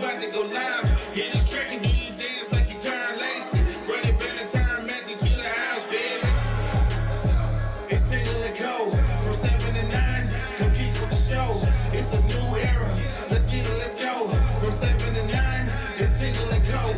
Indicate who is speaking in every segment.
Speaker 1: about to go live. Hit this track and do you dance like you Karen Lacey. Run it back and turn Matthew to the house, baby. It's Tingle and Co. From 7 to 9. Come keep with the show. It's a new era. Let's get it, let's go. From 7 to 9. It's Tingle and Co.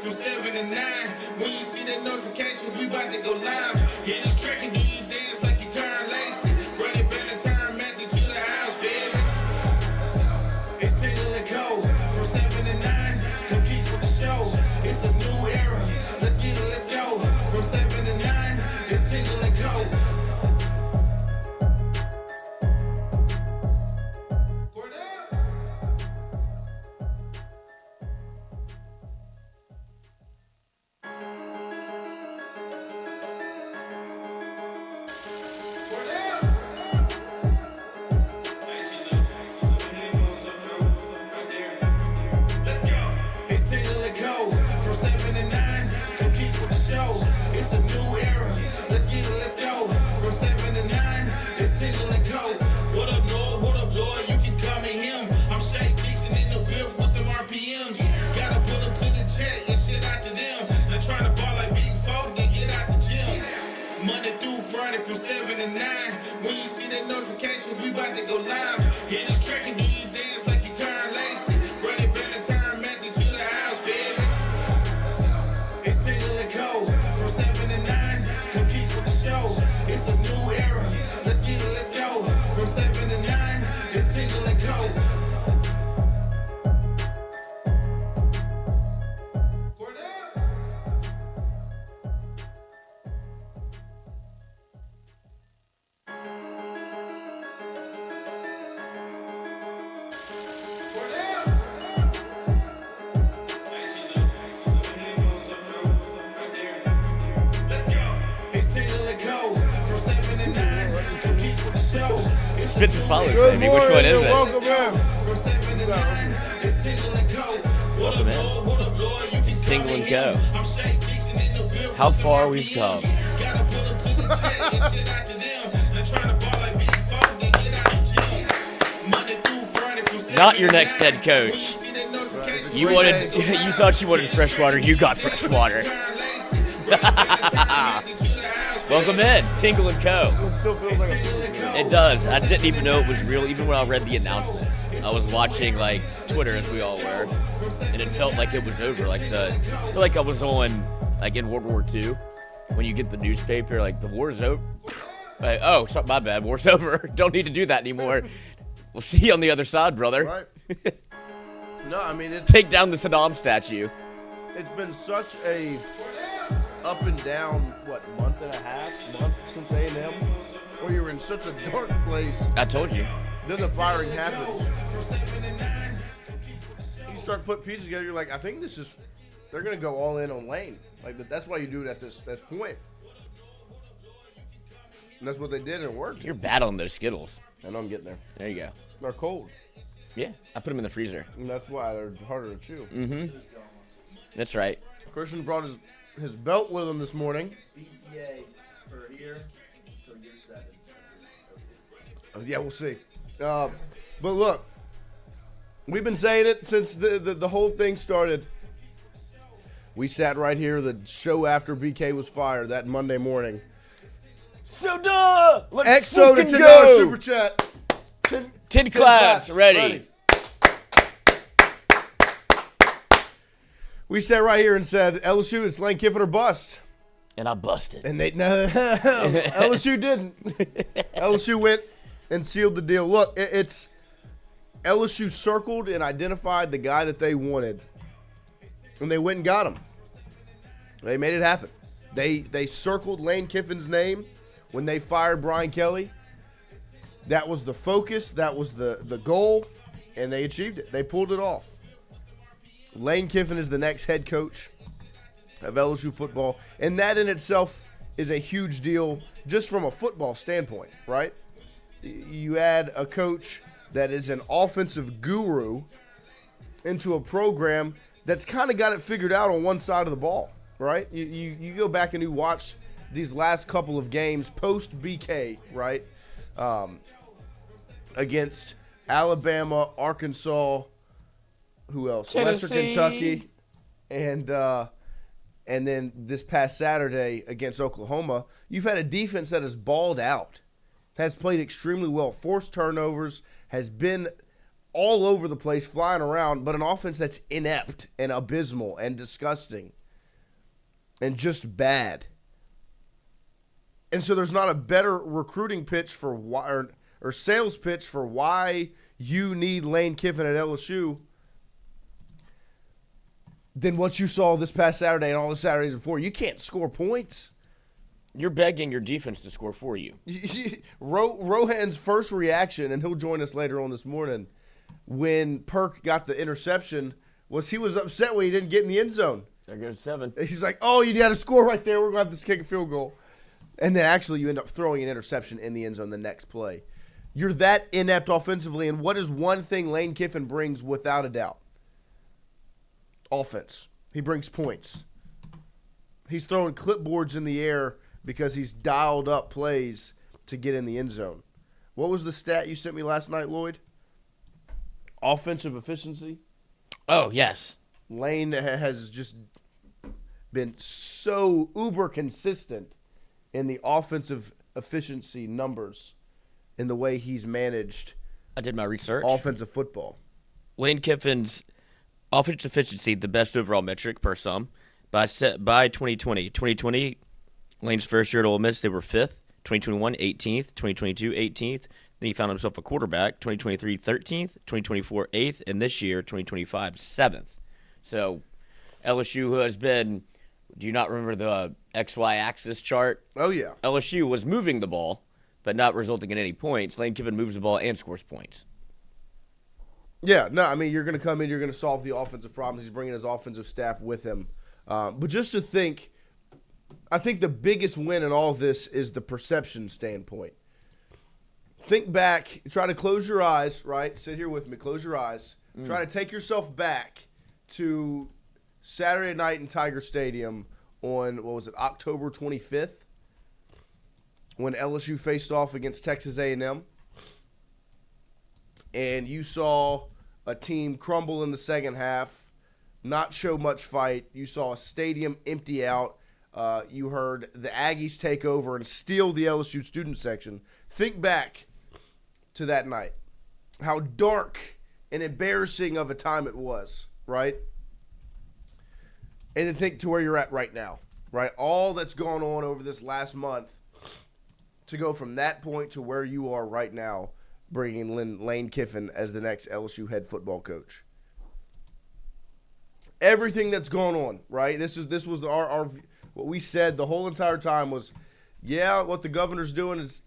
Speaker 1: From 7 to 9, when you see that notification, we about to go live. Hit this track and do you dance like you Karen Lacey. Run it back and turn Matthew to the house, baby. It's Tingle and Co. From 7 to 9, come keep with the show. It's a new era. Let's get it, let's go. From 7 to 9, it's Tingle and Co. From 7 to 9, when you see that notification, we about to go live. Hit this track and do you dance like you Karen Lacey. Run it back and turn Matthew to the house, baby. It's Tingle and Co. From 7 to 9, come keep with the show. It's a new era. Let's get it, let's go. From 7 to 9, it's Tingle and Co.
Speaker 2: Spits is followed, baby. Which one is it?
Speaker 3: Welcome in.
Speaker 2: Welcome in. Tingle and Co. How far we've come. Not your next head coach. You thought you wanted freshwater. You got freshwater. Welcome in, Tingle and Co. It does. I didn't even know it was real, even when I read the announcement. I was watching like Twitter, as we all were, and it felt like it was over. I feel like I was on like in World War II, when you get the newspaper, like the war's over. Like, oh, sorry, my bad, war's over. Don't need to do that anymore. We'll see you on the other side, brother.
Speaker 3: Right. No, I mean
Speaker 2: take down the Saddam statue.
Speaker 3: It's been such a up and down, month and a half since A&M, where you're in such a dark place.
Speaker 2: I told you.
Speaker 3: Then the firing happens. You start putting pieces together, you're like, I think they're going to go all in on Lane. Like, that's why you do it at this point. And that's what they did, and it worked.
Speaker 2: You're bad on those Skittles.
Speaker 3: I know I'm getting there.
Speaker 2: There you go.
Speaker 3: They're cold.
Speaker 2: Yeah, I put them in the freezer.
Speaker 3: And that's why they're harder to chew.
Speaker 2: Mm-hmm. That's right.
Speaker 3: Christian brought his belt with him this morning.
Speaker 4: CTA for here until year 7.
Speaker 3: Yeah, we'll see. But look, we've been saying it since the whole thing started. We sat right here the show after BK was fired that Monday morning.
Speaker 2: So duh! Let's
Speaker 3: EXO to
Speaker 2: fucking
Speaker 3: $10
Speaker 2: go!
Speaker 3: super chat.
Speaker 2: 10 claps, ready.
Speaker 3: We sat right here and said, LSU, it's Lane Kiffin or bust.
Speaker 2: And I busted.
Speaker 3: And LSU didn't. LSU went and sealed the deal. Look, it's LSU circled and identified the guy that they wanted, and they went and got him. They made it happen. They circled Lane Kiffin's name when they fired Brian Kelly. That was the focus. That was the goal, and they achieved it. They pulled it off. Lane Kiffin is the next head coach of LSU football, and that in itself is a huge deal just from a football standpoint, right? You add a coach that is an offensive guru into a program that's kind of got it figured out on one side of the ball, right? You go back and you watch these last couple of games post BK, right? Against Alabama, Arkansas, who else?
Speaker 2: Tennessee.
Speaker 3: Western Kentucky, and then this past Saturday against Oklahoma. You've had a defense that has balled out, has played extremely well, forced turnovers, has been all over the place, flying around, but an offense that's inept and abysmal and disgusting and just bad. And so there's not a better recruiting pitch for why, or sales pitch for why you need Lane Kiffin at LSU than what you saw this past Saturday and all the Saturdays before. You can't score points.
Speaker 2: You're begging your defense to score for you.
Speaker 3: Rohan's first reaction, and he'll join us later on this morning, when Perk got the interception, was he was upset when he didn't get in the end zone.
Speaker 2: There goes 7.
Speaker 3: He's like, oh, you got to score right there. We're going to have to kick a field goal. And then actually you end up throwing an interception in the end zone the next play. You're that inept offensively, and what is one thing Lane Kiffin brings without a doubt? Offense. He brings points. He's throwing clipboards in the air because he's dialed up plays to get in the end zone. What was the stat you sent me last night, Lloyd? Offensive efficiency?
Speaker 2: Oh, yes.
Speaker 3: Lane has just been so uber consistent in the offensive efficiency numbers in the way he's managed
Speaker 2: I did my research.
Speaker 3: offensive football.
Speaker 2: Lane Kiffin's offensive efficiency, the best overall metric per some, by 2020. 2020, Lane's first year at Ole Miss, they were 5th. 2021, 18th. 2022, 18th. Then he found himself a quarterback. 2023, 13th. 2024, 8th. And this year, 2025, 7th. So LSU, who has been, do you not remember the XY axis chart?
Speaker 3: Oh, yeah.
Speaker 2: LSU was moving the ball, but not resulting in any points. Lane Kiffin moves the ball and scores points.
Speaker 3: Yeah, no, I mean, you're going to come in, you're going to solve the offensive problems. He's bringing his offensive staff with him. But just to think, I think the biggest win in all of this is the perception standpoint. Think back, try to close your eyes, right? Sit here with me, close your eyes. Try to take yourself back to Saturday night in Tiger Stadium on, October 25th, when LSU faced off against Texas A&M. And you saw a team crumble in the second half, not show much fight. You saw a stadium empty out. You heard the Aggies take over and steal the LSU student section. Think back to that night, how dark and embarrassing of a time it was, right? And then think to where you're at right now, right? All that's gone on over this last month to go from that point to where you are right now, bringing Lane Kiffin as the next LSU head football coach. Everything that's gone on, right? This was our what we said the whole entire time was, yeah, what the governor's doing is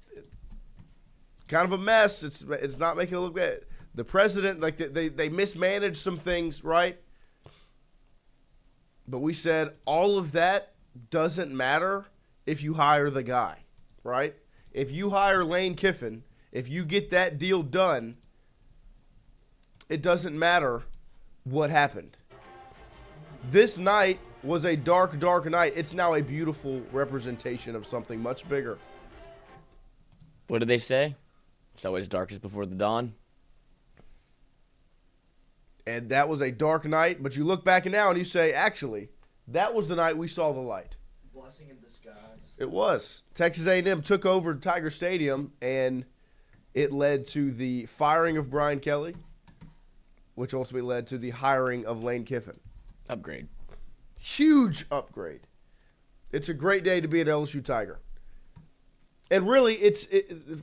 Speaker 3: kind of a mess. It's not making it look bad. The president, like they mismanaged some things, right? But we said all of that doesn't matter if you hire the guy, right? If you hire Lane Kiffin, if you get that deal done, it doesn't matter what happened. This night was a dark, dark night. It's now a beautiful representation of something much bigger.
Speaker 2: What did they say? It's always darkest before the dawn.
Speaker 3: And that was a dark night, but you look back now and you say, actually, that was the night we saw the light.
Speaker 4: Blessing in disguise.
Speaker 3: It was. Texas A&M took over Tiger Stadium, and it led to the firing of Brian Kelly, which ultimately led to the hiring of Lane Kiffin.
Speaker 2: Upgrade.
Speaker 3: Huge upgrade. It's a great day to be an LSU Tiger. And really, it's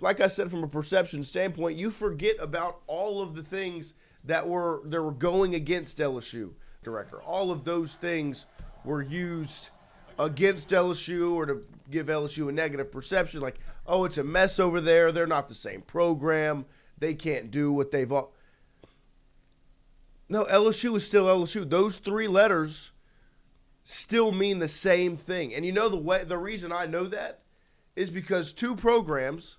Speaker 3: like I said, from a perception standpoint, you forget about all of the things that were going against LSU director. All of those things were used against LSU or to give LSU a negative perception, like, oh, it's a mess over there. They're not the same program. They can't do what they've all. No, LSU is still LSU. Those 3 letters still mean the same thing. And you know the reason I know that is because 2 programs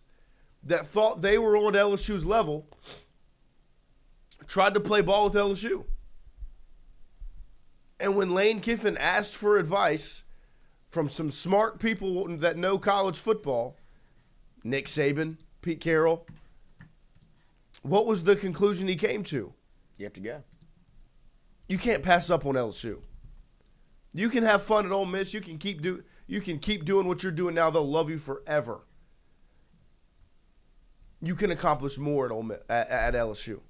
Speaker 3: that thought they were on LSU's level tried to play ball with LSU. And when Lane Kiffin asked for advice from some smart people that know college football, Nick Saban, Pete Carroll, what was the conclusion he came to?
Speaker 2: You have to go.
Speaker 3: You can't pass up on LSU. You can have fun at Ole Miss. You can keep doing what you're doing now. They'll love you forever. You can accomplish more at Ole Miss, at LSU.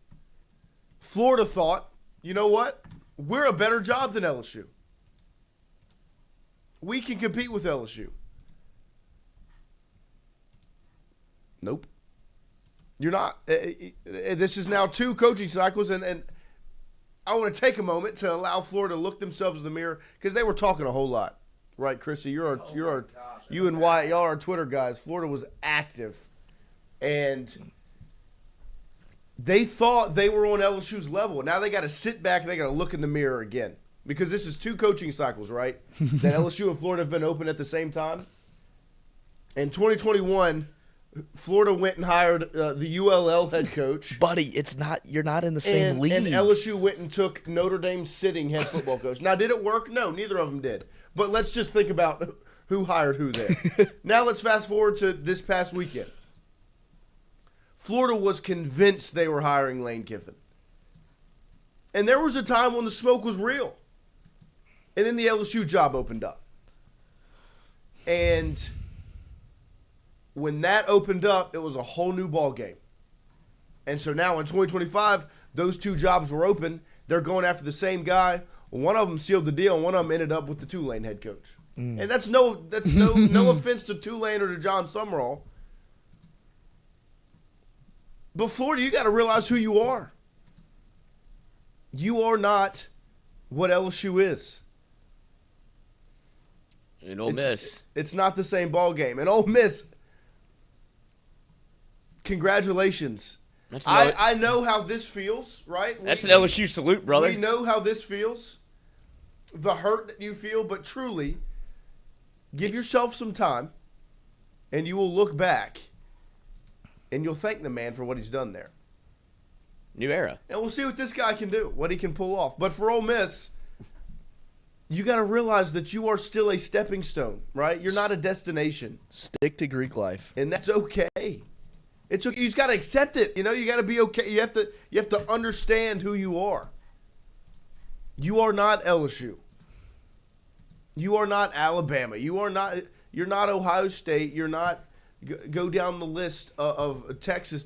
Speaker 3: Florida thought, you know what? We're a better job than LSU. We can compete with LSU. Nope. You're not. This is now 2 coaching cycles, and I want to take a moment to allow Florida to look themselves in the mirror because they were talking a whole lot, right, Chrissy? You and Wyatt, y'all are Twitter guys. Florida was active, and they thought they were on LSU's level. Now they got to sit back and they got to look in the mirror again because this is 2 coaching cycles, right? That LSU and Florida have been open at the same time. In 2021. Florida went and hired the ULL head coach.
Speaker 5: Buddy, you're not in the same league.
Speaker 3: And LSU went and took Notre Dame's sitting head football coach. Now, did it work? No, neither of them did. But let's just think about who hired who there. Now let's fast forward to this past weekend. Florida was convinced they were hiring Lane Kiffin. And there was a time when the smoke was real. And then the LSU job opened up. And when that opened up, it was a whole new ball game. And so now in 2025, those 2 jobs were open. They're going after the same guy. One of them sealed the deal, and one of them ended up with the Tulane head coach. And that's no offense to Tulane or to John Summerall. But Florida, you got to realize who you are. You are not what LSU is.
Speaker 2: And Ole Miss.
Speaker 3: It's not the same ball game. And Ole Miss, congratulations. I know how this feels, right?
Speaker 2: That's an LSU salute, brother.
Speaker 3: We know how this feels, the hurt that you feel, but truly, give yourself some time, and you will look back, and you'll thank the man for what he's done there.
Speaker 2: New era.
Speaker 3: And we'll see what this guy can do, what he can pull off. But for Ole Miss, you got to realize that you are still a stepping stone, right? You're not a destination.
Speaker 5: Stick to Greek life.
Speaker 3: And that's okay. It's okay. You just got to accept it. You know, you got to be okay. You have to understand who you are. You are not LSU. You are not Alabama. You're not Ohio State. You're not go down the list of Texas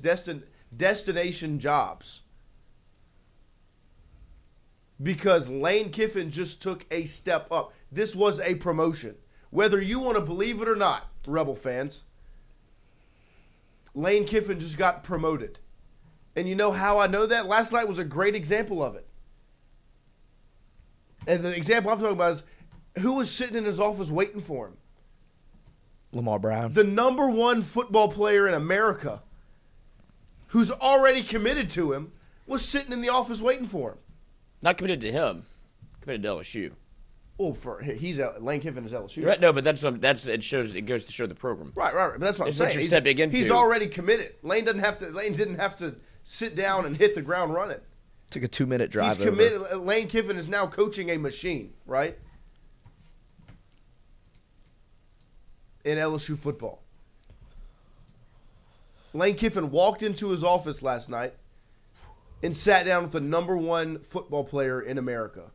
Speaker 3: destination jobs. Because Lane Kiffin just took a step up. This was a promotion. Whether you want to believe it or not, Rebel fans, Lane Kiffin just got promoted. And you know how I know that? Last night was a great example of it. And the example I'm talking about is who was sitting in his office waiting for him?
Speaker 5: Lamar Brown.
Speaker 3: The number 1 football player in America who's already committed to him was sitting in the office waiting for him.
Speaker 2: Not committed to him. Committed to LSU.
Speaker 3: Well, Lane Kiffin is LSU.
Speaker 2: Right, no, but it goes to show the program.
Speaker 3: Right. But that's what I'm saying.
Speaker 2: What you're stepping into.
Speaker 3: He's already committed. Lane didn't have to sit down and hit the ground running.
Speaker 5: Took a 2-minute drive.
Speaker 3: He's committed. Lane Kiffin is now coaching a machine, right? In LSU football. Lane Kiffin walked into his office last night and sat down with the number 1 football player in America.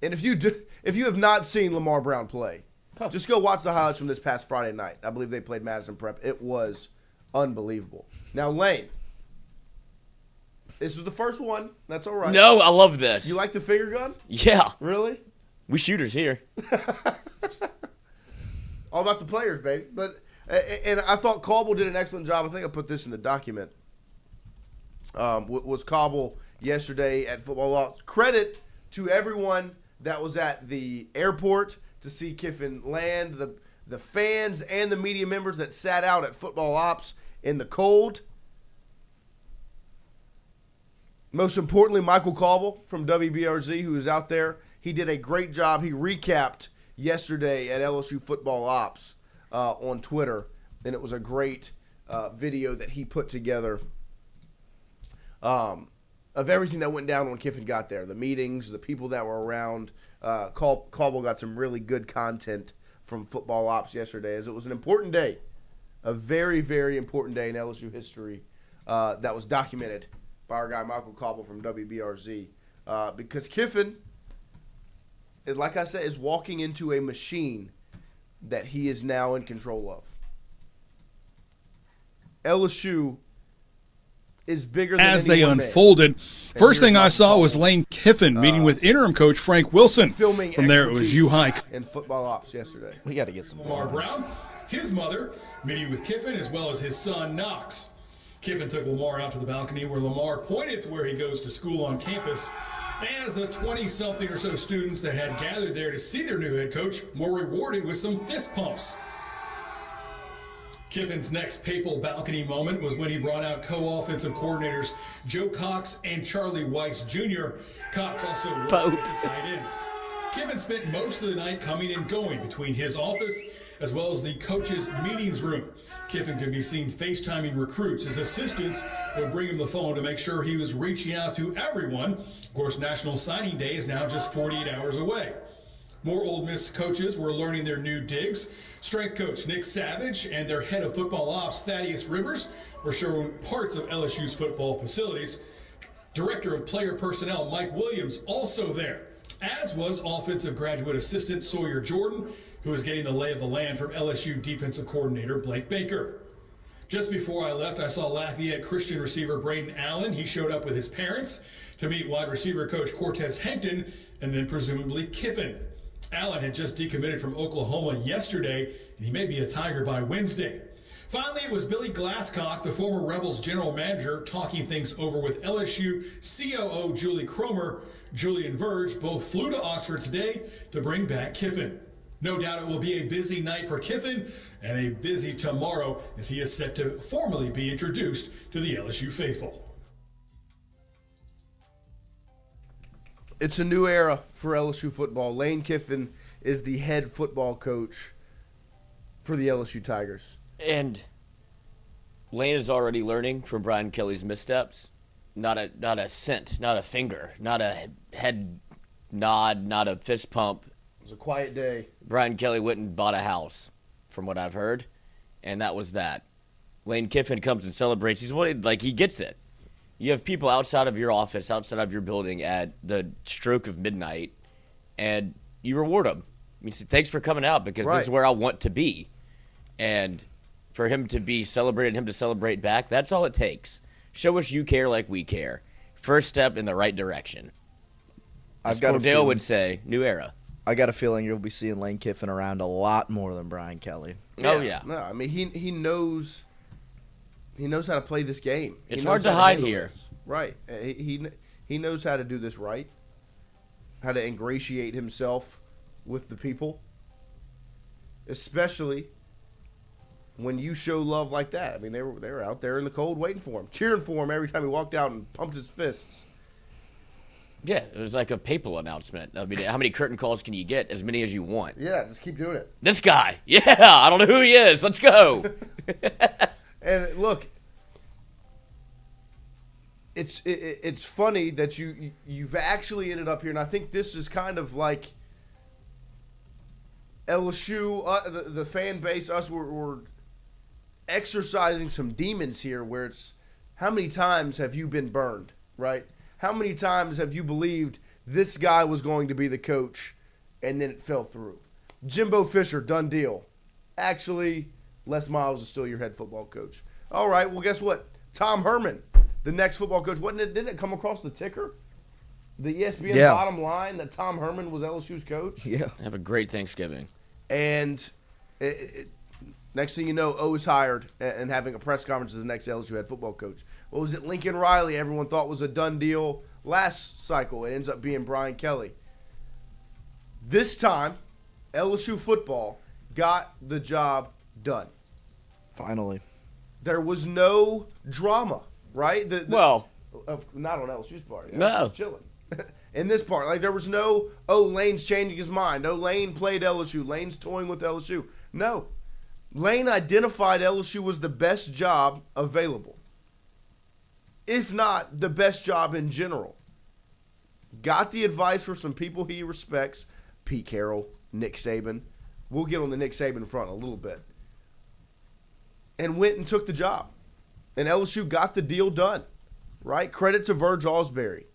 Speaker 3: And if you have not seen Lamar Brown play, just go watch the highlights from this past Friday night. I believe they played Madison Prep. It was unbelievable. Now, Lane, this was the first one. That's all right.
Speaker 2: No, I love this.
Speaker 3: You like the finger gun?
Speaker 2: Yeah.
Speaker 3: Really?
Speaker 2: We shooters here.
Speaker 3: All about the players, baby. But And I thought Cauble did an excellent job. I think I put this in the document. Was Cauble yesterday at Football Ops. Credit to everyone that was at the airport to see Kiffin land, the fans and the media members that sat out at Football Ops in the cold. Most importantly, Michael Cauble from WBRZ, who is out there. He did a great job. He recapped yesterday at LSU Football Ops on Twitter, and it was a great video that he put together of everything that went down when Kiffin got there, the meetings, the people that were around. Cauble got some really good content from Football Ops yesterday, as it was an important day, a very, very important day in LSU history that was documented by our guy Michael Cauble from WBRZ, because Kiffin, like I said, is walking into a machine that he is now in control of. LSU is bigger than
Speaker 6: as they
Speaker 3: anyone
Speaker 6: unfolded. First thing I
Speaker 3: Michael
Speaker 6: saw was
Speaker 3: Cauble.
Speaker 6: Lane Kiffin meeting with interim coach Frank Wilson.
Speaker 3: Filming
Speaker 6: From there, it was
Speaker 3: expertise
Speaker 6: U-High.
Speaker 3: in Football Ops yesterday.
Speaker 5: We got to get some
Speaker 7: Lamar
Speaker 5: more.
Speaker 7: Brown, his mother, meeting with Kiffin as well as his son Knox. Kiffin took Lamar out to the balcony where Lamar pointed to where he goes to school on campus, as the 20-something or so students that had gathered there to see their new head coach were rewarded with some fist pumps. Kiffin's next papal balcony moment was when he brought out co-offensive coordinators Joe Cox and Charlie Weiss Jr. Cox also worked with the tight ends. Kiffin spent most of the night coming and going between his office as well as the coach's meetings room. Kiffin could be seen FaceTiming recruits. His assistants would bring him the phone to make sure he was reaching out to everyone. Of course, National Signing Day is now just 48 hours away. More Ole Miss coaches were learning their new digs. Strength coach Nick Savage and their head of football ops, Thaddeus Rivers, were showing parts of LSU's football facilities. Director of player personnel Mike Williams also there, as was offensive graduate assistant Sawyer Jordan, who was getting the lay of the land from LSU defensive coordinator Blake Baker. Just before I left, I saw Lafayette Christian receiver Braden Allen. He showed up with his parents to meet wide receiver coach Cortez Hankton and then presumably Kiffin. Allen had just decommitted from Oklahoma yesterday, and he may be a Tiger by Wednesday. Finally, it was Billy Glasscock, the former Rebels general manager, talking things over with LSU COO Julie Cromer. Julie and Verge both flew to Oxford today to bring back Kiffin. No doubt it will be a busy night for Kiffin and a busy tomorrow as he is set to formally be introduced to the LSU faithful.
Speaker 3: It's a new era for LSU football. Lane Kiffin is the head football coach for the LSU Tigers.
Speaker 2: And Lane is already learning from Brian Kelly's missteps. Not a cent, not a finger, not a head nod, not a fist pump.
Speaker 3: It was a quiet day.
Speaker 2: Brian Kelly went and bought a house, from what I've heard, and that was that. Lane Kiffin comes and celebrates. He gets it. You have people outside of your office, outside of your building at the stroke of midnight, and you reward them. You say, thanks for coming out because this is where I want to be. And for him to be celebrated, him to celebrate back, that's all it takes. Show us you care like we care. First step in the right direction. As Cordell would say, new era.
Speaker 5: I got a feeling you'll be seeing Lane Kiffin around a lot more than Brian Kelly.
Speaker 2: Oh, yeah.
Speaker 3: No, I mean, he knows how to play this game.
Speaker 2: It's hard to hide here.
Speaker 3: This. Right. He knows how to do this right, how to ingratiate himself with the people, especially when you show love like that. I mean, they were out there in the cold waiting for him, cheering for him every time he walked out and pumped his fists.
Speaker 2: Yeah, it was like a papal announcement. I mean, how many curtain calls can you get? As many as you want.
Speaker 3: Yeah, just keep doing it.
Speaker 2: This guy. Yeah, I don't know who he is. Let's go.
Speaker 3: And look, it's funny that you've actually ended up here, and I think this is kind of like LSU, the fan base, us, we're exercising some demons here where it's how many times have you been burned, right? How many times have you believed this guy was going to be the coach and then it fell through? Jimbo Fisher, done deal. Actually, Les Miles is still your head football coach. All right, well, guess what? Tom Herman, the next football coach. Didn't it come across the ticker? The ESPN bottom line that Tom Herman was LSU's coach?
Speaker 5: Yeah.
Speaker 2: Have a great Thanksgiving.
Speaker 3: And Next thing you know, O's hired and having a press conference as the next LSU head football coach. What was it? Lincoln Riley, everyone thought was a done deal last cycle. It ends up being Brian Kelly. This time, LSU football got the job done.
Speaker 5: Finally.
Speaker 3: There was no drama, right?
Speaker 2: Well,
Speaker 3: not on LSU's part.
Speaker 2: No.
Speaker 3: Chilling. In this part, like there was no, oh, Lane's changing his mind. Oh, Lane played LSU. Lane's toying with LSU. No. Lane identified LSU was the best job available, if not the best job in general. Got the advice from some people he respects, Pete Carroll, Nick Saban. We'll get on the Nick Saban front in a little bit. And went and took the job. And LSU got the deal done, right? Credit to Verge Ausberry.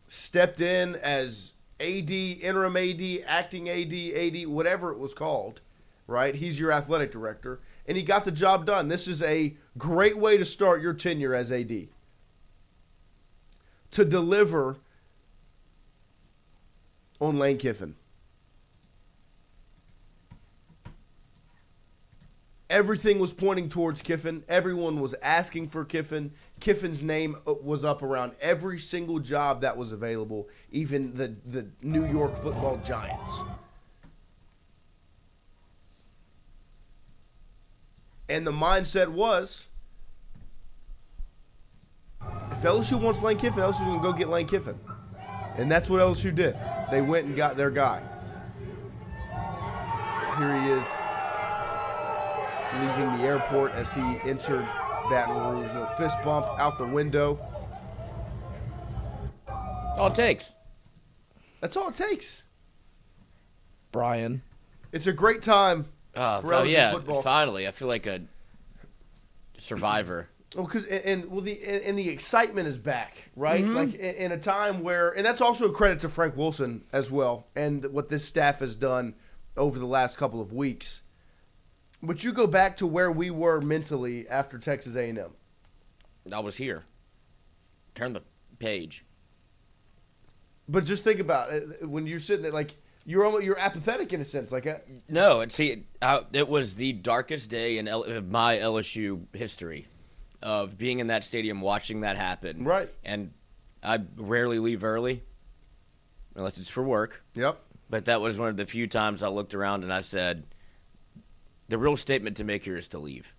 Speaker 3: Stepped in as AD, interim AD, acting AD, whatever it was called, right? He's your athletic director. And he got the job done. This is a great way to start your tenure as AD. To deliver on Lane Kiffin. Everything was pointing towards Kiffin. Everyone was asking for Kiffin. Kiffin's name was up around every single job that was available, even the New York Football Giants. And the mindset was, if LSU wants Lane Kiffin, LSU's going to go get Lane Kiffin. And that's what LSU did. They went and got their guy. Here he is, leaving the airport as he entered Baton Rouge. A fist bump out the window.
Speaker 2: all it takes.
Speaker 3: That's all it takes.
Speaker 5: Brian.
Speaker 3: It's a great time for LSU
Speaker 2: yeah,
Speaker 3: football.
Speaker 2: finally. I feel like a survivor.
Speaker 3: Well, the excitement is back, right?
Speaker 2: Mm-hmm.
Speaker 3: Like in a time where, and that's also a credit to Frank Wilson as well, and what this staff has done over the last couple of weeks. But you go back to where we were mentally after Texas A&M.
Speaker 2: I was here. Turn the page.
Speaker 3: But just think about it when you're sitting there, like you're apathetic in a sense, like.
Speaker 2: No, it was the darkest day in my LSU history, of being in that stadium watching that happen.
Speaker 3: Right.
Speaker 2: And I rarely leave early, unless it's for work.
Speaker 3: Yep.
Speaker 2: But that was one of the few times I looked around and I said, the real statement to make here is to leave.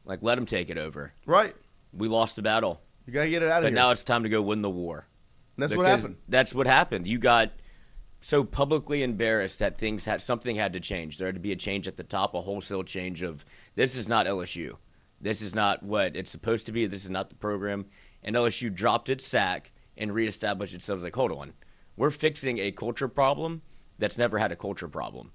Speaker 2: Like, let them take it over.
Speaker 3: Right.
Speaker 2: We lost the battle.
Speaker 3: You got to get it out of
Speaker 2: But
Speaker 3: here.
Speaker 2: now it's time to go win the war.
Speaker 3: And that's what happened.
Speaker 2: That's what happened. You got so publicly embarrassed that something had to change. There had to be a change at the top, a wholesale change of, this is not LSU. This is not what it's supposed to be. This is not the program. And LSU dropped its sack and reestablished itself. Like, hold on. We're fixing a culture problem that's never had a culture problem.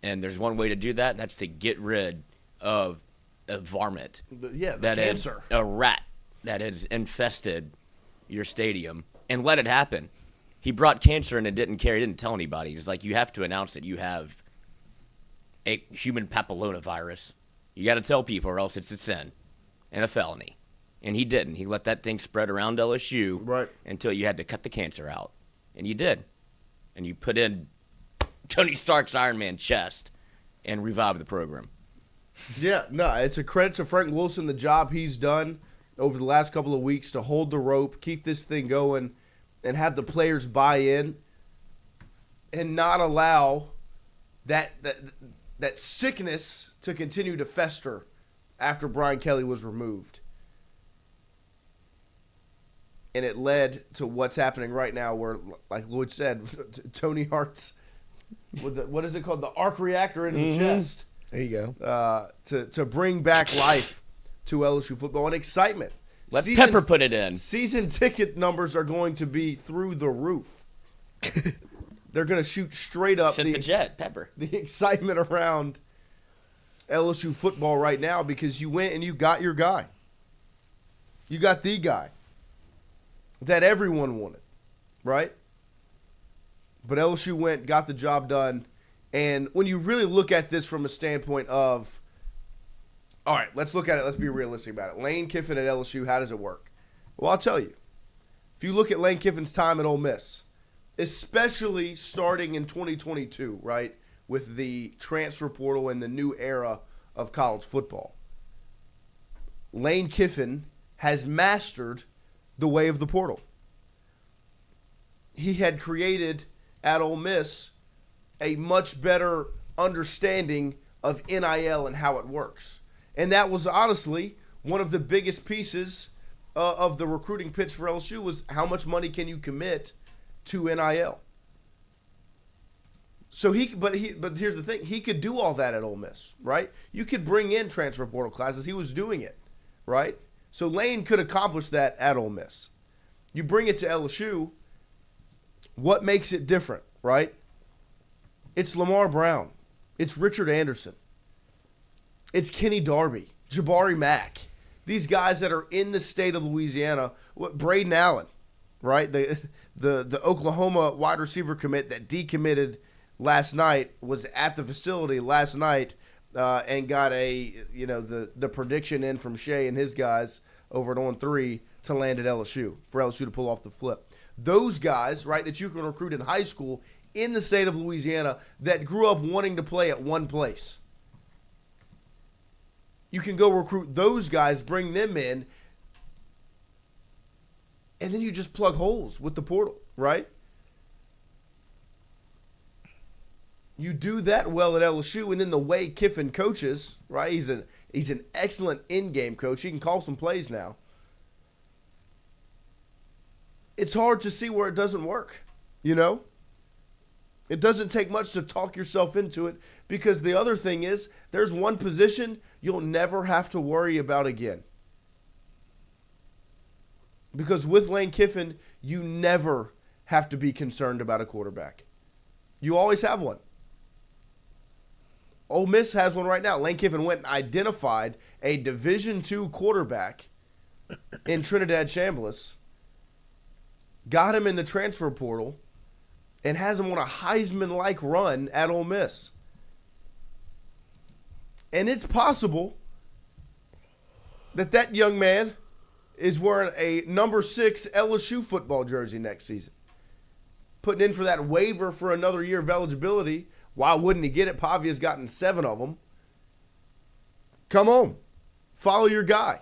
Speaker 2: And there's one way to do that, and that's to get rid of a varmint.
Speaker 3: The cancer.
Speaker 2: A rat that has infested your stadium, and let it happen. He brought cancer and didn't care. He didn't tell anybody. He's like, you have to announce that you have a human papillomavirus. You got to tell people, or else it's a sin and a felony. And he didn't. He let that thing spread around LSU
Speaker 3: right
Speaker 2: until you had to cut the cancer out. And you did. And you put in Tony Stark's Iron Man chest and revived the program.
Speaker 3: Yeah, no, it's a credit to Frank Wilson, the job he's done over the last couple of weeks to hold the rope, keep this thing going, and have the players buy in and not allow that sickness to continue to fester after Brian Kelly was removed. And it led to what's happening right now where, like Lloyd said, Tony Hart's, what is it called? The arc reactor into the chest.
Speaker 5: There you go.
Speaker 3: To bring back life to LSU football and excitement.
Speaker 2: Let Pepper put it in.
Speaker 3: Season ticket numbers are going to be through the roof. They're going to shoot straight up.
Speaker 2: Send the jet, Pepper.
Speaker 3: The excitement around LSU football right now because you went and you got your guy. You got the guy that everyone wanted, right? But LSU went, got the job done. And when you really look at this from a standpoint of, all right, let's look at it. Let's be realistic about it. Lane Kiffin at LSU, how does it work? Well, I'll tell you. If you look at Lane Kiffin's time at Ole Miss, especially starting in 2022, right, with the transfer portal and the new era of college football. Lane Kiffin has mastered the way of the portal. He had created at Ole Miss a much better understanding of NIL and how it works. And that was honestly one of the biggest pieces of the recruiting pitch for LSU was how much money can you commit to NIL. So but here's the thing, he could do all that at Ole Miss, right? You could bring in transfer portal classes. He was doing it, right? So Lane could accomplish that at Ole Miss. You bring it to LSU, what makes it different, right? It's Lamar Brown. It's Richard Anderson. It's Kenny Darby, Jabari Mack. These guys that are in the state of Louisiana, Braden Allen, right? The Oklahoma wide receiver commit that decommitted last night was at the facility last night and got the prediction in from Shea and his guys over at On 3 to land at LSU, for LSU to pull off the flip. Those guys, right, that you can recruit in high school in the state of Louisiana that grew up wanting to play at one place. You can go recruit those guys, bring them in, and then you just plug holes with the portal, right? You do that well at LSU, and then the way Kiffin coaches, right? He's an excellent in-game coach. He can call some plays now. It's hard to see where it doesn't work, you know? It doesn't take much to talk yourself into it, because the other thing is there's one position you'll never have to worry about again. Because with Lane Kiffin, you never have to be concerned about a quarterback. You always have one. Ole Miss has one right now. Lane Kiffin went and identified a Division II quarterback in Trinidad Chambliss, got him in the transfer portal, and has him on a Heisman-like run at Ole Miss. And it's possible that young man is wearing a number 6 LSU football jersey next season. Putting in for that waiver for another year of eligibility. Why wouldn't he get it? Pavia's gotten 7 of them. Come on. Follow your guy.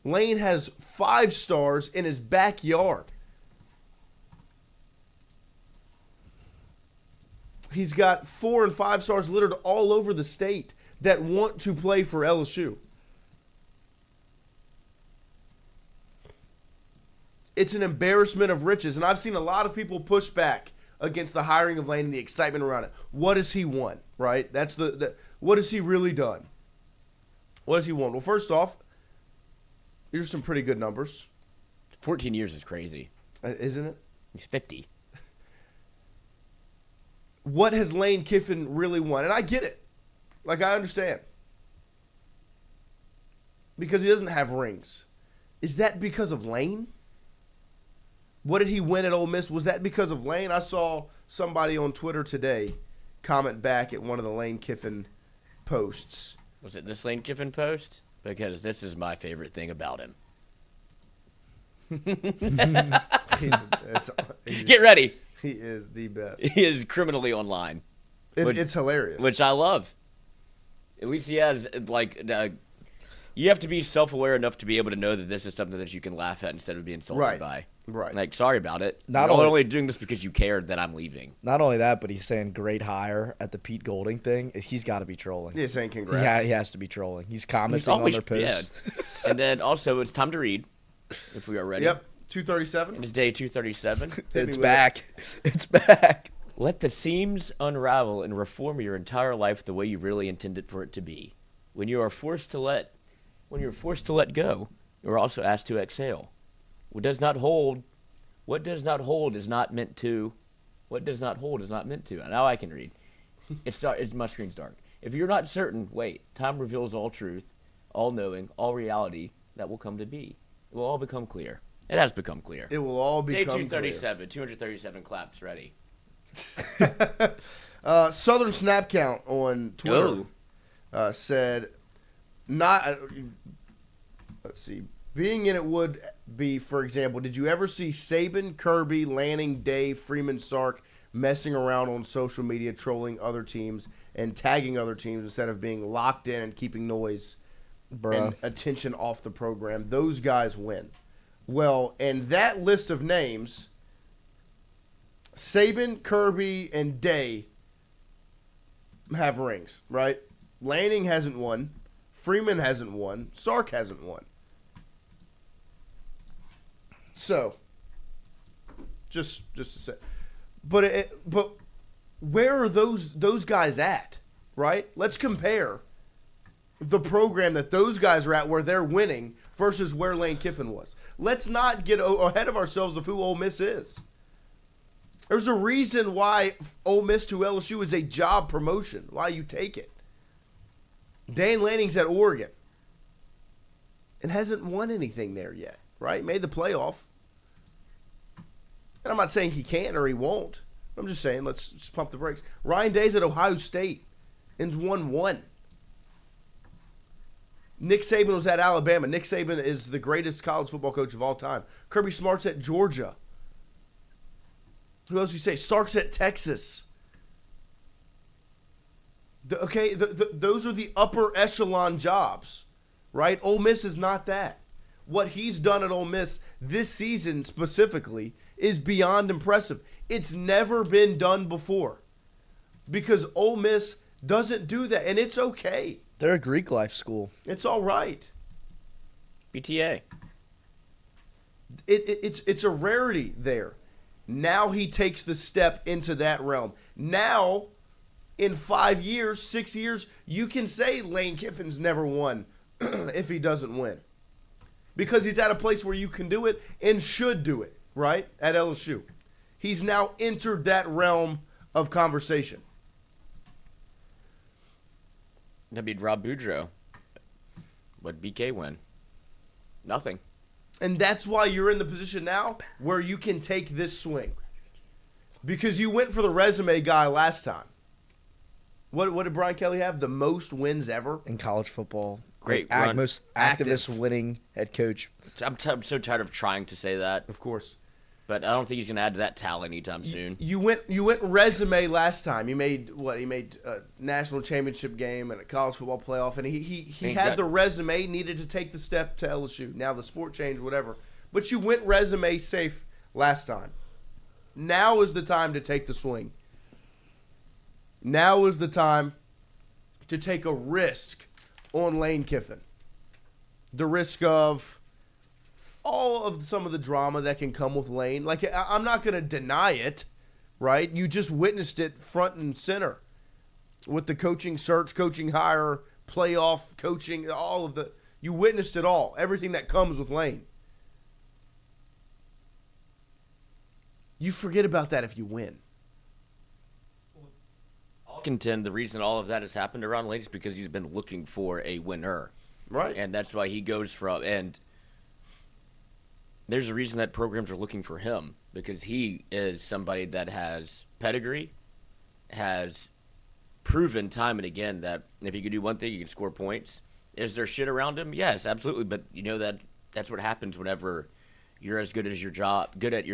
Speaker 3: Lane has 5 stars in his backyard. He's got 4 and 5 stars littered all over the state that want to play for LSU. It's an embarrassment of riches, and I've seen a lot of people push back against the hiring of Lane and the excitement around it. What has he won, right? That's what has he really done? What has he won? Well, first off, these are some pretty good numbers.
Speaker 2: 14 years is crazy.
Speaker 3: Isn't it?
Speaker 2: He's 50.
Speaker 3: What has Lane Kiffin really won? And I get it. Like, I understand. Because he doesn't have rings. Is that because of Lane? What did he win at Ole Miss? Was that because of Lane? I saw somebody on Twitter today comment back at one of the Lane Kiffin posts.
Speaker 2: Was it this Lane Kiffin post? Because this is my favorite thing about him. Get ready.
Speaker 3: He is the best.
Speaker 2: He is criminally online.
Speaker 3: It's hilarious.
Speaker 2: Which I love. At least he has, you have to be self-aware enough to be able to know that this is something that you can laugh at instead of being insulted by.
Speaker 3: Right.
Speaker 2: Like, sorry about it.
Speaker 5: Not
Speaker 2: You're
Speaker 5: only-
Speaker 2: only doing this because you cared that I'm leaving.
Speaker 5: Not only that, but he's saying great hire at the Pete Golding thing. He's got to be trolling.
Speaker 3: He's saying congrats.
Speaker 5: Yeah, he has to be trolling. He's commenting
Speaker 2: He's always,
Speaker 5: on their posts.
Speaker 2: And then also, it's time to read, if we are ready.
Speaker 3: Yep, 237.
Speaker 2: It's day 237.
Speaker 5: It's back. It's back.
Speaker 2: Let the seams unravel and reform your entire life the way you really intended for it to be. When you're forced to let go, you're also asked to exhale. What does not hold is not meant to. What does not hold is not meant to. Now I can read. My screen's dark. If you're not certain, wait. Time reveals all truth, all knowing, all reality that will come to be. It will all become clear. It has become clear.
Speaker 3: It will all
Speaker 2: Day
Speaker 3: become
Speaker 2: 237. 237 claps ready.
Speaker 3: Southern Snap Count on Twitter said, let's see, being in it would be, for example, did you ever see Saban, Kirby, Lanning, Dave, Freeman, Sark, messing around on social media, trolling other teams, and tagging other teams instead of being locked in and keeping noise and attention off the program. Those guys win. Well, and that list of names, Saban, Kirby, and Day have rings, right? Lanning hasn't won. Freeman hasn't won. Sark hasn't won. So, just to say, but where are those guys at, right? Let's compare the program that those guys are at, where they're winning, versus where Lane Kiffin was. Let's not get ahead of ourselves of who Ole Miss is. There's a reason why Ole Miss to LSU is a job promotion, why you take it. Dan Lanning's at Oregon and hasn't won anything there yet, right? Made the playoff. And I'm not saying he can't or he won't. I'm just saying let's just pump the brakes. Ryan Day's at Ohio State and's won one. Nick Saban was at Alabama. Nick Saban is the greatest college football coach of all time. Kirby Smart's at Georgia. Who else do you say? Sark's at Texas. Those are the upper echelon jobs, right? Ole Miss is not that. What he's done at Ole Miss this season specifically is beyond impressive. It's never been done before because Ole Miss doesn't do that, and it's okay.
Speaker 5: They're a Greek life school.
Speaker 3: It's all right.
Speaker 2: BTA.
Speaker 3: It's a rarity there. Now he takes the step into that realm. Now, in 5 years, 6 years, you can say Lane Kiffin's never won if he doesn't win. Because he's at a place where you can do it and should do it, right? At LSU. He's now entered that realm of conversation.
Speaker 2: That'd be Rob Boudreaux. What'd BK win? Nothing.
Speaker 3: And that's why you're in the position now where you can take this swing. Because you went for the resume guy last time. What did Brian Kelly have? The most wins ever?
Speaker 5: In college football.
Speaker 2: Great
Speaker 5: Like,
Speaker 2: run.
Speaker 5: most activist winning head coach.
Speaker 2: I'm so tired of trying to say that,
Speaker 3: Of course.
Speaker 2: but I don't think he's going to add to that tally anytime soon.
Speaker 3: You went resume last time. You made what? He made a national championship game and a college football playoff, and he had the resume, needed to take the step to LSU. Now the sport changed, whatever. But you went resume safe last time. Now is the time to take the swing. Now is the time to take a risk on Lane Kiffin. The risk of all of some of the drama that can come with Lane. Like, I'm not going to deny it, right? You just witnessed it front and center with the coaching search, coaching hire, playoff coaching, all of the – you witnessed it all, everything that comes with Lane. You forget about that if you win.
Speaker 2: I'll contend the reason all of that has happened around Lane is because he's been looking for a winner.
Speaker 3: Right.
Speaker 2: And that's why he goes from – and there's a reason that programs are looking for him because he is somebody that has pedigree, has proven time and again that if he can do one thing, he can score points. Is there shit around him? Yes, absolutely. But you know that's what happens whenever you're as good at your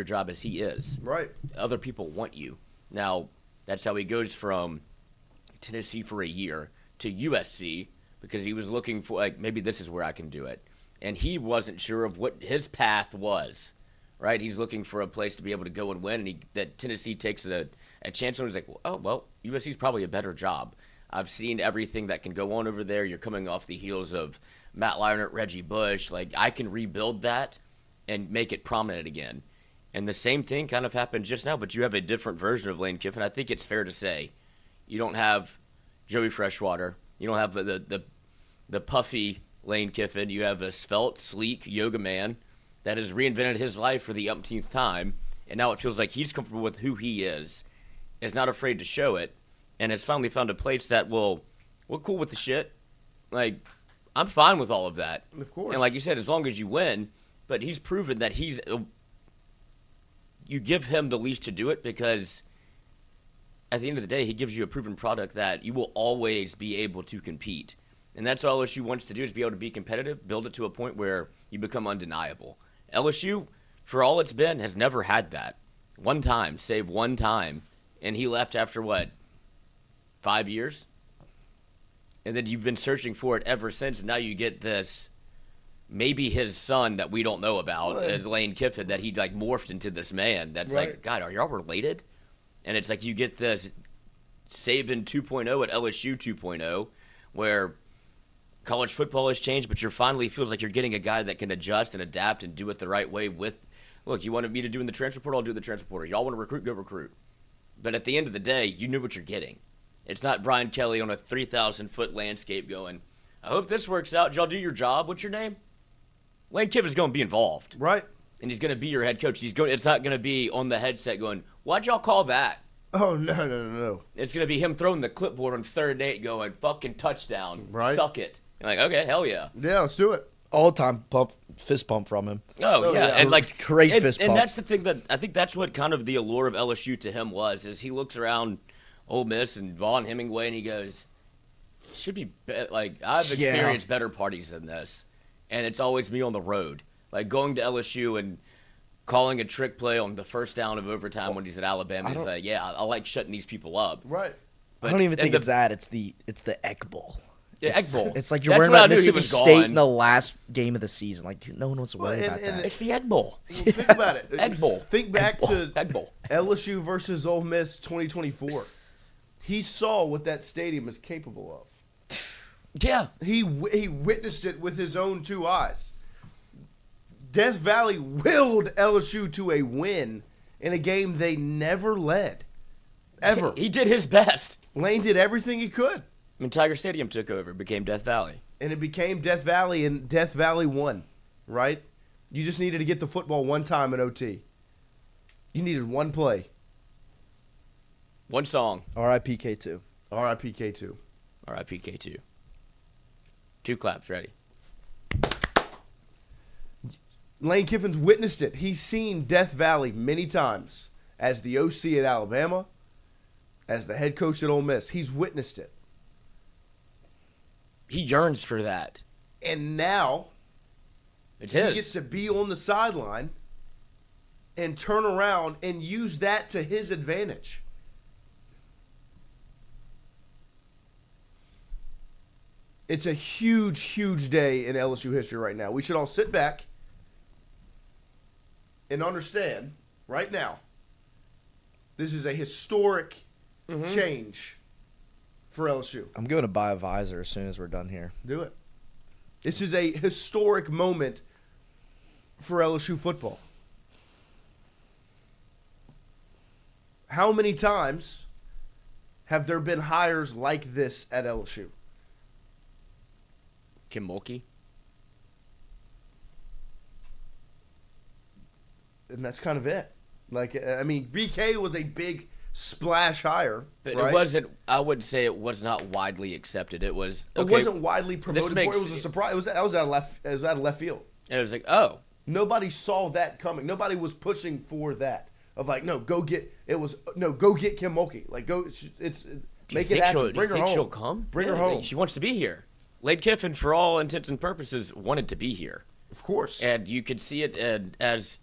Speaker 2: job as he is.
Speaker 3: Right.
Speaker 2: Other people want you. Now, that's how he goes from Tennessee for a year to USC because he was looking for, like, maybe this is where I can do it. And he wasn't sure of what his path was, right? He's looking for a place to be able to go and win, and that Tennessee takes a chance on. He's like, USC's probably a better job. I've seen everything that can go on over there. You're coming off the heels of Matt Leinart, Reggie Bush. Like, I can rebuild that and make it prominent again. And the same thing kind of happened just now, but you have a different version of Lane Kiffin. I think it's fair to say you don't have Joey Freshwater. You don't have the puffy Lane Kiffin. You have a svelte, sleek yoga man that has reinvented his life for the umpteenth time, and now it feels like he's comfortable with who he is not afraid to show it, and has finally found a place that we're cool with the shit. Like, I'm fine with all of that.
Speaker 3: Of course.
Speaker 2: And like you said, as long as you win, but he's proven that you give him the leash to do it because at the end of the day, he gives you a proven product that you will always be able to compete. And that's all LSU wants to do is be able to be competitive, build it to a point where you become undeniable. LSU, for all it's been, has never had that. One time, save one time and he left after what, 5 years? And then you've been searching for it ever since. And now you get this, maybe his son that we don't know about, Lane Kiffin, that he like morphed into this man. That's like, God, are y'all related? And it's like you get this Saban 2.0 at LSU 2.0, where college football has changed, but you're finally feels like you're getting a guy that can adjust and adapt and do it the right way with, look, you wanted me to do in the transfer portal, I'll do the transfer portal. Y'all want to recruit, go recruit. But at the end of the day, you knew what you're getting. It's not Brian Kelly on a 3,000-foot landscape going, I hope this works out. Did y'all do your job? What's your name? Lane Kiffin's going to be involved.
Speaker 3: Right.
Speaker 2: And he's going to be your head coach. It's not going to be on the headset going, why'd y'all call that?
Speaker 3: Oh, no.
Speaker 2: It's going to be him throwing the clipboard on 3rd and 8 going, fucking touchdown.
Speaker 3: Right.
Speaker 2: Suck it. You're like, okay, hell yeah.
Speaker 3: Yeah, let's do it.
Speaker 5: All-time fist pump from him.
Speaker 2: Oh yeah. And like
Speaker 5: great fist pump.
Speaker 2: And that's the thing that I think that's what kind of the allure of LSU to him was, is he looks around Ole Miss and Vaughn Hemingway and he goes, should be like, I've experienced better parties than this, and it's always me on the road, like going to LSU and calling a trick play on the first down of overtime when he's at Alabama. He's like, yeah, I like shutting these people up.
Speaker 3: Right.
Speaker 2: But
Speaker 5: I don't even think it's that. It's the Egg Bowl.
Speaker 2: Yeah, Egg Bowl.
Speaker 5: It's like you're
Speaker 2: That's
Speaker 5: worrying
Speaker 2: when I
Speaker 5: about
Speaker 2: knew he
Speaker 5: Mississippi
Speaker 2: was
Speaker 5: State
Speaker 2: gone.
Speaker 5: in the last game of the season. Like, no one wants to worry about that.
Speaker 2: It's the Egg Bowl.
Speaker 3: Well, think about it.
Speaker 2: Egg Bowl.
Speaker 3: Think back to
Speaker 2: Egg Bowl.
Speaker 3: LSU versus Ole Miss 2024. He saw what that stadium is capable of.
Speaker 2: Yeah.
Speaker 3: He witnessed it with his own 2 eyes. Death Valley willed LSU to a win in a game they never led. Ever.
Speaker 2: He did his best.
Speaker 3: Lane did everything he could.
Speaker 2: I mean, Tiger Stadium took over, became Death Valley.
Speaker 3: And it became Death Valley, and Death Valley won, right? You just needed to get the football one time in OT. You needed one play.
Speaker 2: One song.
Speaker 5: R.I.P. K2.
Speaker 3: R.I.P. K2.
Speaker 2: R.I.P. K2. 2 claps, ready.
Speaker 3: Lane Kiffin's witnessed it. He's seen Death Valley many times as the OC at Alabama, as the head coach at Ole Miss. He's witnessed it.
Speaker 2: He yearns for that.
Speaker 3: And now
Speaker 2: It's
Speaker 3: he
Speaker 2: his.
Speaker 3: gets to be on the sideline and turn around and use that to his advantage. It's a huge, huge day in LSU history right now. We should all sit back and understand right now, this is a historic change for LSU.
Speaker 5: I'm going to buy a visor as soon as we're done here.
Speaker 3: Do it. This is a historic moment for LSU football. How many times have there been hires like this at LSU?
Speaker 2: Kim Mulkey.
Speaker 3: And that's kind of it. Like, I mean, BK was a big splash hire,
Speaker 2: But
Speaker 3: right?
Speaker 2: it wasn't, I would say it was not widely accepted. It was,
Speaker 3: It
Speaker 2: okay,
Speaker 3: wasn't widely promoted.
Speaker 2: makes-
Speaker 3: It was a surprise. That was out of left field.
Speaker 2: it was like, oh.
Speaker 3: Nobody saw that coming. Nobody was pushing for that. Of like, no, go get Kim Mulkey. Like, go. It's make it happen. Bring her home.
Speaker 2: She'll come?
Speaker 3: Bring her
Speaker 2: Yeah,
Speaker 3: home.
Speaker 2: She wants to be here. Lane Kiffin, for all intents and purposes, wanted to be here.
Speaker 3: Of course.
Speaker 2: And you could see it as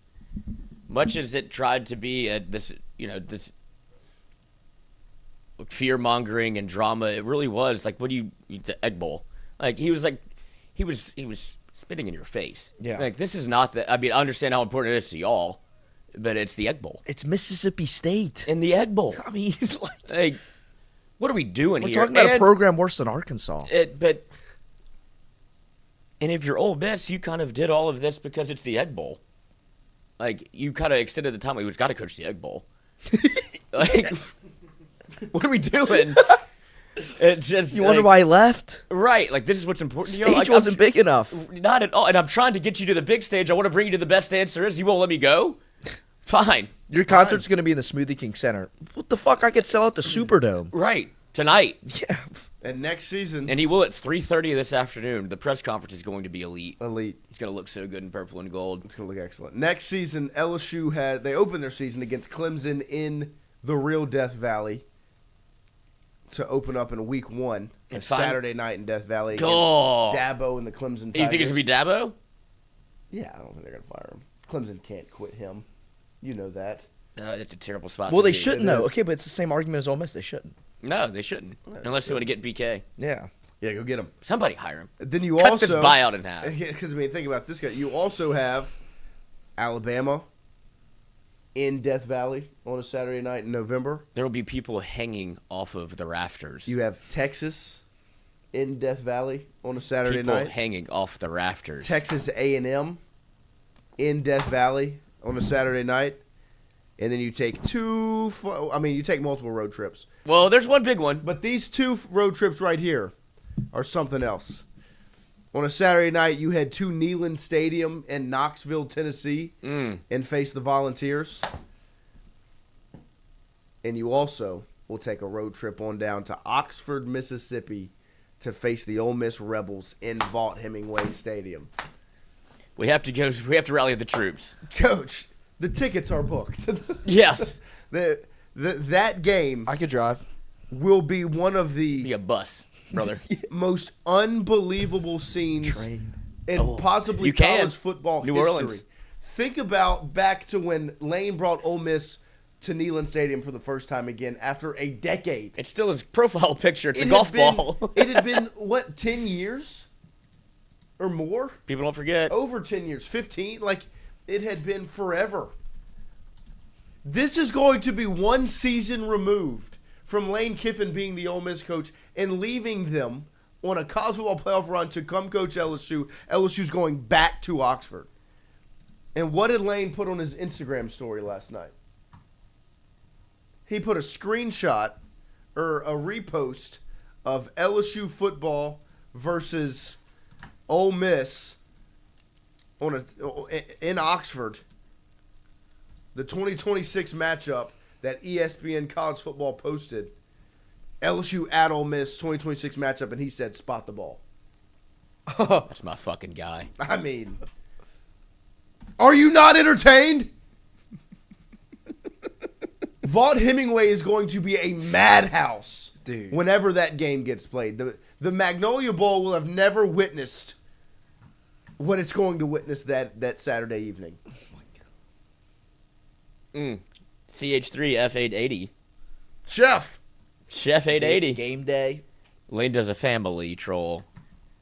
Speaker 2: much as it tried to be this fear mongering and drama. It really was like, what do you the Egg Bowl? Like he was spitting in your face.
Speaker 5: Yeah.
Speaker 2: Like this is not the. I mean, I understand how important it is to y'all, but it's the Egg Bowl.
Speaker 5: It's Mississippi State.
Speaker 2: In the Egg Bowl.
Speaker 5: I mean,
Speaker 2: Like, what are we doing
Speaker 5: we're
Speaker 2: here?
Speaker 5: talking about a
Speaker 2: And
Speaker 5: program worse than Arkansas.
Speaker 2: And if you're Ole Miss, you kind of did all of this because it's the Egg Bowl. Like, you kind of extended the time. We've got to coach the Egg Bowl. Like, what are we doing? It's just
Speaker 5: You wonder why he left?
Speaker 2: Right. Like, this is what's important to you.
Speaker 5: Stage
Speaker 2: Like,
Speaker 5: wasn't big enough.
Speaker 2: Not at all. And I'm trying to get you to the big stage. I want to bring you to the best dance there is. You won't let me go? Fine.
Speaker 5: Your concert's going to be in the Smoothie King Center. What the fuck? I could sell out the Superdome.
Speaker 2: Right. Tonight.
Speaker 5: Yeah.
Speaker 3: And next season,
Speaker 2: And he will at 3:30 this afternoon. The press conference is going to be elite.
Speaker 3: elite.
Speaker 2: He's going to look so good in purple and gold.
Speaker 3: It's going to look excellent. Next season, LSU they opened their season against Clemson in the real Death Valley to open up in week 1, a Saturday night in Death Valley against Dabo and the Clemson Tigers.
Speaker 2: You think it's going to be Dabo?
Speaker 3: Yeah, I don't think they're going to fire him. Clemson can't quit him. You know that.
Speaker 2: It's a terrible spot.
Speaker 5: Well,
Speaker 2: to
Speaker 5: they
Speaker 2: be.
Speaker 5: shouldn't
Speaker 3: It
Speaker 5: though.
Speaker 3: is.
Speaker 5: Okay, but it's the same argument as Ole Miss. They shouldn't.
Speaker 2: No, they shouldn't. Unless they want to get BK.
Speaker 5: Yeah.
Speaker 3: Yeah, go get him.
Speaker 2: Somebody hire him.
Speaker 3: Then you
Speaker 2: Cut
Speaker 3: also
Speaker 2: this buyout in half.
Speaker 3: Because I mean, think about this guy. You also have Alabama in Death Valley on a Saturday night in November.
Speaker 2: There will be people hanging off of the rafters.
Speaker 3: You have Texas in Death Valley on a Saturday
Speaker 2: people
Speaker 3: night.
Speaker 2: hanging off the rafters.
Speaker 3: Texas A&M in Death Valley on a Saturday night. And then you take you take multiple road trips.
Speaker 2: Well, there's one big one.
Speaker 3: But these two road trips right here are something else. On a Saturday night, you head to Neyland Stadium in Knoxville, Tennessee, and face the Volunteers. And you also will take a road trip on down to Oxford, Mississippi, to face the Ole Miss Rebels in Vaught-Hemingway Stadium.
Speaker 2: We have to go. We have to rally the troops.
Speaker 3: Coach, the tickets are booked.
Speaker 2: Yes.
Speaker 3: That game
Speaker 5: I could drive.
Speaker 3: will be one of the
Speaker 2: Be a bus, brother.
Speaker 3: most unbelievable scenes in possibly
Speaker 2: you can.
Speaker 3: college football
Speaker 2: New
Speaker 3: history.
Speaker 2: Orleans.
Speaker 3: Think about back to when Lane brought Ole Miss to Neyland Stadium for the first time again after a decade.
Speaker 2: It's still his profile picture. It's a
Speaker 3: It
Speaker 2: golf
Speaker 3: had been-
Speaker 2: ball.
Speaker 3: It had been, 10 years or more?
Speaker 2: People don't forget.
Speaker 3: Over 10 years, 15. Like, it had been forever. This is going to be one season removed from Lane Kiffin being the Ole Miss coach and leaving them on a college football playoff run to come coach LSU. LSU's going back to Oxford. And what did Lane put on his Instagram story last night? He put a screenshot or a repost of LSU football versus Ole Miss in Oxford. The 2026 matchup that ESPN College Football posted. LSU at Ole Miss 2026 matchup, and he said, "Spot the ball."
Speaker 2: That's my fucking guy.
Speaker 3: I mean, are you not entertained? Vaught-Hemingway is going to be a madhouse,
Speaker 5: Dude.
Speaker 3: whenever that game gets played. The Magnolia Bowl will have never witnessed what it's going to witness that Saturday evening.
Speaker 2: CH3 F880.
Speaker 3: Chef,
Speaker 2: Chef 880.
Speaker 5: Game day.
Speaker 2: Lane does a family troll.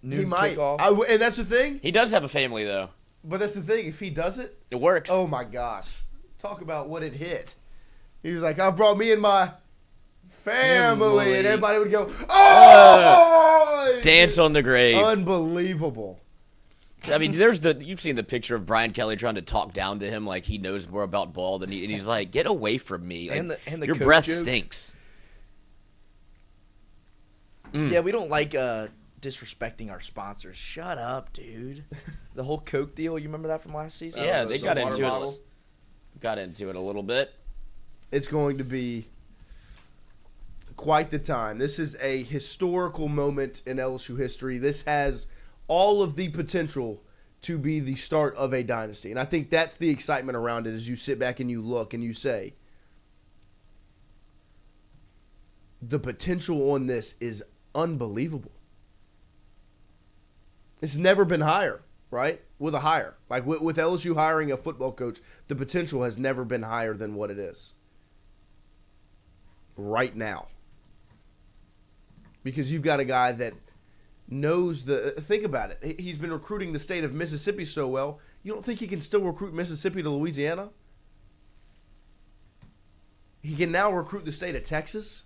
Speaker 5: Noon
Speaker 3: he might.
Speaker 5: kickoff.
Speaker 3: And that's the thing.
Speaker 2: He does have a family though.
Speaker 3: But that's the thing. If he does it,
Speaker 2: It works.
Speaker 3: oh my gosh. Talk about what it hit. He was like, I brought me and my family. And everybody would go, oh!
Speaker 2: Dance on the grave.
Speaker 3: Unbelievable.
Speaker 2: I mean, you've seen the picture of Brian Kelly trying to talk down to him like he knows more about ball than and he's like, get away from me. Like,
Speaker 5: And the
Speaker 2: your
Speaker 5: Coke
Speaker 2: breath
Speaker 5: joke.
Speaker 2: stinks.
Speaker 5: Yeah, we don't like disrespecting our sponsors. Shut up, dude. The whole Coke deal, you remember that from last season?
Speaker 2: Yeah,
Speaker 3: the
Speaker 2: they got
Speaker 3: water
Speaker 2: into
Speaker 3: bottle.
Speaker 2: it. Got into it a little bit.
Speaker 3: It's going to be quite the time. This is a historical moment in LSU history. This has all of the potential to be the start of a dynasty. And I think that's the excitement around it as you sit back and you look and you say, the potential on this is unbelievable. It's never been higher, right? With a hire. Like with LSU hiring a football coach, the potential has never been higher than what it is right now. Because you've got a guy that knows think about it. He's been recruiting the state of Mississippi so well. You don't think he can still recruit Mississippi to Louisiana? He can now recruit the state of Texas.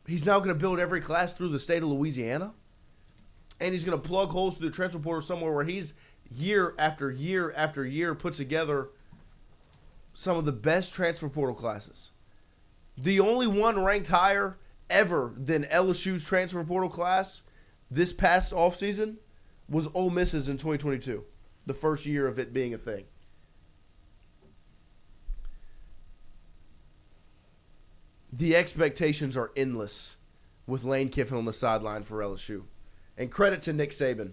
Speaker 3: He's now going to build every class through the state of Louisiana. And he's going to plug holes through the transfer portal somewhere where he's year after year after year put together some of the best transfer portal classes. The only one ranked higher ever than LSU's transfer portal class this past offseason was Ole Miss's in 2022, the first year of it being a thing. The expectations are endless with Lane Kiffin on the sideline for LSU. And credit to Nick Saban,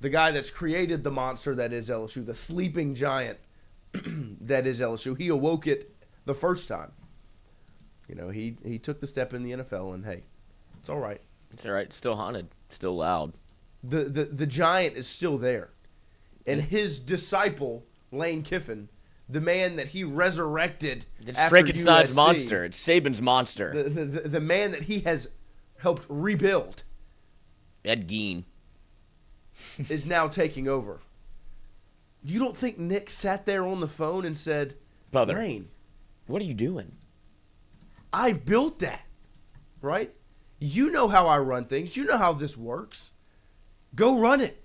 Speaker 3: the guy that's created the monster that is LSU, the sleeping giant that is LSU. He awoke it the first time. You know, he took the step in the NFL, and hey, it's all right.
Speaker 2: It's all right. Still haunted. Still loud.
Speaker 3: The giant is still there. And his disciple, Lane Kiffin, the man that he resurrected.
Speaker 2: It's
Speaker 3: after
Speaker 2: Frankenstein's
Speaker 3: USC,
Speaker 2: monster. It's Saban's monster.
Speaker 3: The man that he has helped rebuild
Speaker 2: Ed Gein.
Speaker 3: is now taking over. You don't think Nick sat there on the phone and said,
Speaker 2: Brother,
Speaker 3: Lane,
Speaker 2: what are you doing?
Speaker 3: I built that, right? You know how I run things. You know how this works. Go run it.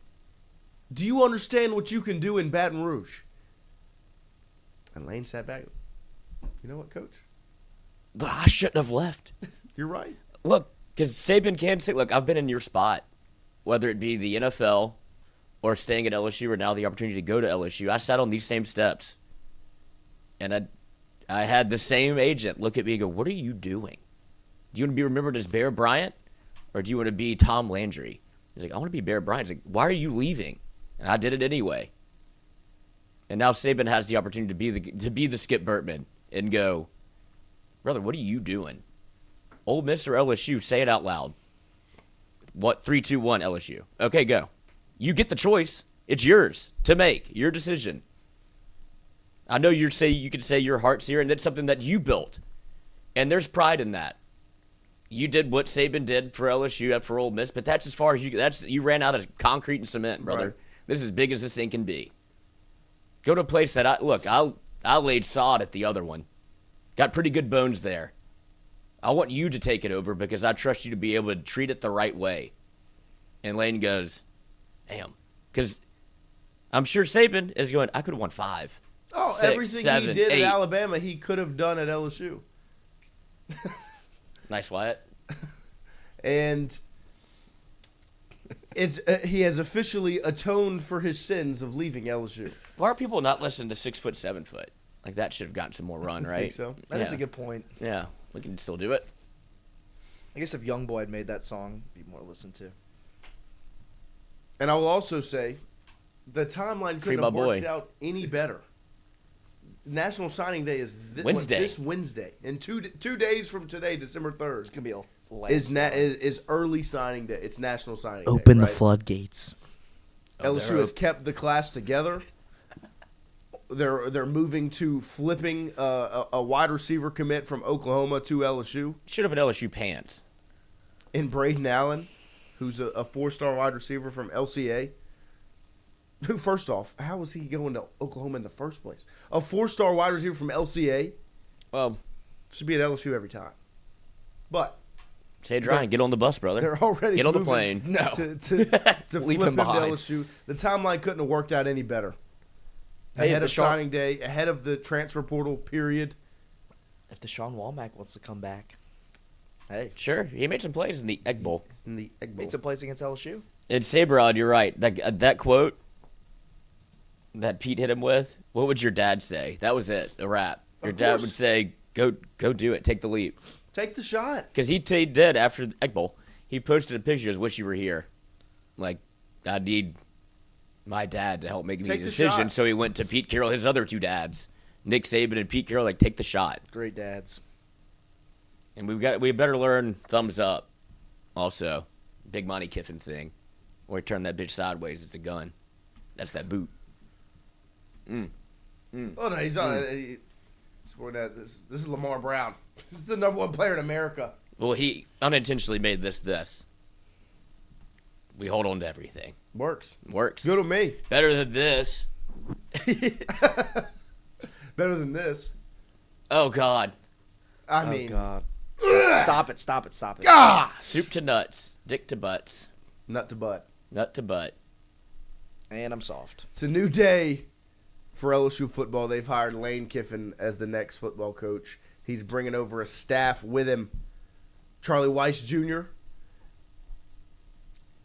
Speaker 3: Do you understand what you can do in Baton Rouge? And Lane sat back. You know what, Coach?
Speaker 2: I shouldn't have left.
Speaker 3: You're right.
Speaker 2: Look, because Saban can say, look, I've been in your spot, whether it be the NFL or staying at LSU or now the opportunity to go to LSU. I sat on these same steps. And I had the same agent look at me and go, what are you doing? Do you want to be remembered as Bear Bryant or do you want to be Tom Landry? He's like, I want to be Bear Bryant. He's like, why are you leaving? And I did it anyway. And now Saban has the opportunity to be the Skip Bertman and go, brother, what are you doing? Ole Miss or LSU? Say it out loud. What? 3-2-1 LSU. Okay, go. You get the choice. It's yours to make. Your decision. I know you can say your heart's here, and that's something that you built. And there's pride in that. You did what Saban did for LSU and for Ole Miss, but that's as far as you ran out of concrete and cement, brother.
Speaker 3: Right.
Speaker 2: This is as big as this thing can be. Go to a place that I laid sod at the other one. Got pretty good bones there. I want you to take it over because I trust you to be able to treat it the right way. And Lane goes, damn. Because I'm sure Saban is going, I could have won 5.
Speaker 3: Oh,
Speaker 2: 6,
Speaker 3: everything
Speaker 2: 7,
Speaker 3: he did
Speaker 2: 8.
Speaker 3: at Alabama, he could have done at LSU.
Speaker 2: Nice, Wyatt.
Speaker 3: And he has officially atoned for his sins of leaving LSU.
Speaker 2: Why are people not listening to 6 foot, 7 foot? Like that should have gotten some more run,
Speaker 3: I
Speaker 2: right?
Speaker 3: think so.
Speaker 5: That is a good point.
Speaker 2: Yeah, we can still do it.
Speaker 5: I guess if Youngboy had made that song, it'd be more listened to.
Speaker 3: And I will also say, the timeline
Speaker 2: Free
Speaker 3: couldn't
Speaker 2: my
Speaker 3: have worked
Speaker 2: boy.
Speaker 3: out any better. National Signing Day is
Speaker 2: Wednesday.
Speaker 3: This Wednesday. In 2 days from today, December 3rd,
Speaker 5: It's gonna be a
Speaker 3: is early signing day. It's National Signing Day.
Speaker 5: Open the
Speaker 3: right?
Speaker 5: floodgates.
Speaker 3: LSU has kept the class together. They're moving to flipping a wide receiver commit from Oklahoma to LSU
Speaker 2: Should have been LSU pants.
Speaker 3: in Braden Allen, who's a 4-star wide receiver from LCA. Who, first off, how was he going to Oklahoma in the first place? A 4-star wide receiver from LCA
Speaker 2: Well,
Speaker 3: should be at LSU every time. But
Speaker 2: say it dry and get on the bus, brother.
Speaker 3: they're already
Speaker 2: Get on the
Speaker 3: moving
Speaker 2: plane.
Speaker 5: No.
Speaker 3: to
Speaker 5: Leave
Speaker 3: flip
Speaker 5: him
Speaker 3: him to
Speaker 5: behind.
Speaker 3: LSU. The timeline couldn't have worked out any better.
Speaker 5: Hey,
Speaker 3: Ahead
Speaker 5: if
Speaker 3: of
Speaker 5: Deshaun-
Speaker 3: signing day, ahead of the transfer portal period.
Speaker 5: If Deshaun Womack wants to come back, hey,
Speaker 2: Sure, he made some plays in the Egg Bowl.
Speaker 3: In the Egg Bowl.
Speaker 5: made some plays against LSU.
Speaker 2: And Saberod, you're right. That quote that Pete hit him with, what would your dad say? That was it, a wrap. Your
Speaker 3: Of
Speaker 2: dad
Speaker 3: course.
Speaker 2: would say, go do it, take the leap.
Speaker 3: Take the shot.
Speaker 2: Because he did after the Egg Bowl. He posted a picture, wish you were here. Like, I need my dad to help make me a
Speaker 3: Take the
Speaker 2: decision.
Speaker 3: shot.
Speaker 2: So he went to Pete Carroll, his other 2 dads, Nick Saban and Pete Carroll, like, take the shot.
Speaker 5: Great dads.
Speaker 2: And we better learn thumbs up also. Big Monty Kiffin thing. Where he turned that bitch sideways, it's a gun. That's that boot.
Speaker 3: Oh no, he's on. This is Lamar Brown. This is the #1 player in America.
Speaker 2: Well, he unintentionally made this. We hold on to everything.
Speaker 3: Works.
Speaker 2: Works.
Speaker 3: Good on me.
Speaker 2: Better than this.
Speaker 3: Better than this.
Speaker 2: Oh, God.
Speaker 3: I mean,
Speaker 5: God. Stop it.
Speaker 2: Soup to nuts. Dick to butts.
Speaker 3: nut to butt.
Speaker 2: Nut to butt.
Speaker 5: And I'm soft.
Speaker 3: It's a new day for LSU football. They've hired Lane Kiffin as the next football coach. He's bringing over a staff with him. Charlie Weiss Jr.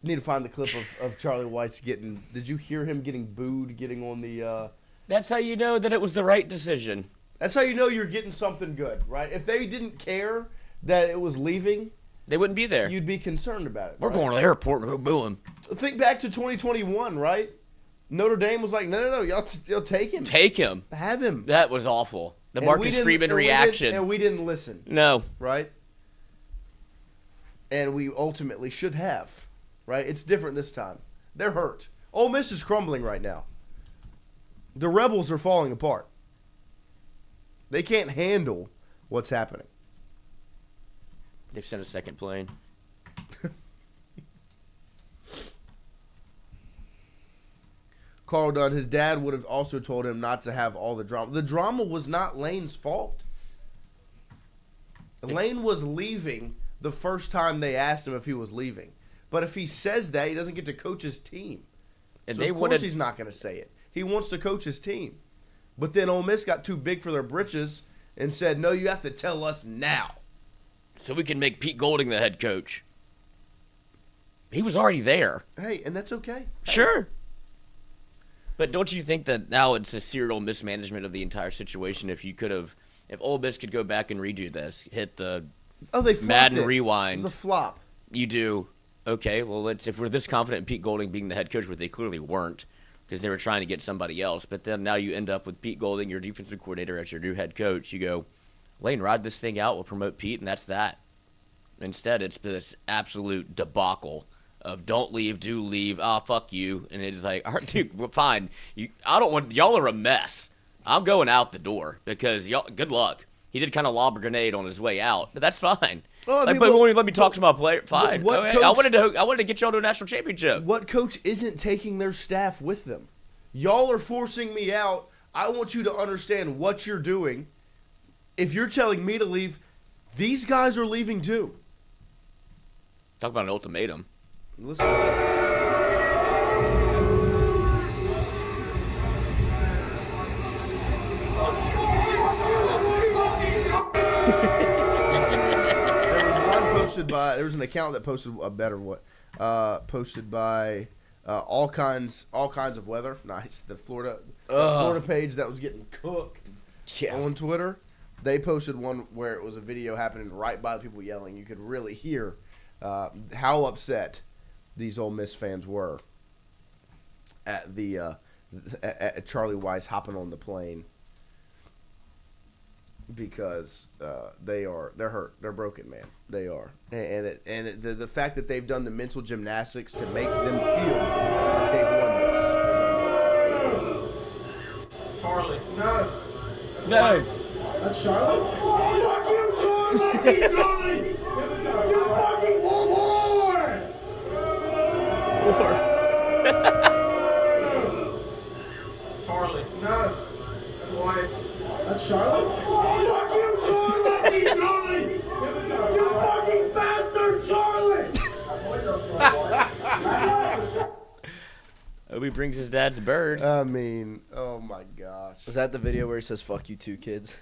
Speaker 3: Need to find the clip of Charlie Weiss getting. Did you hear him getting booed, getting on the.
Speaker 2: That's how you know that it was the right decision.
Speaker 3: That's how you know you're getting something good, right? If they didn't care that it was leaving,
Speaker 2: They wouldn't be there.
Speaker 3: you'd be concerned about it.
Speaker 2: We're
Speaker 3: right?
Speaker 2: going to the airport and go boo him.
Speaker 3: Think back to 2021, right? Notre Dame was like, no, y'all take him.
Speaker 2: Take him.
Speaker 3: Have him.
Speaker 2: That was awful. The
Speaker 3: And we
Speaker 2: Marcus
Speaker 3: didn't-
Speaker 2: Freeman
Speaker 3: and we
Speaker 2: reaction.
Speaker 3: didn't- and we didn't listen,
Speaker 2: No.
Speaker 3: right? And we ultimately should have, right? It's different this time. They're hurt. Ole Miss is crumbling right now. The Rebels are falling apart. They can't handle what's happening.
Speaker 2: They've sent a second plane.
Speaker 3: Carl Dunn, his dad would have also told him not to have all the drama. The drama was not Lane's fault. Lane was leaving the first time they asked him if he was leaving. But if he says that, he doesn't get to coach his team.
Speaker 2: And
Speaker 3: So
Speaker 2: they
Speaker 3: of course
Speaker 2: wanted,
Speaker 3: he's not going to say it. He wants to coach his team. But then Ole Miss got too big for their britches and said, no, you have to tell us now.
Speaker 2: so we can make Pete Golding the head coach. He was already there.
Speaker 3: Hey, and that's okay.
Speaker 2: Sure. But don't you think that now it's a serial mismanagement of the entire situation? If Ole Miss could go back and redo this, hit the
Speaker 3: Oh, they flopped
Speaker 2: Madden
Speaker 3: it.
Speaker 2: rewind.
Speaker 3: It was a flop.
Speaker 2: You do. Okay, well, if we're this confident in Pete Golding being the head coach, which they clearly weren't, because they were trying to get somebody else, but then now you end up with Pete Golding, your defensive coordinator, as your new head coach. You go, Lane, ride this thing out. We'll promote Pete, and that's that. Instead, it's this absolute debacle of don't leave, do leave, fuck you. And it's like, all right, dude, well, fine. Y'all are a mess. I'm going out the door because y'all, good luck. He did kind of lob a grenade on his way out, but that's fine.
Speaker 3: Well, I mean,
Speaker 2: but won't even let me talk to my player. Fine.
Speaker 3: what
Speaker 2: Okay.
Speaker 3: coach-
Speaker 2: I wanted to get y'all to a national championship.
Speaker 3: What coach isn't taking their staff with them? Y'all are forcing me out. I want you to understand what you're doing. If you're telling me to leave, these guys are leaving too.
Speaker 2: Talk about an ultimatum.
Speaker 3: Listen to this. There was an account that posted a better posted by all kinds of weather. Nice, the Florida page that was getting cooked on Twitter. They posted one where it was a video happening right by the people yelling. You could really hear how upset these Ole Miss fans were at the at Charlie Weiss hopping on the plane. Because they're hurt, they're broken, man. They are, and the fact that they've done the mental gymnastics to make them feel like they've won this.
Speaker 4: It's Charlie. No.
Speaker 2: No.
Speaker 4: That's Charlie? Charlie! You fucking war! It's Charlie. No. That's Wyatt. That's Charlie? Charlie! You fucking bastard, Charlie!
Speaker 2: Obi brings his dad's bird.
Speaker 3: I mean, oh my gosh.
Speaker 5: Is that the video where he says "fuck you too, kids"?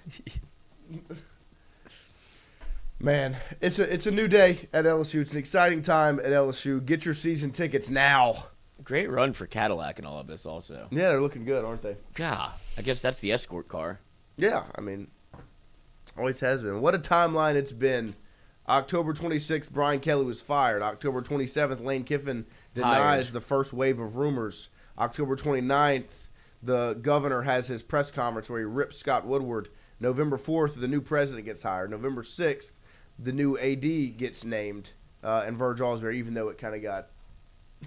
Speaker 3: Man, it's a new day at LSU. It's an exciting time at LSU. Get your season tickets now.
Speaker 2: Great run for Cadillac and all of this also.
Speaker 3: Yeah, they're looking good, aren't they?
Speaker 2: God, I guess that's the escort car.
Speaker 3: Yeah, I mean, always has been. What a timeline it's been. October 26th, Brian Kelly was fired. October 27th, Lane Kiffin denies the first wave of rumors. October 29th, the governor has his press conference where he rips Scott Woodward. November 4th, the new president gets hired. November 6th, the new AD gets named, and Verge Osbury, even though it kind of got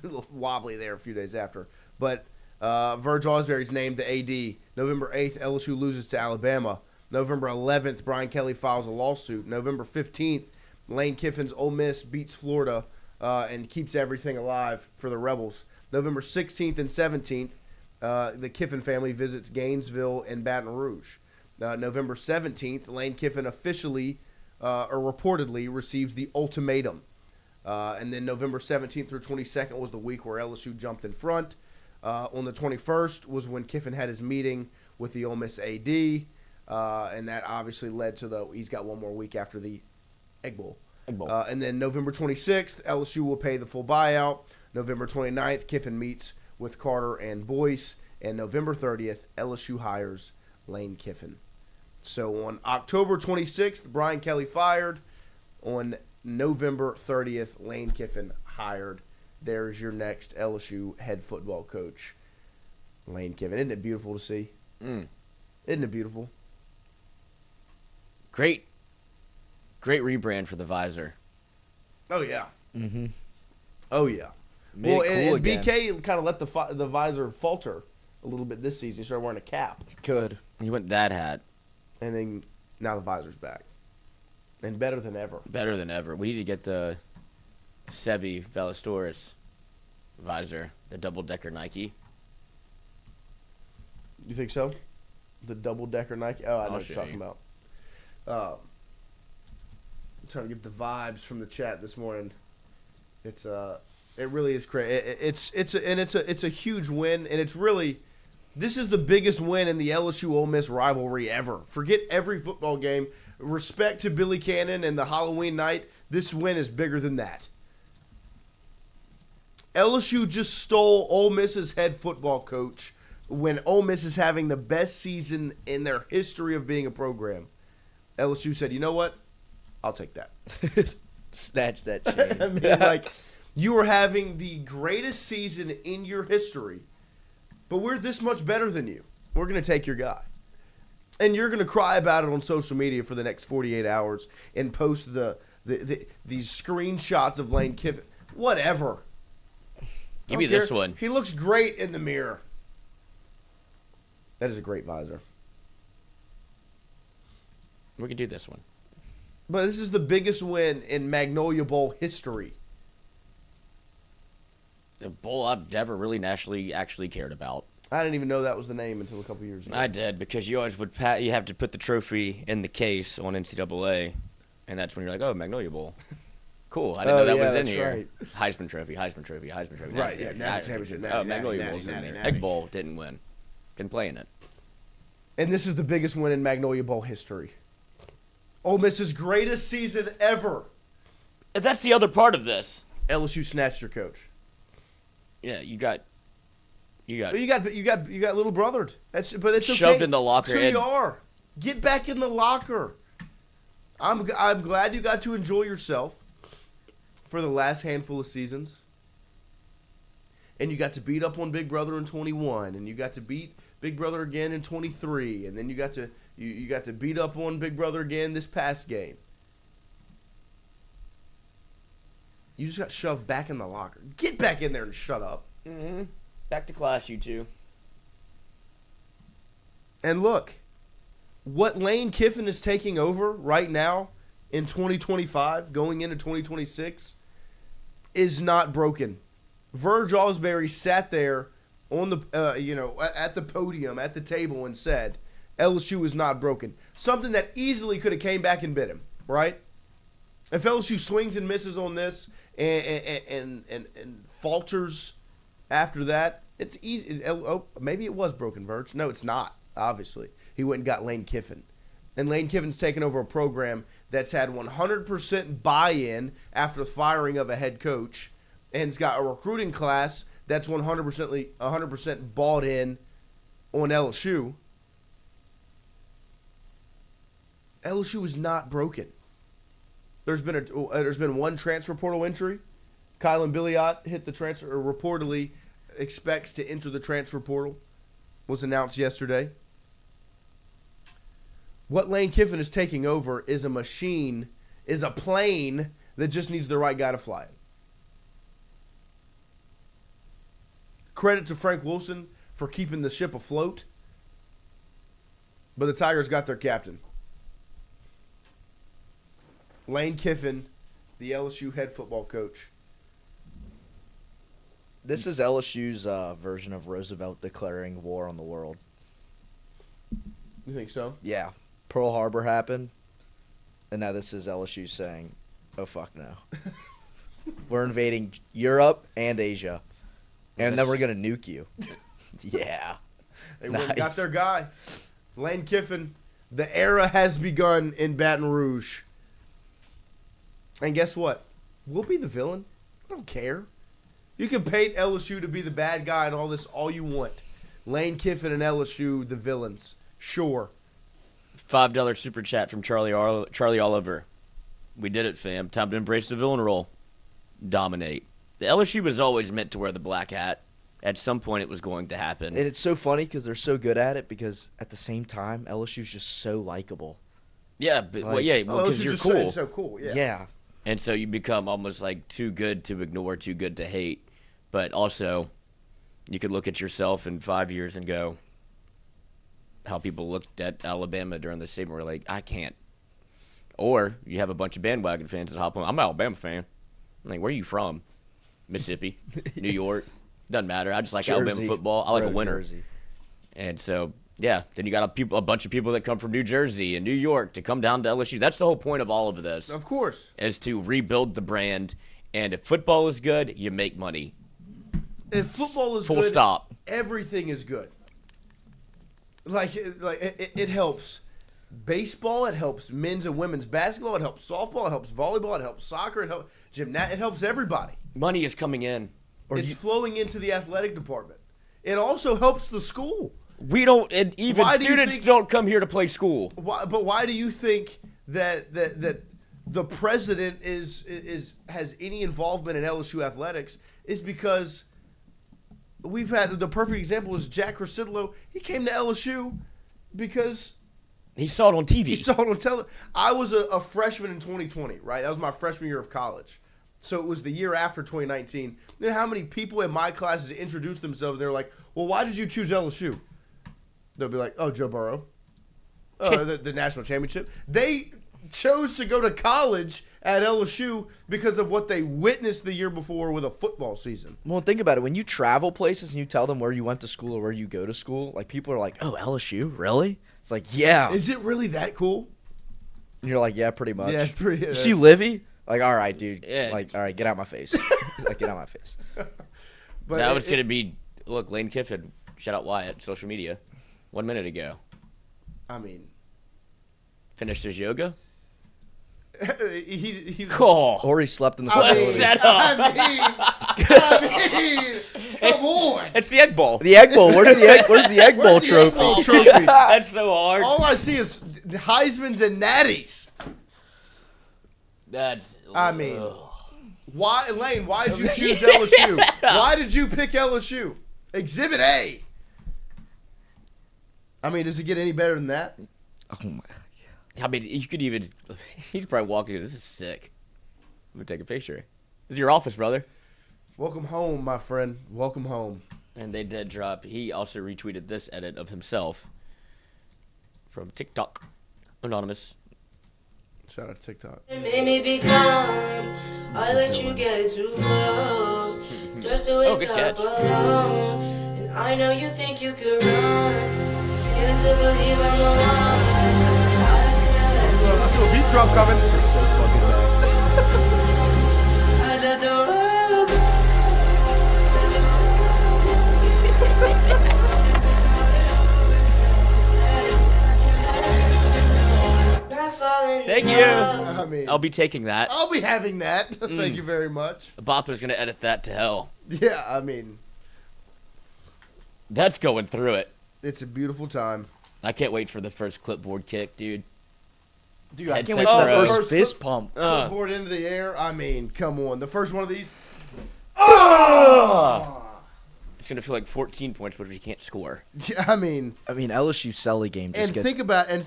Speaker 3: a little wobbly there a few days after. But Verge Osbury's named the AD. November 8th, LSU loses to Alabama. November 11th, Brian Kelly files a lawsuit. November 15th, Lane Kiffin's Ole Miss beats Florida and keeps everything alive for the Rebels. November 16th and 17th, the Kiffin family visits Gainesville and Baton Rouge. November 17th, Lane Kiffin officially or reportedly receives the ultimatum. And then November 17th through 22nd was the week where LSU jumped in front. On the 21st was when Kiffin had his meeting with the Ole Miss AD, and that obviously led to he's got one more week after the Egg Bowl. And then November 26th, LSU will pay the full buyout. November 29th, Kiffin meets with Carter and Boyce. And November 30th, LSU hires Lane Kiffin. So on October 26th, Brian Kelly fired. On November 30th, Lane Kiffin hired. There's your next LSU head football coach, Lane Kiffin. Isn't it beautiful to see? Isn't it beautiful?
Speaker 2: Great rebrand for the visor.
Speaker 3: Oh, yeah.
Speaker 5: Mm-hmm.
Speaker 3: Oh, yeah.
Speaker 5: Made it cool
Speaker 3: and
Speaker 5: again.
Speaker 3: BK kind of let the visor falter a little bit this season. He started wearing a cap.
Speaker 5: Good.
Speaker 2: He went dad hat.
Speaker 3: And then now the visor's back. And better than ever.
Speaker 2: Better than ever. We need to get the Sevi Velostoris visor, the double-decker Nike.
Speaker 3: You think so? The double-decker Nike? Oh, I know what you're
Speaker 2: show
Speaker 3: talking
Speaker 2: you.
Speaker 3: about. I'm trying to get the vibes from the chat this morning. It really is crazy. It's a huge win, and it's really, this is the biggest win in the LSU Ole Miss rivalry ever. Forget every football game. Respect to Billy Cannon and the Halloween night. This win is bigger than that. LSU just stole Ole Miss's head football coach when Ole Miss is having the best season in their history of being a program. LSU said, you know what? I'll take that.
Speaker 5: Snatch that chain.
Speaker 3: I mean, like, you are having the greatest season in your history, but we're this much better than you. We're going to take your guy. And you're going to cry about it on social media for the next 48 hours and post these screenshots of Lane Kiffin. Whatever.
Speaker 2: Give me this one.
Speaker 3: He looks great in the mirror. That is a great visor.
Speaker 2: We can do this one.
Speaker 3: But this is the biggest win in Magnolia Bowl history.
Speaker 2: The bowl I've never really nationally actually cared about.
Speaker 3: I didn't even know that was the name until a couple years ago.
Speaker 2: I did, because you always would you have to put the trophy in the case on NCAA, and that's when you're like, oh, Magnolia Bowl. Cool. I didn't know that was in here.
Speaker 3: Right.
Speaker 2: Heisman Trophy.
Speaker 3: Right, yeah, national championship.
Speaker 2: Oh, Magnolia Bowl's in there. Egg Bowl didn't win. Been playing it.
Speaker 3: And this is the biggest win in Magnolia Bowl history. Ole Miss's greatest season ever.
Speaker 2: And that's the other part of this.
Speaker 3: LSU snatched your coach.
Speaker 2: Yeah, you got
Speaker 3: But you got little brothered. But it's okay.
Speaker 2: Shoved in the locker.
Speaker 3: That's who you are. Get back in the locker. I'm glad you got to enjoy yourself for the last handful of seasons. And you got to beat up on Big Brother in 21, and you got to beat Big Brother again in 23, and then you got to beat up on Big Brother again this past game. You just got shoved back in the locker. Get back in there and shut up.
Speaker 2: Mm-hmm. Back to class, you two.
Speaker 3: And look, what Lane Kiffin is taking over right now in 2025, going into 2026, is not broken. Verge Osbury sat there on the at the podium, at the table, and said LSU is not broken. Something that easily could have came back and bit him, right? If LSU swings and misses on this and falters after that, it's easy. Oh, maybe it was broken, Verge. No, it's not. Obviously, he went and got Lane Kiffin, and Lane Kiffin's taken over a program that's had 100% buy-in after the firing of a head coach, and it's got a recruiting class that's 100% bought in on LSU. LSU is not broken. There's been one transfer portal entry. Kylan Billiot hit the transfer, or reportedly expects to enter the transfer portal. Was announced yesterday. What Lane Kiffin is taking over is a machine, is a plane that just needs the right guy to fly it. Credit to Frank Wilson for keeping the ship afloat. But the Tigers got their captain. Lane Kiffin, the LSU head football coach.
Speaker 5: This is LSU's version of Roosevelt declaring war on the world.
Speaker 3: You think so?
Speaker 5: Yeah. Pearl Harbor happened, and now this is LSU saying, oh, fuck no. We're invading Europe and Asia, and then we're going to nuke you. Yeah.
Speaker 3: They went and got their guy. Lane Kiffin, the era has begun in Baton Rouge. And guess what? We'll be the villain. I don't care. You can paint LSU to be the bad guy and all this all you want. Lane Kiffin and LSU, the villains. Sure.
Speaker 2: $5 super chat from Charlie Oliver. We did it, fam. Time to embrace the villain role. Dominate. The LSU was always meant to wear the black hat. At some point, it was going to happen.
Speaker 5: And it's so funny because they're so good at it, because at the same time, LSU's just so likable.
Speaker 2: Yeah, but because you're cool.
Speaker 3: So cool.
Speaker 5: Yeah.
Speaker 2: And so you become almost like too good to ignore, too good to hate. But also, you could look at yourself in 5 years and go, how people looked at Alabama during the season. Were like, I can't. Or you have a bunch of bandwagon fans that hop on. I'm an Alabama fan. I'm like, where are you from? Mississippi, New York. Doesn't matter. I just like
Speaker 5: Jersey.
Speaker 2: Alabama football. I like a winner.
Speaker 5: Jersey.
Speaker 2: And so, yeah, then you got a bunch of people that come from New Jersey and New York to come down to LSU. That's the whole point of all of this.
Speaker 3: Of course.
Speaker 2: Is to rebuild the brand. And if football is good, you make money.
Speaker 3: If football is
Speaker 2: Full
Speaker 3: good,
Speaker 2: stop.
Speaker 3: everything is good. It helps baseball, it helps men's and women's basketball, it helps softball, it helps volleyball, it helps soccer, it helps gymnastics, it helps everybody.
Speaker 2: Money is coming in.
Speaker 3: It's flowing into the athletic department. It also helps the school.
Speaker 2: We don't, and even
Speaker 3: Why do you
Speaker 2: students
Speaker 3: think-
Speaker 2: don't come here to play school.
Speaker 3: Why do you think that the president has any involvement in LSU athletics? Is because we've had the perfect example is Jack Crisidlo. He came to LSU because
Speaker 2: He saw it on TV.
Speaker 3: he saw it on television. I was a freshman in 2020, right? That was my freshman year of college. So it was the year after 2019. Then how many people in my classes introduced themselves? They're like, well, why did you choose LSU? They'll be like, oh, Joe Burrow. The national championship. They chose to go to college at LSU because of what they witnessed the year before with a football season.
Speaker 5: Well, think about it. When you travel places and you tell them where you went to school or where you go to school, like people are like, "Oh, LSU, really?" It's like, "Yeah."
Speaker 3: Is it really that cool?
Speaker 5: And you're like, "Yeah, pretty much."
Speaker 3: Yeah, pretty.
Speaker 5: You see Livy? Like, all right, dude.
Speaker 2: Yeah.
Speaker 5: Like, all right, get out my face. Like, get out my face.
Speaker 3: But
Speaker 2: That was going to be, look, Lane Kiffin, shout out Wyatt, social media, 1 minute ago.
Speaker 3: I mean,
Speaker 2: Finished his yoga.
Speaker 3: he
Speaker 2: Oh.
Speaker 5: Or he slept in the
Speaker 3: I
Speaker 5: facility.
Speaker 2: Shut up.
Speaker 3: I mean, come on.
Speaker 2: It's the Egg Bowl.
Speaker 5: The Egg Bowl. Where's the Egg? Where's the Egg Bowl
Speaker 3: Where's the Egg
Speaker 5: trophy?
Speaker 3: Bowl trophy?
Speaker 2: That's so hard.
Speaker 3: All I see is Heisman's and Natties.
Speaker 2: That's.
Speaker 3: I mean,
Speaker 2: ugh.
Speaker 3: why, Lane? Why did you choose LSU? Why did you pick LSU? Exhibit A. I mean, does it get any better than that?
Speaker 5: Oh my.
Speaker 2: I mean, you could even. He'd probably walk in. This is sick. Let me take a picture. This is your office, brother.
Speaker 3: Welcome home, my friend. Welcome home.
Speaker 2: And they did drop. He also retweeted this edit of himself from TikTok. Anonymous.
Speaker 3: Shout out to TikTok.
Speaker 8: Made me be calm. I let you get too close. Just to wake
Speaker 2: good
Speaker 8: up
Speaker 2: catch.
Speaker 8: alone. And I know you think you could run. Scared to believe I'm the one.
Speaker 3: I feel a beat drop coming. You're so fucking bad.
Speaker 8: I let the world not falling
Speaker 2: Thank
Speaker 8: in
Speaker 2: you.
Speaker 8: love.
Speaker 3: I mean,
Speaker 2: I'll be taking that.
Speaker 3: I'll be having that. Thank you very much.
Speaker 2: Bopper's going to edit that to hell.
Speaker 3: Yeah, I mean,
Speaker 2: That's going through it.
Speaker 3: it's a beautiful time.
Speaker 2: I can't wait for the first clipboard kick, dude.
Speaker 5: Dude, I can't
Speaker 2: Headset
Speaker 5: wait for the
Speaker 2: throws.
Speaker 5: first fist pump.
Speaker 3: Clipboard into the air. I mean, come on. The first one of these.
Speaker 2: It's going to feel like 14 points, but you can't score.
Speaker 3: Yeah, I mean,
Speaker 5: LSU Selly game just
Speaker 3: and
Speaker 5: gets.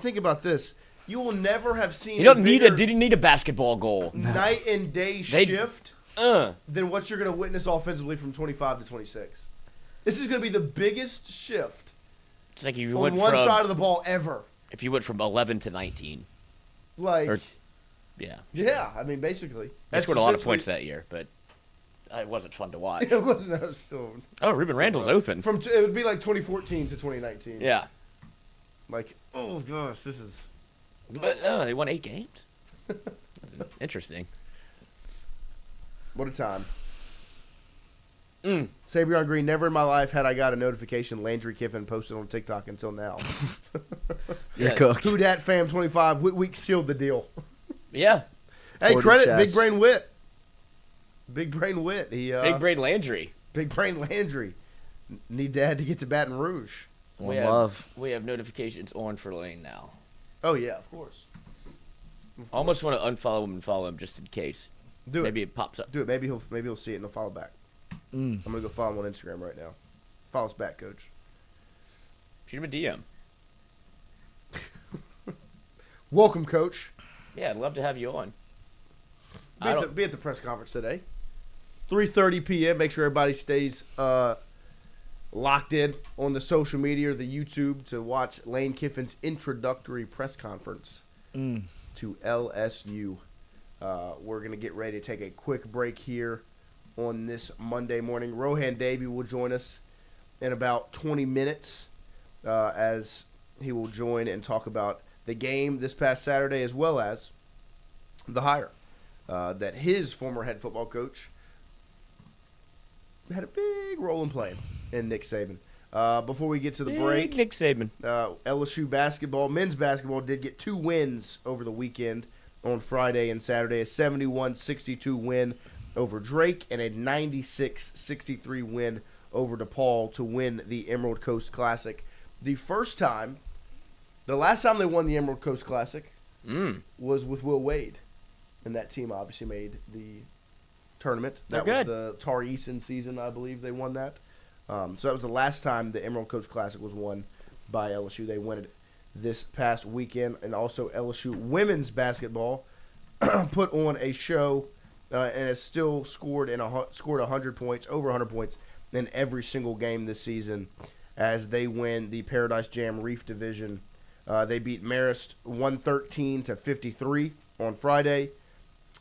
Speaker 3: think about this. You will never have seen
Speaker 2: You don't need
Speaker 3: bigger
Speaker 2: didn't need a basketball goal.
Speaker 3: night and day
Speaker 2: They-
Speaker 3: shift than what you're going to witness offensively from 25 to 26. This is going to be the biggest shift
Speaker 2: It's like if you
Speaker 3: on
Speaker 2: went
Speaker 3: one
Speaker 2: from
Speaker 3: side of the ball ever.
Speaker 2: if you went from 11 to 19.
Speaker 3: Like,
Speaker 2: Or- Yeah.
Speaker 3: yeah, I mean, basically.
Speaker 2: They
Speaker 3: That's
Speaker 2: scored a lot of
Speaker 3: essentially-
Speaker 2: points that year, but it wasn't fun to watch.
Speaker 3: It wasn't. That was still
Speaker 2: Oh, Ruben Randall's open.
Speaker 3: from. It would be like 2014 to 2019.
Speaker 2: Yeah.
Speaker 3: Like, oh gosh, this is.
Speaker 2: But they won 8 games. Interesting.
Speaker 3: What a time. Sabrion Green, never in my life had I got a notification Landry Kiffin posted on TikTok until now.
Speaker 5: You're
Speaker 2: Yeah.
Speaker 5: cooked.
Speaker 3: Who dat fam 25 week sealed the deal.
Speaker 2: Yeah.
Speaker 3: Hey,
Speaker 5: 40
Speaker 3: credit
Speaker 5: chess.
Speaker 3: Big Brain Wit. Big Brain Wit. He
Speaker 2: Big Braid Landry.
Speaker 3: Big Brain Landry. Need Dad to get to Baton Rouge.
Speaker 5: One love.
Speaker 2: We have notifications on for Lane now.
Speaker 3: Oh yeah, of course.
Speaker 2: Almost want to unfollow him and follow him just in case.
Speaker 3: Do
Speaker 2: Maybe
Speaker 3: it.
Speaker 2: it pops up.
Speaker 3: Do it. Maybe he'll see it and he'll follow back. I'm gonna go follow him on Instagram right now. Follow us back, Coach.
Speaker 2: Shoot him a DM.
Speaker 3: Welcome, Coach.
Speaker 2: Yeah, I'd love to have you on.
Speaker 3: Be at the press conference today. 3:30 p.m. Make sure everybody stays locked in on the social media or the YouTube to watch Lane Kiffin's introductory press conference to LSU. We're going to get ready to take a quick break here on this Monday morning. Rohan Davey will join us in about 20 minutes as he will join and talk about the game this past Saturday as well as the hire that his former head football coach had a big role in playing in Nick Saban. Before we get to the break,
Speaker 2: Nick Saban.
Speaker 3: LSU basketball, men's basketball, did get 2 wins over the weekend on Friday and Saturday. A 71-62 win over Drake and a 96-63 win over DePaul to win the Emerald Coast Classic. The last time they won the Emerald Coast Classic was with Will Wade. And that team obviously made the tournament. That was the Tar Eason season, I believe they won that. So that was the last time the Emerald Coast Classic was won by LSU. They won it this past weekend. And also LSU women's basketball put on a show and has still scored 100 points, over 100 points in every single game this season as they win the Paradise Jam Reef Division. They beat Marist 113-53 on Friday.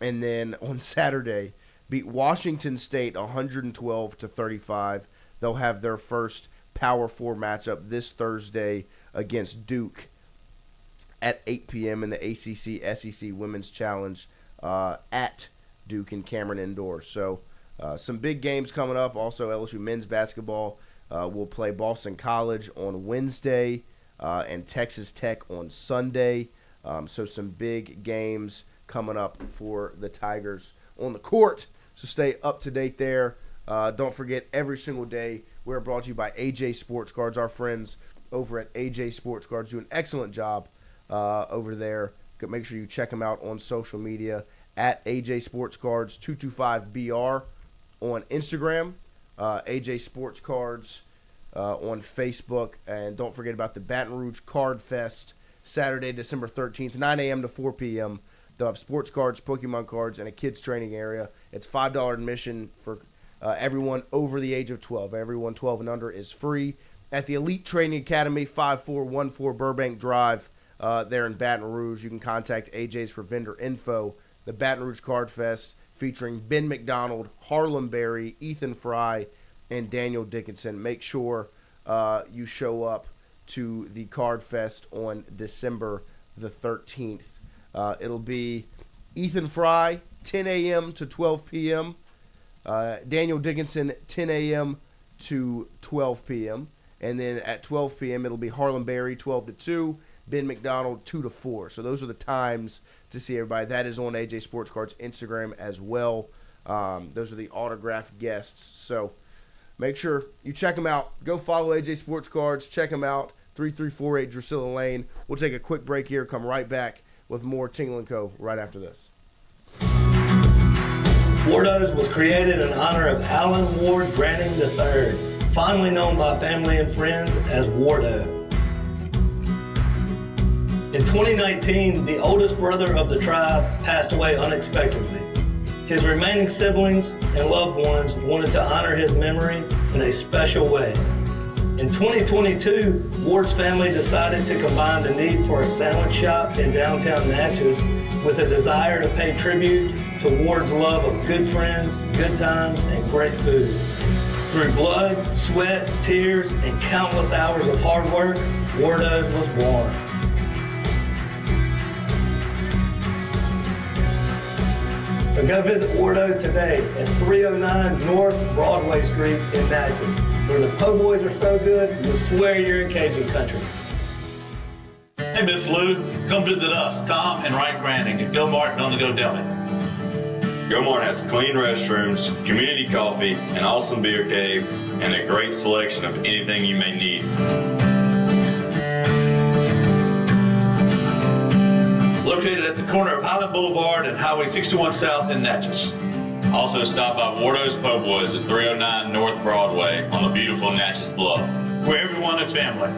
Speaker 3: And then on Saturday, beat Washington State 112-35. They'll have their first Power 4 matchup this Thursday against Duke at 8 p.m. in the ACC-SEC Women's Challenge at Duke and Cameron Indoor. So some big games coming up. Also, LSU men's basketball will play Boston College on Wednesday and Texas Tech on Sunday. So some big games coming up for the Tigers on the court. So stay up to date there. Don't forget, every single day, we're brought to you by AJ Sports Cards. Our friends over at AJ Sports Cards do an excellent job over there. Make sure you check them out on social media at AJ Sports Cards 225BR on Instagram, AJ Sports Cards on Facebook. And don't forget about the Baton Rouge Card Fest, Saturday, December 13th, 9 a.m. to 4 p.m. They'll have sports cards, Pokemon cards, and a kids training area. It's $5 admission for everyone over the age of 12. Everyone 12 and under is free at the Elite Training Academy, 5414 Burbank Drive there in Baton Rouge. You can contact AJ's for vendor info. The Baton Rouge Card Fest featuring Ben McDonald, Harlem Berry, Ethan Fry, and Daniel Dickinson. Make sure you show up to the Card Fest on December the 13th. It'll be Ethan Fry, 10 a.m. to 12 p.m., Daniel Dickinson, 10 a.m. to 12 p.m., and then at 12 p.m. it'll be Harlem Berry, 12 to 2, Ben McDonald, 2 to 4. So those are the times to see everybody. That is on AJ Sports Cards Instagram as well. Those are the autographed guests. So make sure you check them out. Go follow AJ Sports Cards. Check them out. 3348 Drusilla Lane. We'll take a quick break here. Come right back with more Tingle & Co. right after this.
Speaker 4: Wardos was created in honor of Alan Ward Branning III, fondly known by family and friends as Wardo. In 2019, the oldest brother of the tribe passed away unexpectedly. His remaining siblings and loved ones wanted to honor his memory in a special way. In 2022, Ward's family decided to combine the need for a sandwich shop in downtown Natchez with a desire to pay tribute to Ward's love of good friends, good times, and great food. Through blood, sweat, tears, and countless hours of hard work, Wardo's was born. So go visit Wardo's today at 309 North Broadway Street in Natchez, where the po' boys are so good, you'll swear you're in Cajun country.
Speaker 9: Hey, Miss Lou, come visit us, Tom and Wright Branding at Go Martin on the Go Deli.
Speaker 10: Go Mart has clean restrooms, community coffee, an awesome beer cave, and a great selection of anything you may need.
Speaker 9: Located at the corner of Highland Boulevard and Highway 61 South in Natchez.
Speaker 10: Also stop by Wardo's Po' Boys at 309 North Broadway on the beautiful Natchez Bluff,
Speaker 9: where everyone is family.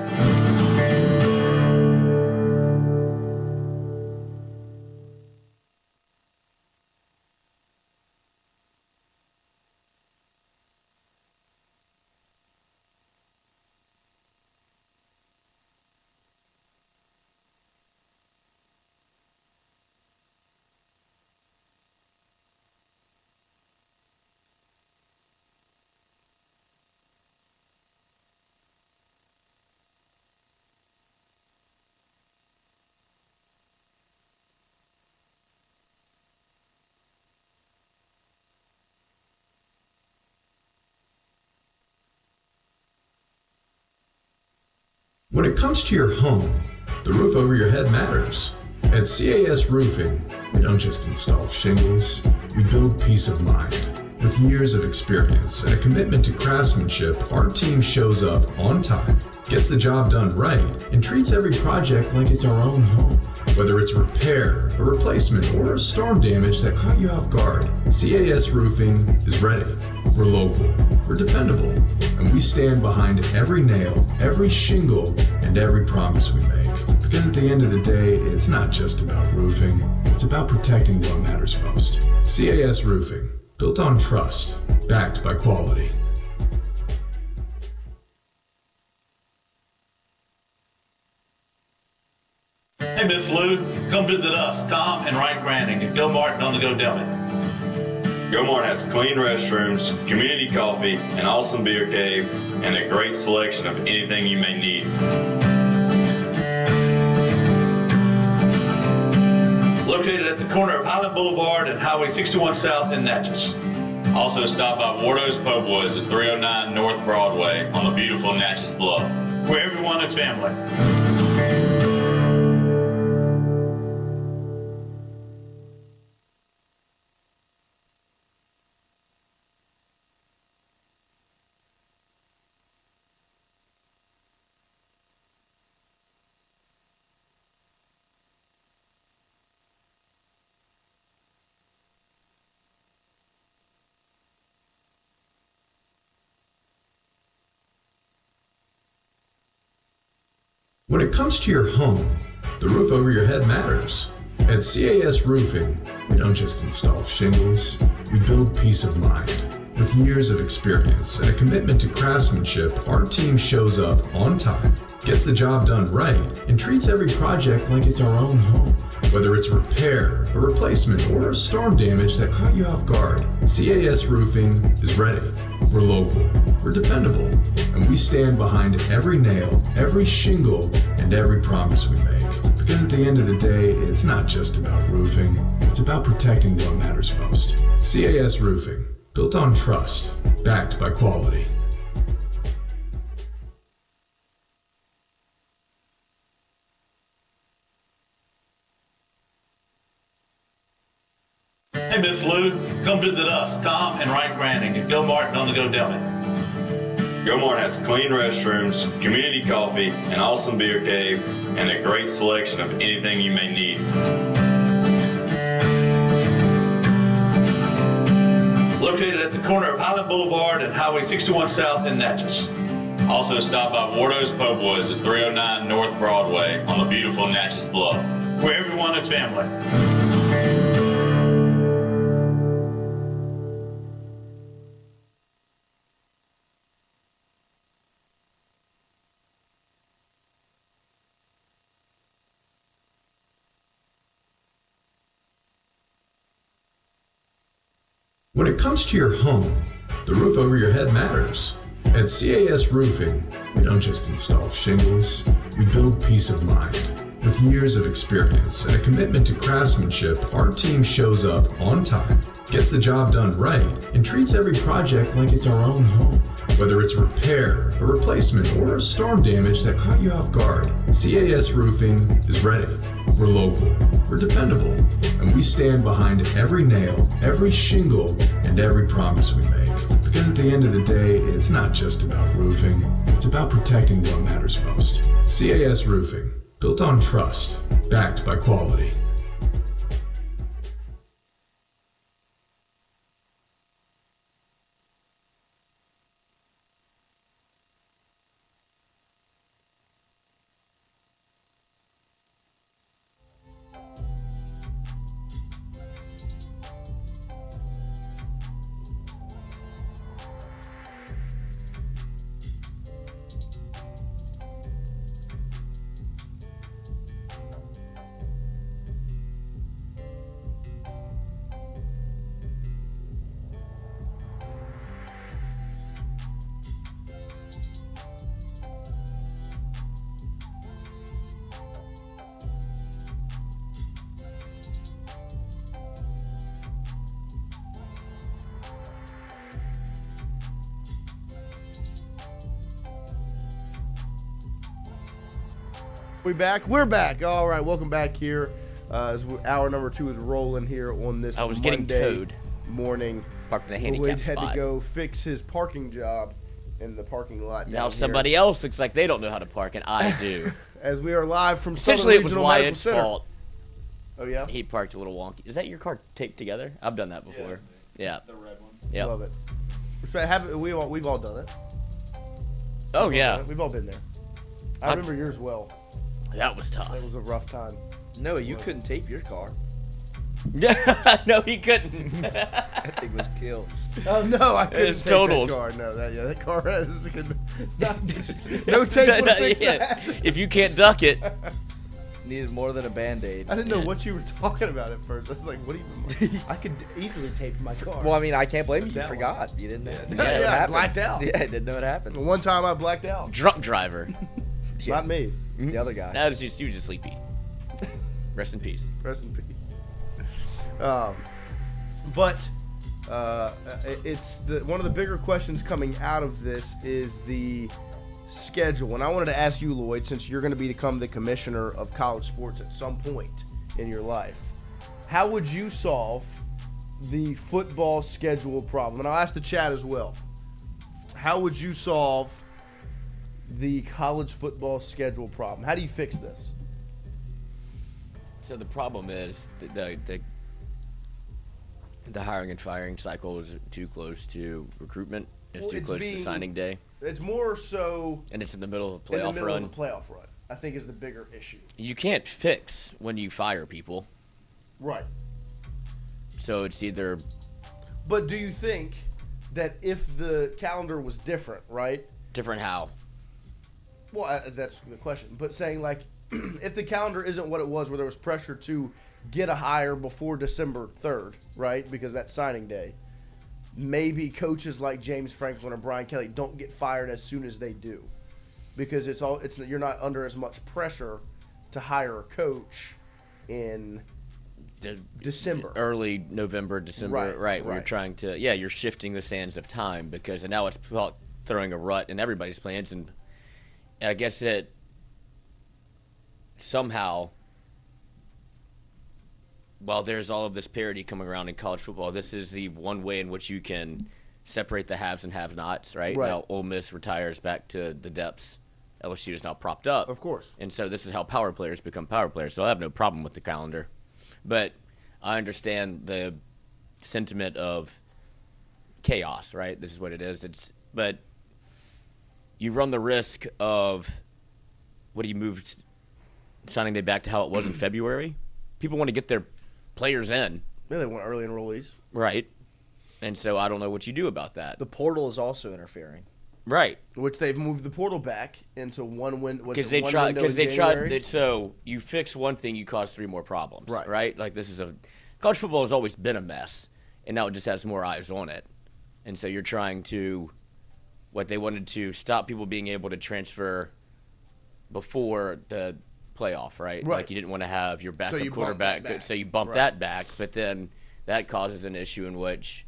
Speaker 11: When it comes to your home, the roof over your head matters. At CAS Roofing, we don't just install shingles, we build peace of mind. With years of experience and a commitment to craftsmanship, our team shows up on time, gets the job done right, and treats every project like it's our own home. Whether it's repair, a replacement, or storm damage that caught you off guard, CAS Roofing is ready. We're local, we're dependable, and we stand behind every nail, every shingle, and every promise we make. Because at the end of the day, it's not just about roofing, it's about protecting what matters most. CAS Roofing, built on trust, backed by quality.
Speaker 9: Hey, Miss Lou, come visit us, Tom and Wright Granding at Go Martin on the Go Deli.
Speaker 10: Go Mart has clean restrooms, community coffee, an awesome beer cave, and a great selection of anything you may need.
Speaker 9: Located at the corner of Highland Boulevard and Highway 61 South in Natchez.
Speaker 10: Also stop by Wardo's Po' Boys at 309 North Broadway on the beautiful Natchez Bluff,
Speaker 9: where everyone is family.
Speaker 11: When it comes to your home, the roof over your head matters. At CAS Roofing, we don't just install shingles, we build peace of mind. With years of experience and a commitment to craftsmanship, our team shows up on time, gets the job done right, and treats every project like it's our own home. Whether it's repair, a replacement, or storm damage that caught you off guard, CAS Roofing is ready. We're local, we're dependable, and we stand behind every nail, every shingle, and every promise we make. Because at the end of the day, it's not just about roofing, it's about protecting what matters most. CAS Roofing, built on trust, backed by quality.
Speaker 9: Hey, Miss Lou, come visit us, Tom and Wright Granding at Go Martin on the Go Deli.
Speaker 10: Go Mart has clean restrooms, community coffee, an awesome beer cave, and a great selection of anything you may need.
Speaker 9: Located at the corner of Highland Boulevard and Highway 61 South in Natchez.
Speaker 10: Also stop by Wardo's Po' Boys at 309 North Broadway on the beautiful Natchez Bluff,
Speaker 9: where everyone is family.
Speaker 11: When it comes to your home, the roof over your head matters. At CAS Roofing, we don't just install shingles, we build peace of mind. With years of experience and a commitment to craftsmanship, our team shows up on time, gets the job done right, and treats every project like it's our own home. Whether it's repair, a replacement, or storm damage that caught you off guard, CAS Roofing is ready. We're local, we're dependable, and we stand behind every nail, every shingle, and every promise we make. Because at the end of the day, it's not just about roofing, it's about protecting what matters most. CAS Roofing, built on trust, backed by quality.
Speaker 3: We back? We're back. All right, welcome back here. As hour number 2 is rolling here on this
Speaker 2: I was
Speaker 3: Monday
Speaker 2: getting towed.
Speaker 3: morning.
Speaker 2: Parked in a handicap
Speaker 3: Lloyd had
Speaker 2: spot.
Speaker 3: to go fix his parking job in the parking lot.
Speaker 2: Now
Speaker 3: down
Speaker 2: somebody else looks like they don't know how to park, and I do.
Speaker 3: As we are live from Southern
Speaker 2: Essentially, it was
Speaker 3: Regional Medical
Speaker 2: Wyatt's
Speaker 3: Center.
Speaker 2: fault.
Speaker 3: Oh yeah,
Speaker 2: He parked a little wonky. Is that your car taped together? I've done that before. Yeah.
Speaker 12: The red one.
Speaker 2: Yeah.
Speaker 3: love it. We've all done it.
Speaker 2: Oh yeah.
Speaker 3: We've all been there. I remember yours well.
Speaker 2: That was tough.
Speaker 3: It was a rough time.
Speaker 5: No, you couldn't tape your car.
Speaker 2: No, he couldn't.
Speaker 5: That thing was killed.
Speaker 3: Oh no, I couldn't
Speaker 2: It's
Speaker 3: take
Speaker 2: totaled.
Speaker 3: that car. No, that car has no tape would fix that.
Speaker 2: If you can't duck it,
Speaker 5: Needed more than a Band-Aid.
Speaker 3: I didn't know what you were talking about at first. I was like, what do you? I could easily tape my car.
Speaker 5: Well, I mean, I can't blame you. You
Speaker 3: That
Speaker 5: forgot. You didn't know.
Speaker 3: Yeah, I blacked out.
Speaker 5: Yeah, I didn't know it happened.
Speaker 3: One time I blacked out.
Speaker 2: drunk driver.
Speaker 3: Not me.
Speaker 5: The other guy.
Speaker 2: That was just he was just sleepy. Rest in peace.
Speaker 3: Rest in peace. But it's one of the bigger questions coming out of this is the schedule, and I wanted to ask you, Lloyd, since you're going to become the commissioner of college sports at some point in your life, how would you solve the football schedule problem? And I'll ask the chat as well. How would you solve the college football schedule problem? How do you fix this?
Speaker 2: So the problem is the hiring and firing cycle is too close to recruitment. It's too close to signing day.
Speaker 3: It's more so.
Speaker 2: And it's in the middle of a
Speaker 3: In the
Speaker 2: playoff
Speaker 3: middle
Speaker 2: run.
Speaker 3: of the playoff run, I think, is the bigger issue.
Speaker 2: You can't fix when you fire people.
Speaker 3: Right.
Speaker 2: So it's either.
Speaker 3: But do you think that if the calendar was different, right?
Speaker 2: Different how?
Speaker 3: Well, that's the question. But saying, like, if the calendar isn't what it was, where there was pressure to get a hire before December 3rd, right? Because that's signing day. Maybe coaches like James Franklin or Brian Kelly don't get fired as soon as they do, because you're not under as much pressure to hire a coach in December,
Speaker 2: early November, December, right? Where you're
Speaker 3: right.
Speaker 2: trying to, you're shifting the sands of time because now it's throwing a rut in everybody's plans, and I guess that somehow, while there's all of this parity coming around in college football, this is the one way in which you can separate the haves and have-nots, right? Now Ole Miss retires back to the depths. LSU is now propped up.
Speaker 3: Of course.
Speaker 2: And so this is how power players become power players. So I have no problem with the calendar. But I understand the sentiment of chaos, right? This is what it is. But you run the risk of, what do you move signing day back to how it was in February? People want to get their players in.
Speaker 3: Yeah, they want early enrollees.
Speaker 2: Right. And so I don't know what you do about that.
Speaker 5: The portal is also interfering.
Speaker 2: Right.
Speaker 3: Which they've moved the portal back into one window.
Speaker 2: Because they tried. So you fix one thing, you cause 3 more problems. Right. Like college football has always been a mess, and now it just has more eyes on it. And so you're trying to, they wanted to stop people being able to transfer before the playoff, right? Like you didn't want to have your backup quarterback, so you bump that back, but then that causes an issue in which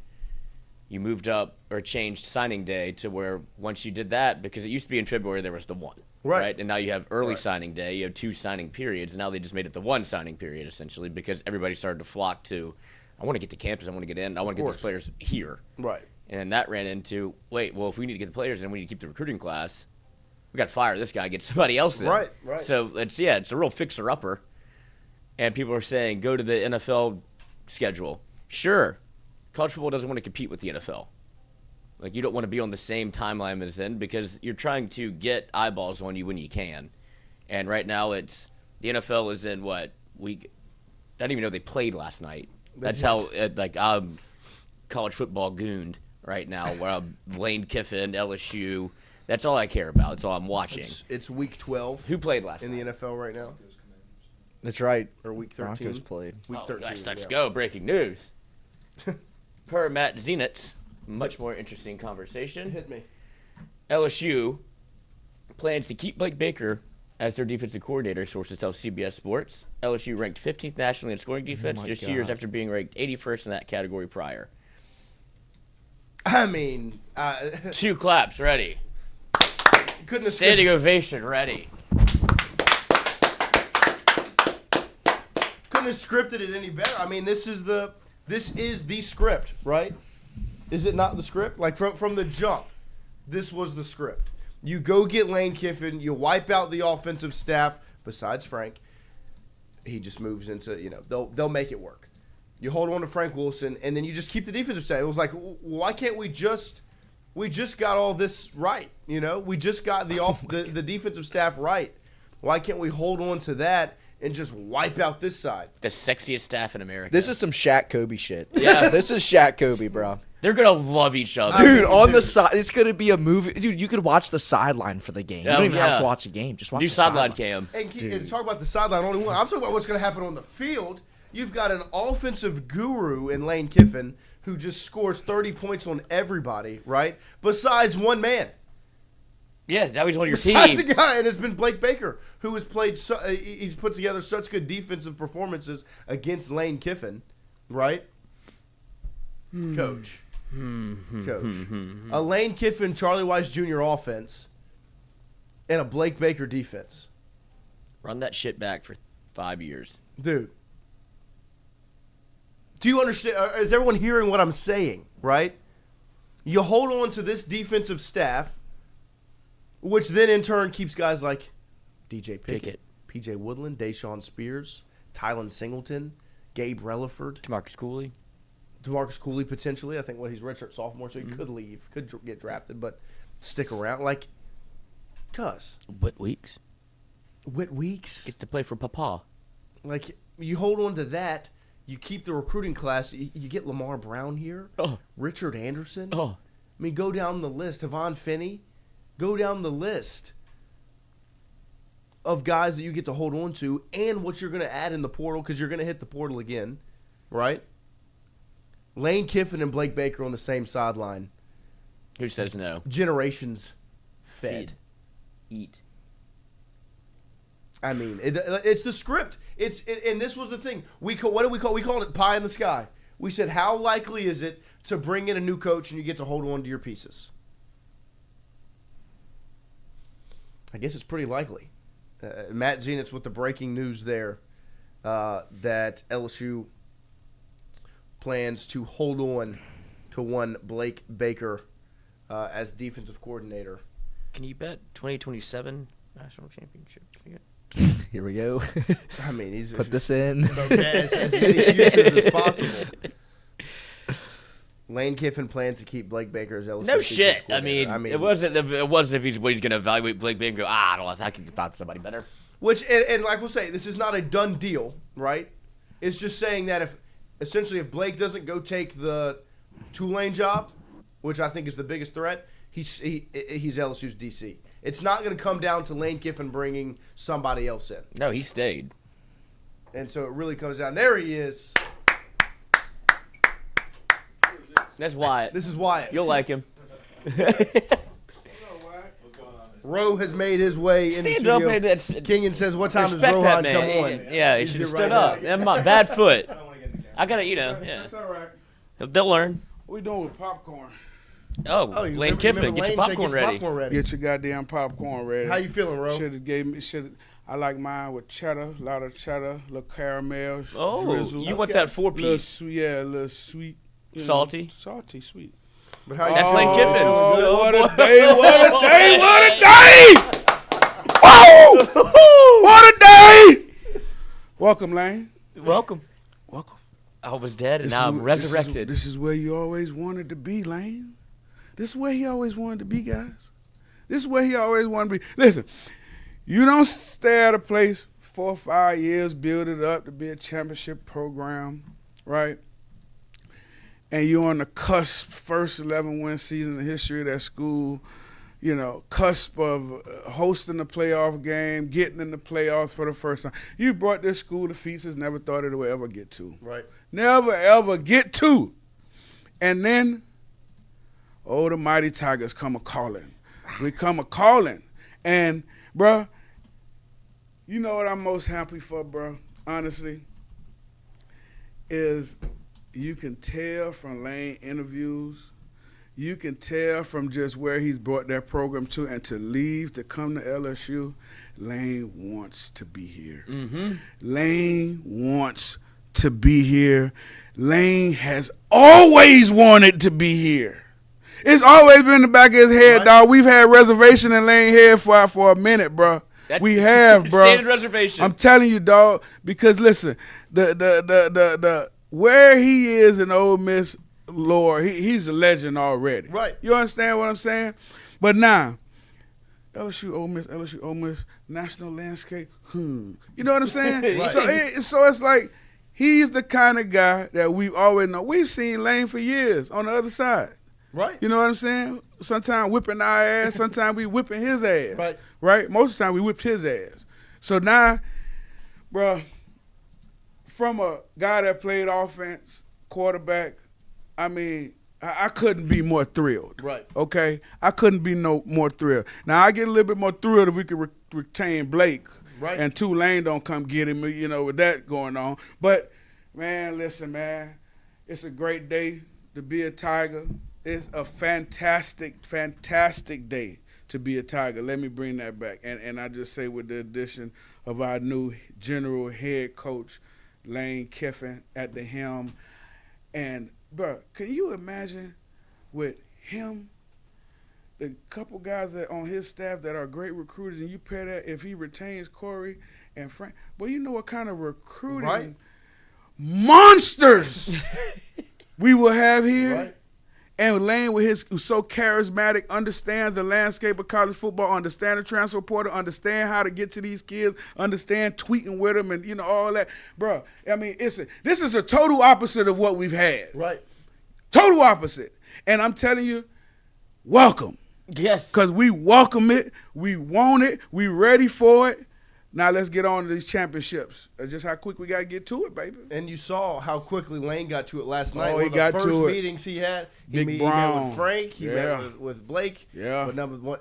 Speaker 2: you moved up or changed signing day to where once you did that, because it used to be in February there was the one, right? And now you have early signing day, you have 2 signing periods, and now they just made it the 1 signing period essentially because everybody started to flock to, I want to get to campus, I want to get in, I want to get these players here.
Speaker 3: Right.
Speaker 2: And that ran into, if we need to get the players in, we need to keep the recruiting class. We got to fire this guy, get somebody else in.
Speaker 3: Right.
Speaker 2: So it's a real fixer-upper. And people are saying, go to the NFL schedule. Sure, college football doesn't want to compete with the NFL. Like, you don't want to be on the same timeline as them because you're trying to get eyeballs on you when you can. And right now the NFL is in week? I didn't even know they played last night. That's how I'm college football gooned right now. Where I'm Lane Kiffin, LSU. That's all I care about. That's all I'm watching.
Speaker 3: It's week 12.
Speaker 2: Who played last
Speaker 3: in the NFL right now?
Speaker 5: That's right.
Speaker 3: Or week 13.
Speaker 5: Broncos played.
Speaker 3: Week 13.
Speaker 2: Let's go. Breaking news. Per Matt Zenitz, much more interesting conversation.
Speaker 3: Hit me.
Speaker 2: LSU plans to keep Blake Baker as their defensive coordinator, sources tell CBS Sports. LSU ranked 15th nationally in scoring defense just years after being ranked 81st in that category prior.
Speaker 3: I mean...
Speaker 2: 2 claps, ready.
Speaker 3: Couldn't have
Speaker 2: Standing ovation, ready.
Speaker 3: couldn't have scripted it any better. I mean, this is the script, right? Is it not the script? Like from the jump, this was the script. You go get Lane Kiffin, you wipe out the offensive staff, besides Frank. He just moves into, they'll make it work. You hold on to Frank Wilson, and then you just keep the defensive staff. It was like, why can't we just got all this right, We just got the defensive staff right. Why can't we hold on to that and just wipe out this side?
Speaker 2: The sexiest staff in America.
Speaker 5: This is some Shaq Kobe shit.
Speaker 2: Yeah.
Speaker 5: This is Shaq Kobe, bro.
Speaker 2: They're going to love each other.
Speaker 5: Dude, on the side, it's going to be a movie. Dude, you could watch the sideline for the game. You don't even have to watch the game. Just watch the
Speaker 2: sideline cam.
Speaker 3: And talk about the sideline only one. I'm talking about what's going to happen on the field. You've got an offensive guru in Lane Kiffin who just scores 30 points on everybody, right? Besides one man.
Speaker 2: Yeah, now he's on your team.
Speaker 3: Besides a guy, and it's been Blake Baker, who has played. He's put together such good defensive performances against Lane Kiffin, right? Coach. A Lane Kiffin, Charlie Weiss Jr. offense, and a Blake Baker defense.
Speaker 2: Run that shit back for 5 years,
Speaker 3: dude. Do you understand? Is everyone hearing what I'm saying? Right? You hold on to this defensive staff, which then in turn keeps guys like DJ Pickett, PJ Woodland, Deshaun Spears, Tylen Singleton, Gabe Relaford,
Speaker 2: DeMarcus Cooley
Speaker 3: potentially. I think he's redshirt sophomore, so he could leave, could get drafted, but stick around. Like,
Speaker 2: Whit Weeks
Speaker 3: gets
Speaker 2: to play for Papa.
Speaker 3: Like, you hold on to that. You keep the recruiting class. You get Lamar Brown here, Richard Anderson. I mean, go down the list. Havon Finney. Go down the list of guys that you get to hold on to and what you're going to add in the portal, because you're going to hit the portal again, right? Lane Kiffin and Blake Baker on the same sideline.
Speaker 2: Who says no?
Speaker 3: Generations fed.
Speaker 2: Eat.
Speaker 3: I mean, it's the script. And this was the thing. We called it pie in the sky. We said, how likely is it to bring in a new coach and you get to hold on to your pieces? I guess it's pretty likely. Matt Zenitz with the breaking news there that LSU plans to hold on to one Blake Baker as defensive coordinator.
Speaker 2: Can you bet 2027 national championship?
Speaker 5: Here we go.
Speaker 3: I mean, he's
Speaker 5: put this in.
Speaker 3: As many futures as possible. Lane Kiffin plans to keep Blake Baker as LSU.
Speaker 2: No shit. I mean, it wasn't if he's going to evaluate Blake Baker and go, I don't know if I can find somebody better.
Speaker 3: Which, and like we'll say, this is not a done deal, right? It's just saying that if Blake doesn't go take the Tulane job, which I think is the biggest threat, he's LSU's DC. It's not going to come down to Lane Kiffin bringing somebody else in.
Speaker 2: No, he stayed.
Speaker 3: And so it really comes down. There he is.
Speaker 2: That's Wyatt.
Speaker 3: This is Wyatt.
Speaker 2: You'll like him.
Speaker 3: Ro has made his way into the studio. Kenyon says, what time does Rohan come on?
Speaker 2: Yeah, he should have stood up. Bad foot. I got to, yeah.
Speaker 12: That's all right.
Speaker 2: They'll learn.
Speaker 12: What we doing with popcorn?
Speaker 2: Oh, Lane Kiffin, get your popcorn ready.
Speaker 12: Get your goddamn popcorn ready.
Speaker 3: How you feeling, Ro?
Speaker 12: I like mine with cheddar, a lot of cheddar, little caramel, drizzle.
Speaker 2: You want that 4-piece?
Speaker 12: A little sweet.
Speaker 2: Salty?
Speaker 12: Salty, sweet.
Speaker 3: But how
Speaker 2: That's Lane Kiffin.
Speaker 12: What a day, what a day, what a day! Whoa! What a day! Welcome, Lane.
Speaker 2: Welcome.
Speaker 12: Welcome.
Speaker 2: I was dead and now I'm resurrected.
Speaker 12: This is where you always wanted to be, Lane. This is where he always wanted to be, guys. This is where he always wanted to be. Listen, you don't stay at a place 4 or 5 years, build it up to be a championship program, right? And you're on the cusp, first 11-win season in the history of that school, cusp of hosting the playoff game, getting in the playoffs for the first time. You brought this school to feats never thought it would ever get to.
Speaker 3: Right.
Speaker 12: Never, ever get to. And then, the mighty Tigers come a-calling. We come a-calling. And, bruh, you know what I'm most happy for, bruh, honestly, is you can tell from Lane interviews, you can tell from just where he's brought that program to and to leave to come to LSU, Lane wants to be here.
Speaker 2: Mm-hmm.
Speaker 12: Lane wants to be here. Lane has always wanted to be here. It's always been in the back of his head, right. Dog. We've had reservation in Lane head for a minute, bro. We have, bro.
Speaker 2: Standard reservation.
Speaker 12: I'm telling you, dog. Because listen, the where he is in Ole Miss lore, he's a legend already.
Speaker 3: Right.
Speaker 12: You understand what I'm saying? But now, LSU, Ole Miss, national landscape. You know what I'm saying?
Speaker 2: Right.
Speaker 12: So it's like he's the kind of guy that we've always known. We've seen Lane for years on the other side.
Speaker 3: Right.
Speaker 12: You know what I'm saying? Sometimes whipping our ass, sometimes we whipping his ass.
Speaker 3: Right.
Speaker 12: Right? Most of the time we whipped his ass. So now, bro, from a guy that played offense, quarterback, I mean, I couldn't be more thrilled.
Speaker 3: Right.
Speaker 12: Okay? I couldn't be no more thrilled. Now, I get a little bit more thrilled if we could retain Blake.
Speaker 3: Right.
Speaker 12: And Tulane don't come get him, you know, with that going on. But, man, listen, man, it's a great day to be a Tiger. It's a fantastic, fantastic day to be a Tiger. Let me bring that back. And I just say with the addition of our new general head coach, Lane Kiffin, at the helm. And, bro, can you imagine with him, the couple guys that on his staff that are great recruiters, and you pair that if he retains Corey and Frank, well, you know what kind of recruiting monsters we will have here.
Speaker 3: Right.
Speaker 12: And Lane, who's so charismatic, understands the landscape of college football, understand the transfer portal, understand how to get to these kids, understand tweeting with them, and, you know, all that. Bro, I mean, this is a total opposite of what we've had.
Speaker 3: Right.
Speaker 12: Total opposite. And I'm telling you, welcome.
Speaker 2: Yes.
Speaker 12: Because we welcome it. We want it. We ready for it. Now let's get on to these championships. Just how quick we got to get to it, baby.
Speaker 3: And you saw how quickly Lane got to it last night.
Speaker 12: Oh,
Speaker 3: One
Speaker 12: he
Speaker 3: of the
Speaker 12: got
Speaker 3: first
Speaker 12: to it.
Speaker 3: meetings he had.
Speaker 12: Big
Speaker 3: He
Speaker 12: Brown.
Speaker 3: met with Frank. He
Speaker 12: Yeah.
Speaker 3: met with Blake.
Speaker 12: Yeah.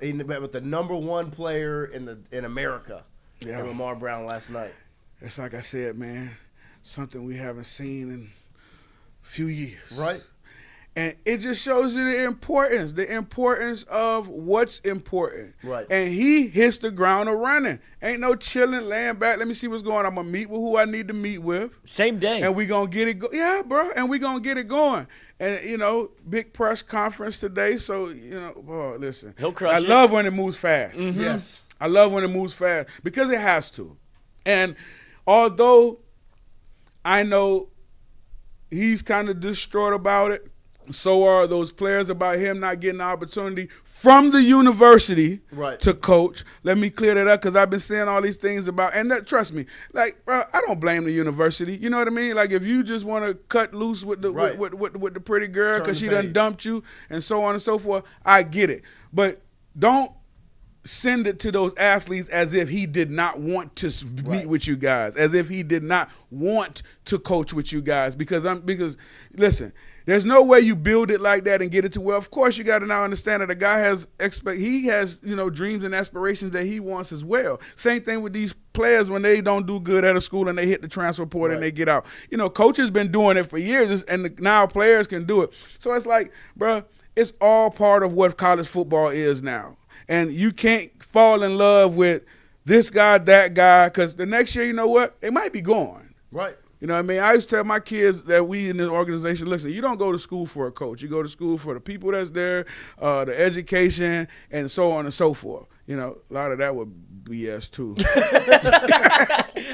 Speaker 3: He met with the number one player in America.
Speaker 12: Yeah.
Speaker 3: And Lamar Brown last night.
Speaker 12: It's like I said, man, something we haven't seen in a few years.
Speaker 3: Right.
Speaker 12: And it just shows you the importance of what's important.
Speaker 3: Right.
Speaker 12: And he hits the ground a running. Ain't no chilling, laying back. Let me see what's going on. I'm going to meet with who I need to meet with.
Speaker 2: Same day.
Speaker 12: And we going to get it yeah, bro. And we going to get it going. And, you know, big press conference today. So, you know, boy, listen.
Speaker 2: He'll crush it.
Speaker 12: I love when it moves fast.
Speaker 2: Mm-hmm.
Speaker 3: Yes.
Speaker 12: I love when it moves fast because it has to. And although I know he's kind of distraught about it, so are those players about him not getting the opportunity from the university to coach. Let me clear that up because I've been saying all these things about, and that, trust me, like, bro, I don't blame the university. You know what I mean? Like, if you just want to cut loose with the with the pretty girl because she done dumped you and so on and so forth, I get it. But don't send it to those athletes as if he did not want to meet with you guys, as if he did not want to coach with you guys. Because listen, there's no way you build it like that and get it to where. Of course, you got to now understand that the guy has dreams and aspirations that he wants as well. Same thing with these players when they don't do good at a school and they hit the transfer portal and they get out. You know, coaches been doing it for years, and now players can do it. So it's like, bro, it's all part of what college football is now. And you can't fall in love with this guy, that guy, because the next year, you know what? They might be gone.
Speaker 3: Right.
Speaker 12: You know what I mean? I used to tell my kids that we in the organization, listen, you don't go to school for a coach. You go to school for the people that's there, the education, and so on and so forth. You know, a lot of that would BS too.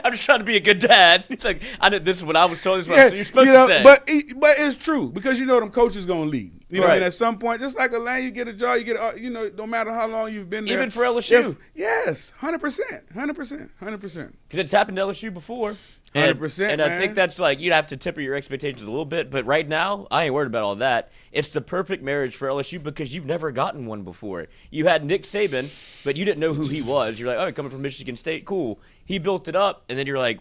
Speaker 2: I'm just trying to be a good dad. It's like, I know this is what I was told. This is what you're supposed to say.
Speaker 12: But it's true because you know them coaches going to leave. You know what I mean? At some point, just like a Lane, you get a job, you get, you know, no matter how long you've been there.
Speaker 2: Even for LSU.
Speaker 12: Yes, 100%. Because
Speaker 2: it's happened to LSU before.
Speaker 12: 100%,
Speaker 2: and I think that's like, you'd have to temper your expectations a little bit. But right now, I ain't worried about all that. It's the perfect marriage for LSU because you've never gotten one before. You had Nick Saban, but you didn't know who he was. You're like, oh, coming from Michigan State, cool. He built it up, and then you're like,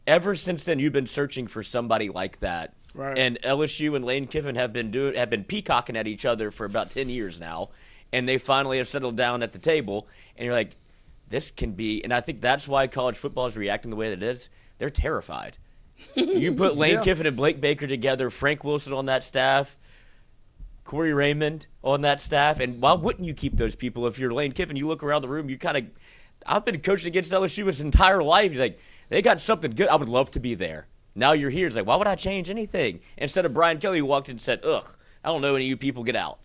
Speaker 2: ever since then, you've been searching for somebody like that.
Speaker 12: Right.
Speaker 2: And LSU and Lane Kiffin have been peacocking at each other for about 10 years now, and they finally have settled down at the table. And you're like, this can be, and I think that's why college football is reacting the way that it is. They're terrified. You put Lane Kiffin and Blake Baker together, Frank Wilson on that staff. Corey Raymond on that staff, and why wouldn't you keep those people if you're Lane Kiffin? You look around the room, you kind of – I've been coaching against LSU his entire life. You're like, they got something good. I would love to be there. Now you're here. It's like, why would I change anything? Instead of Brian Kelly who walked in and said, ugh, I don't know any of you people, get out.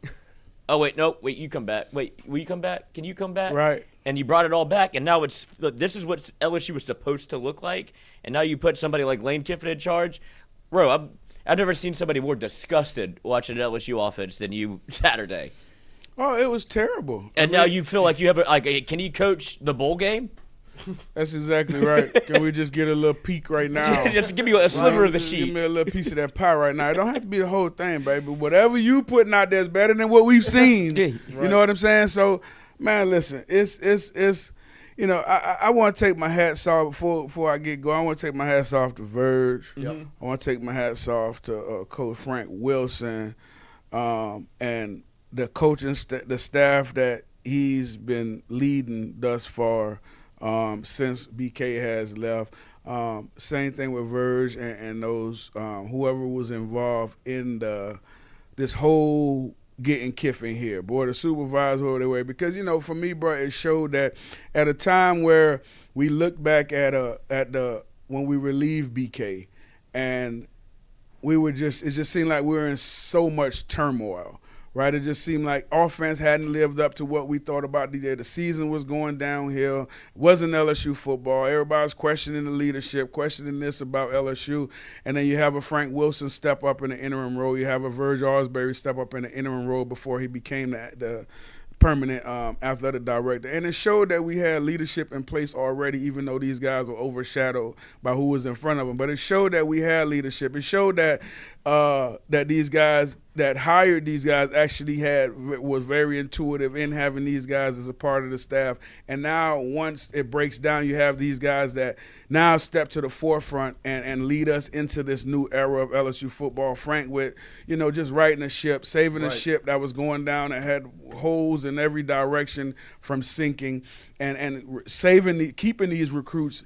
Speaker 2: Oh, wait, no, wait, you come back. Wait, will you come back? Can you come back?
Speaker 12: Right.
Speaker 2: And you brought it all back, and now this is what LSU was supposed to look like, and now you put somebody like Lane Kiffin in charge. Bro, I've never seen somebody more disgusted watching an LSU offense than you Saturday.
Speaker 12: Oh, it was terrible.
Speaker 2: And now you feel like you have can he coach the bowl game?
Speaker 12: That's exactly right. Can we just get a little peek right now?
Speaker 2: Just give me a sliver of the sheet.
Speaker 12: Give me a little piece of that pie right now. It don't have to be the whole thing, baby. Whatever you putting out there is better than what we've seen. You know what I'm saying? So, man, listen, it's you know, I want to take my hats off before I get going. I want to take my hats off to Verge. I want to take my hats off to Coach Frank Wilson and the coaching the staff that he's been leading thus far since BK has left. Same thing with Verge and those whoever was involved in this whole getting Kiffin here, boy, the supervisor, whoever they were. Because, you know, for me, bro, it showed that at a time where we look back at when we relieved BK, and it just seemed like we were in so much turmoil. Right, it just seemed like offense hadn't lived up to what we thought about the year. The season was going downhill. It wasn't LSU football. Everybody's questioning the leadership, questioning this about LSU. And then you have a Frank Wilson step up in the interim role. You have a Verge Osbury step up in the interim role before he became the permanent athletic director. And it showed that we had leadership in place already, even though these guys were overshadowed by who was in front of them. But it showed that we had leadership. It showed that that these guys that hired these guys actually was very intuitive in having these guys as a part of the staff. And now once it breaks down, you have these guys that now step to the forefront and lead us into this new era of LSU football. Frank with, you know, just righting the ship, saving a ship that was going down that had holes in every direction from sinking, and keeping these recruits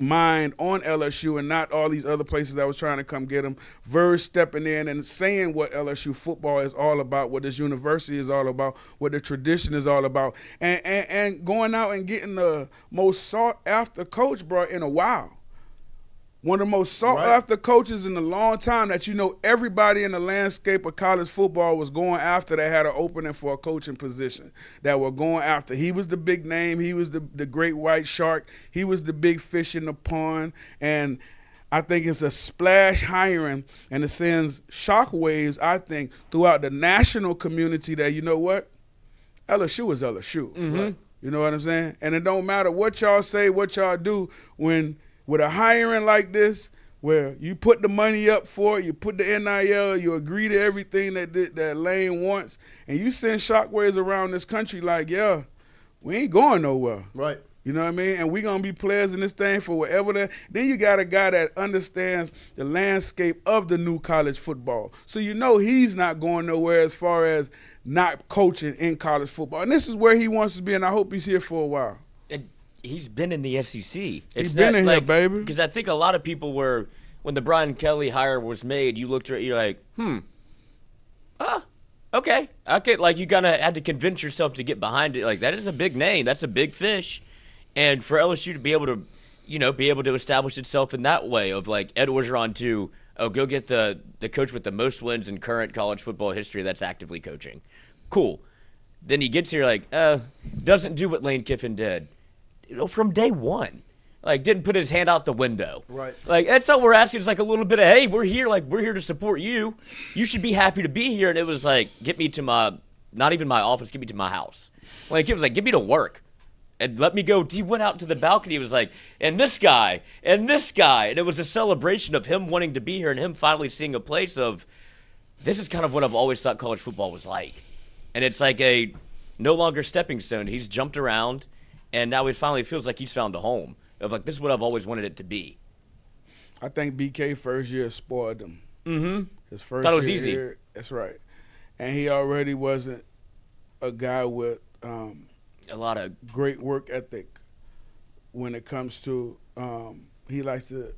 Speaker 12: mind on LSU and not all these other places that was trying to come get them. Verge stepping in and saying what LSU football is all about, what this university is all about, what the tradition is all about, and going out and getting the most sought-after coach, bro, in a while. One of the most sought-after coaches in a long time that, you know, everybody in the landscape of college football was going after that had an opening for a coaching position that were going after. He was the big name. He was the great white shark. He was the big fish in the pond. And I think it's a splash hiring, and it sends shockwaves, I think, throughout the national community that, you know what, LSU is LSU.
Speaker 2: Mm-hmm.
Speaker 12: You know what I'm saying? And it don't matter what y'all say, what y'all do, with a hiring like this, where you put the money up for it, you put the NIL, you agree to everything that Lane wants, and you send shockwaves around this country like, yeah, we ain't going nowhere.
Speaker 3: Right.
Speaker 12: You know what I mean? And we're going to be players in this thing for whatever. Then you got a guy that understands the landscape of the new college football. So you know he's not going nowhere as far as not coaching in college football. And this is where he wants to be, and I hope he's here for a while.
Speaker 2: He's been in the SEC.
Speaker 12: He's been in here, baby.
Speaker 2: Because I think a lot of people were, when the Brian Kelly hire was made, you looked at it, you're like, okay. Like you kind of had to convince yourself to get behind it. Like that is a big name. That's a big fish. And for LSU to be able to establish itself in that way of like Ed Orgeron to, go get the coach with the most wins in current college football history that's actively coaching. Cool. Then he gets here like, doesn't do what Lane Kiffin did. You know, from day one, like didn't put his hand out the window. Right. Like that's all we're asking is like a little bit of, hey, we're here. Like we're here to support you. You should be happy to be here. And it was like, get me to not even my office, get me to my house. Like it was like, get me to work and let me go. He went out to the balcony. He was like, and this guy, and this guy. And it was a celebration of him wanting to be here and him finally seeing a place of, this is kind of what I've always thought college football was like. And it's like a no longer stepping stone. He's jumped around. And now it finally feels like he's found a home. Of like, this is what I've always wanted it to be.
Speaker 12: I think BK first year spoiled him.
Speaker 2: Mm-hmm.
Speaker 12: His first
Speaker 2: Thought it was
Speaker 12: year
Speaker 2: easy.
Speaker 12: Here, that's right. And he already wasn't a guy with
Speaker 2: a lot of
Speaker 12: great work ethic when it comes to he likes to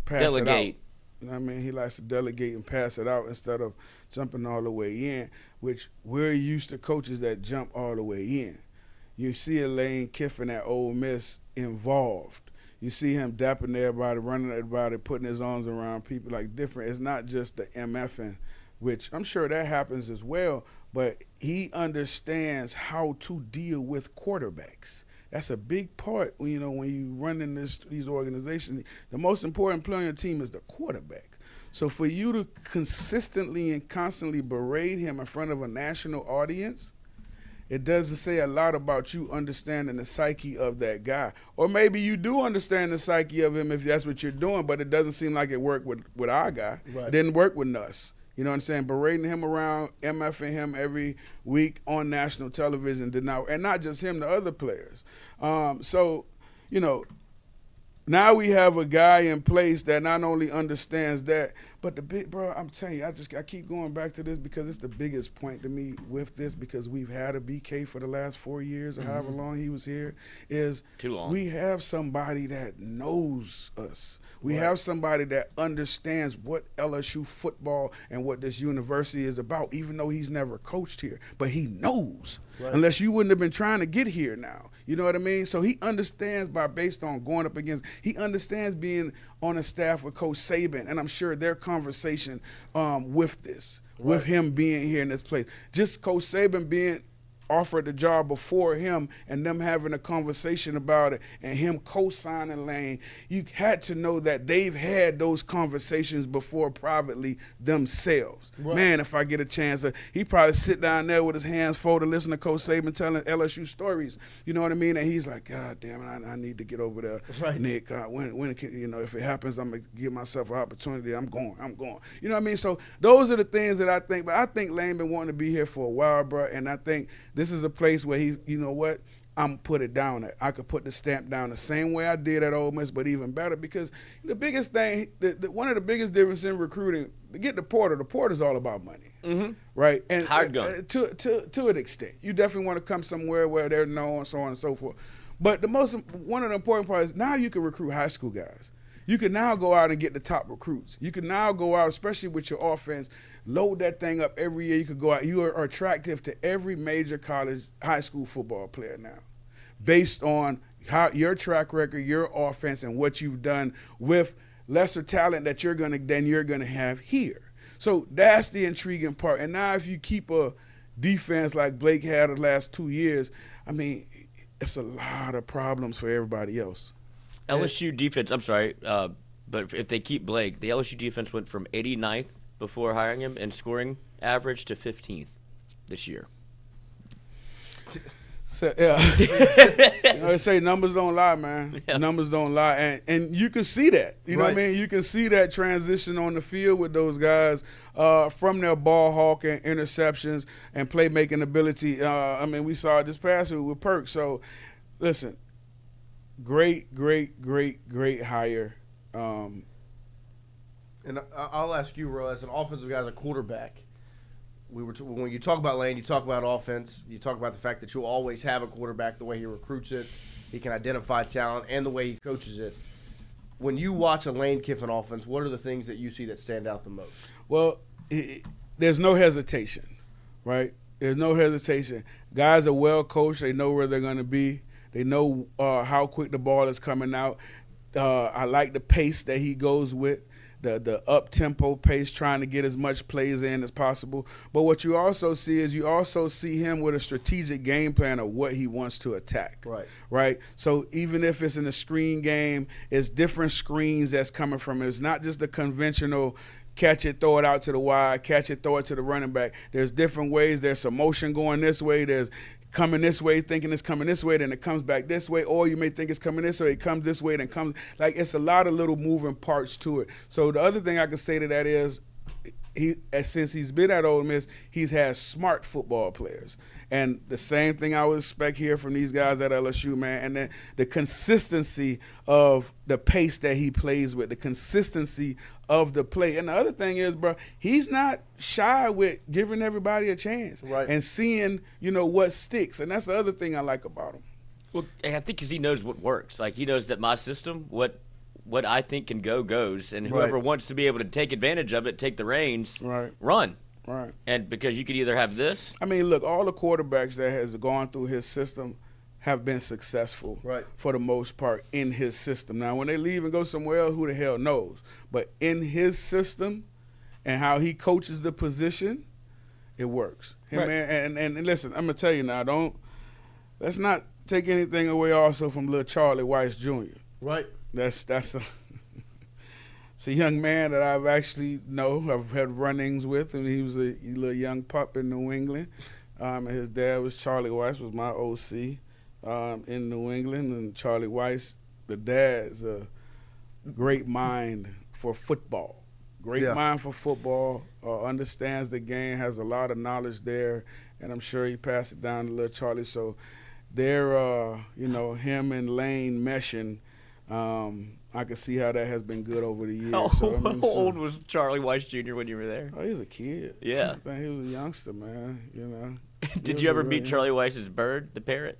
Speaker 12: pass
Speaker 2: delegate.
Speaker 12: it out. You know what I mean? He likes to delegate and pass it out instead of jumping all the way in, which we're used to coaches that jump all the way in. You see a Lane Kiffin at Ole Miss involved. You see him dapping everybody, running everybody, putting his arms around people like different. It's not just the MFing, which I'm sure that happens as well, but he understands how to deal with quarterbacks. That's a big part, when you run in these organizations. The most important player on your team is the quarterback. So for you to consistently and constantly berate him in front of a national audience, it doesn't say a lot about you understanding the psyche of that guy. Or maybe you do understand the psyche of him if that's what you're doing, but it doesn't seem like it worked with our guy. Right. It didn't work with Nuss. You know what I'm saying? Berating him around, MFing him every week on national television, and not just him, the other players. Now we have a guy in place that not only understands that, but I'm telling you, I keep going back to this because it's the biggest point to me with this, because we've had a BK for the last 4 years or however long he was here, is
Speaker 2: too long.
Speaker 12: We have somebody that knows us. We have somebody that understands what LSU football and what this university is about, even though he's never coached here, but he knows. Right. Unless you wouldn't have been trying to get here now. You know what I mean? So he understands based on going up against, he understands being on a staff with Coach Saban, and I'm sure their conversation with this, with him being here in this place. Just Coach Saban being offered the job before him and them having a conversation about it and him co-signing Lane, you had to know that they've had those conversations before privately themselves. Right. Man, if I get a chance, he probably sit down there with his hands folded, listen to Coach Saban telling LSU stories. You know what I mean? And he's like, God damn it, I need to get over there, right. Nick. When if it happens, I'm going to give myself an opportunity. I'm going. You know what I mean? So those are the things that I think. But I think Lane been wanting to be here for a while, bro, and I think this is a place where I'm put it down at. I could put the stamp down the same way I did at Ole Miss, but even better, because the biggest thing, one of the biggest differences in recruiting, to get the porter's all about money, right? And
Speaker 2: hard gun.
Speaker 12: To an extent, you definitely want to come somewhere where they're known, so on and so forth. But one of the important parts is now you can recruit high school guys. You can now go out and get the top recruits. You can now go out, especially with your offense, load that thing up every year. You could go out. You are attractive to every major college, high school football player now, based on how your track record, your offense, and what you've done with lesser talent that you're gonna have here. So that's the intriguing part. And now if you keep a defense like Blake had the last 2 years, I mean, it's a lot of problems for everybody else.
Speaker 2: LSU defense, I'm sorry, but if they keep Blake, the LSU defense went from 89th before hiring him in scoring average to 15th this year.
Speaker 12: So, yeah. They say numbers don't lie, man. Yeah. Numbers don't lie. And you can see that. You know what I mean? You can see that transition on the field with those guys from their ball hawking, interceptions, and playmaking ability. We saw it this past week with Perk. So, listen. Great hire.
Speaker 3: And I'll ask you, Ro, as an offensive guy, as a quarterback, when you talk about Lane, you talk about offense, you talk about the fact that you'll always have a quarterback, the way he recruits it, he can identify talent, and the way he coaches it. When you watch a Lane Kiffin offense, what are the things that you see that stand out the most?
Speaker 12: Well, there's no hesitation, right? There's no hesitation. Guys are well coached. They know where they're going to be. They know how quick the ball is coming out. I like the pace that he goes with, the up-tempo pace, trying to get as much plays in as possible. But what you also see is him with a strategic game plan of what he wants to attack. Right? So even if it's in a screen game, it's different screens that's coming from it. It's not just the conventional catch it, throw it out to the wide, catch it, throw it to the running back. There's different ways. There's some motion going this way. There's coming this way, thinking it's coming this way, then it comes back this way, or you may think it's coming this way, it comes this way, then comes – like it's a lot of little moving parts to it. So the other thing I can say to that is since he's been at Ole Miss, he's had smart football players. And the same thing I would expect here from these guys at LSU, man. And then the consistency of the pace that he plays with, the consistency of the play. And the other thing is, bro, he's not shy with giving everybody a chance and seeing, what sticks. And that's the other thing I like about him.
Speaker 2: Well, I think because he knows what works. Like, he knows that my system, what what I think can go goes, and whoever wants to be able to take advantage of it, take the reins, run.
Speaker 12: Right.
Speaker 2: And because you could either have this.
Speaker 12: I mean, look, all the quarterbacks that has gone through his system have been successful for the most part in his system. Now, when they leave and go somewhere else, who the hell knows? But in his system and how he coaches the position, it works. And listen, I'm going to tell you now, let's not take anything away also from little Charlie Weiss Jr.
Speaker 3: Right.
Speaker 12: That's it's a young man that I've actually I've had run-ins with, and he was a little young pup in New England. And his dad was Charlie Weiss, was my OC in New England. And Charlie Weiss, the dad's a great mind for football. Mind for football, understands the game, has a lot of knowledge there, and I'm sure he passed it down to little Charlie. So they're, him and Lane meshing. I can see how that has been good over the years.
Speaker 2: How old was Charlie Weiss Jr. when you were there?
Speaker 12: Oh, he was a kid.
Speaker 2: Yeah.
Speaker 12: I think he was a youngster, man,
Speaker 2: Did you ever meet Charlie Weiss's bird, the parrot?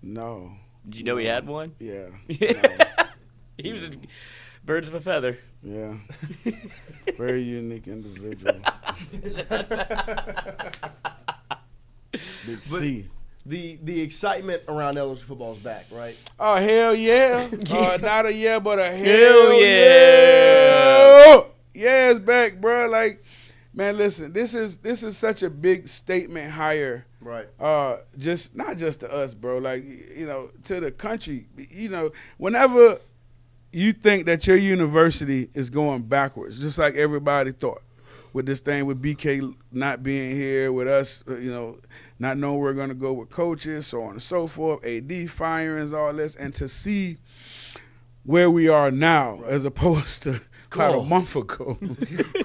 Speaker 12: No.
Speaker 2: Did you know he had one?
Speaker 12: Yeah.
Speaker 2: He was birds of a feather.
Speaker 12: Yeah. Very unique individual. Big C.
Speaker 3: The excitement around LSU football is back, right?
Speaker 12: Oh, hell yeah. Not a yeah, but a hell yeah. Yeah, it's back, bro. Like, man, listen, this is such a big statement hire.
Speaker 3: Right.
Speaker 12: Just not just to us, bro. Like, to the country. Whenever you think that your university is going backwards, just like everybody thought. With this thing with BK not being here, with us, not knowing where we're going to go with coaches, so on and so forth, AD firings, all this, and to see where we are now as opposed to about a month ago,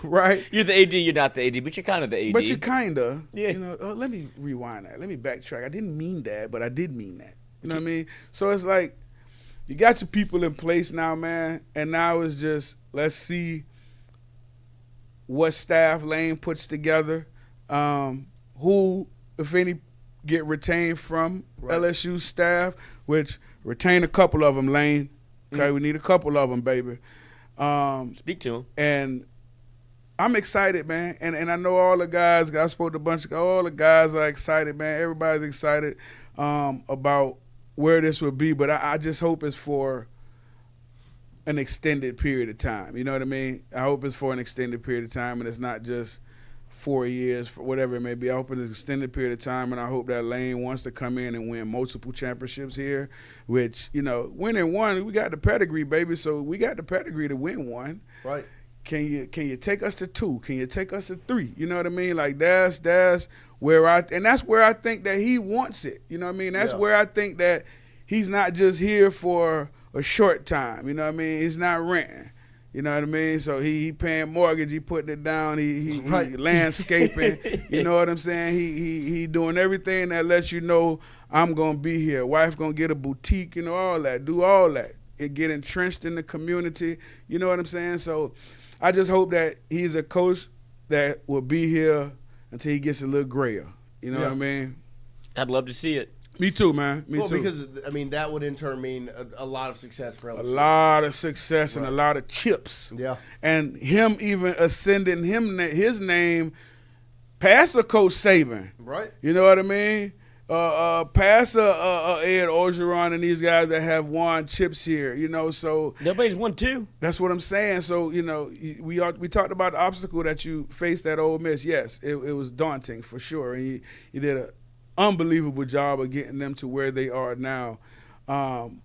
Speaker 12: right?
Speaker 2: You're the AD, you're not the AD, but you're kind of the AD.
Speaker 12: But you're kind of.
Speaker 2: Yeah.
Speaker 12: Let me rewind that. Let me backtrack. I didn't mean that, but I did mean that. You know what I mean? So it's like you got your people in place now, man, and now it's just let's see what staff Lane puts together, who, if any, get retained from LSU staff, which retain a couple of them, Lane. Okay, we need a couple of them, baby.
Speaker 2: Speak to them.
Speaker 12: And I'm excited, man. And I know all the guys, I spoke to a bunch of guys, all the guys are excited, man. Everybody's excited about where this will be, but I just hope it's for an extended period of time. You know what I mean? I hope it's for an extended period of time, and it's not just 4 years, for whatever it may be. I hope it's an extended period of time, and I hope that Lane wants to come in and win multiple championships here, which, winning one, we got the pedigree, baby, so we got the pedigree to win one.
Speaker 3: Right.
Speaker 12: Can you take us to 2? Can you take us to 3? You know what I mean? Like, that's where that's where I think that he wants it. You know what I mean? That's where I think that he's not just here for a short time, you know what I mean? He's not renting, you know what I mean? So he paying mortgage, he putting it down, he landscaping, you know what I'm saying? He doing everything that lets you know I'm gonna be here. Wife gonna get a boutique, all that, do all that, and get entrenched in the community, you know what I'm saying? So I just hope that he's a coach that will be here until he gets a little grayer, you know what I mean?
Speaker 2: I'd love to see it.
Speaker 12: Me too, man. Me too.
Speaker 3: Because, that would in turn mean a lot of success for LSU.
Speaker 12: A lot of success and a lot of chips.
Speaker 3: Yeah.
Speaker 12: And him even ascending his name past a Coach Saban.
Speaker 3: Right.
Speaker 12: You know what I mean? Past Ed Orgeron and these guys that have won chips here, so.
Speaker 2: Nobody's won 2.
Speaker 12: That's what I'm saying. So, we talked about the obstacle that you faced at Ole Miss. Yes, it was daunting for sure. And he did a unbelievable job of getting them to where they are now. And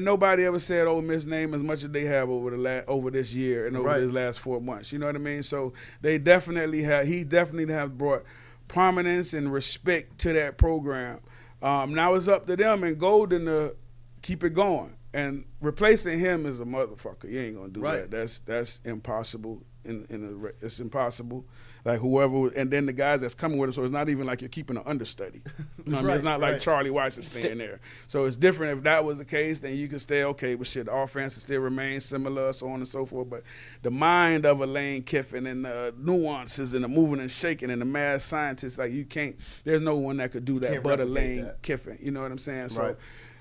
Speaker 12: nobody ever said Ole Miss name as much as they have over this year and over these last 4 months. You know what I mean? So he definitely have brought prominence and respect to that program. Now it's up to them and Golden to keep it going. And replacing him is a motherfucker. You ain't gonna do that. That's impossible. It's impossible. Like whoever, and then the guys that's coming with him, so it's not even like you're keeping an understudy. You know what I mean? It's not like Charlie Weiss is staying there. So it's different. If that was the case, then you can stay okay, but shit, the offense will still remain similar, so on and so forth. But the mind of a Lane Kiffin and the nuances and the moving and shaking and the mad scientist, like there's no one that could do that but a Lane Kiffin. You know what I'm saying? So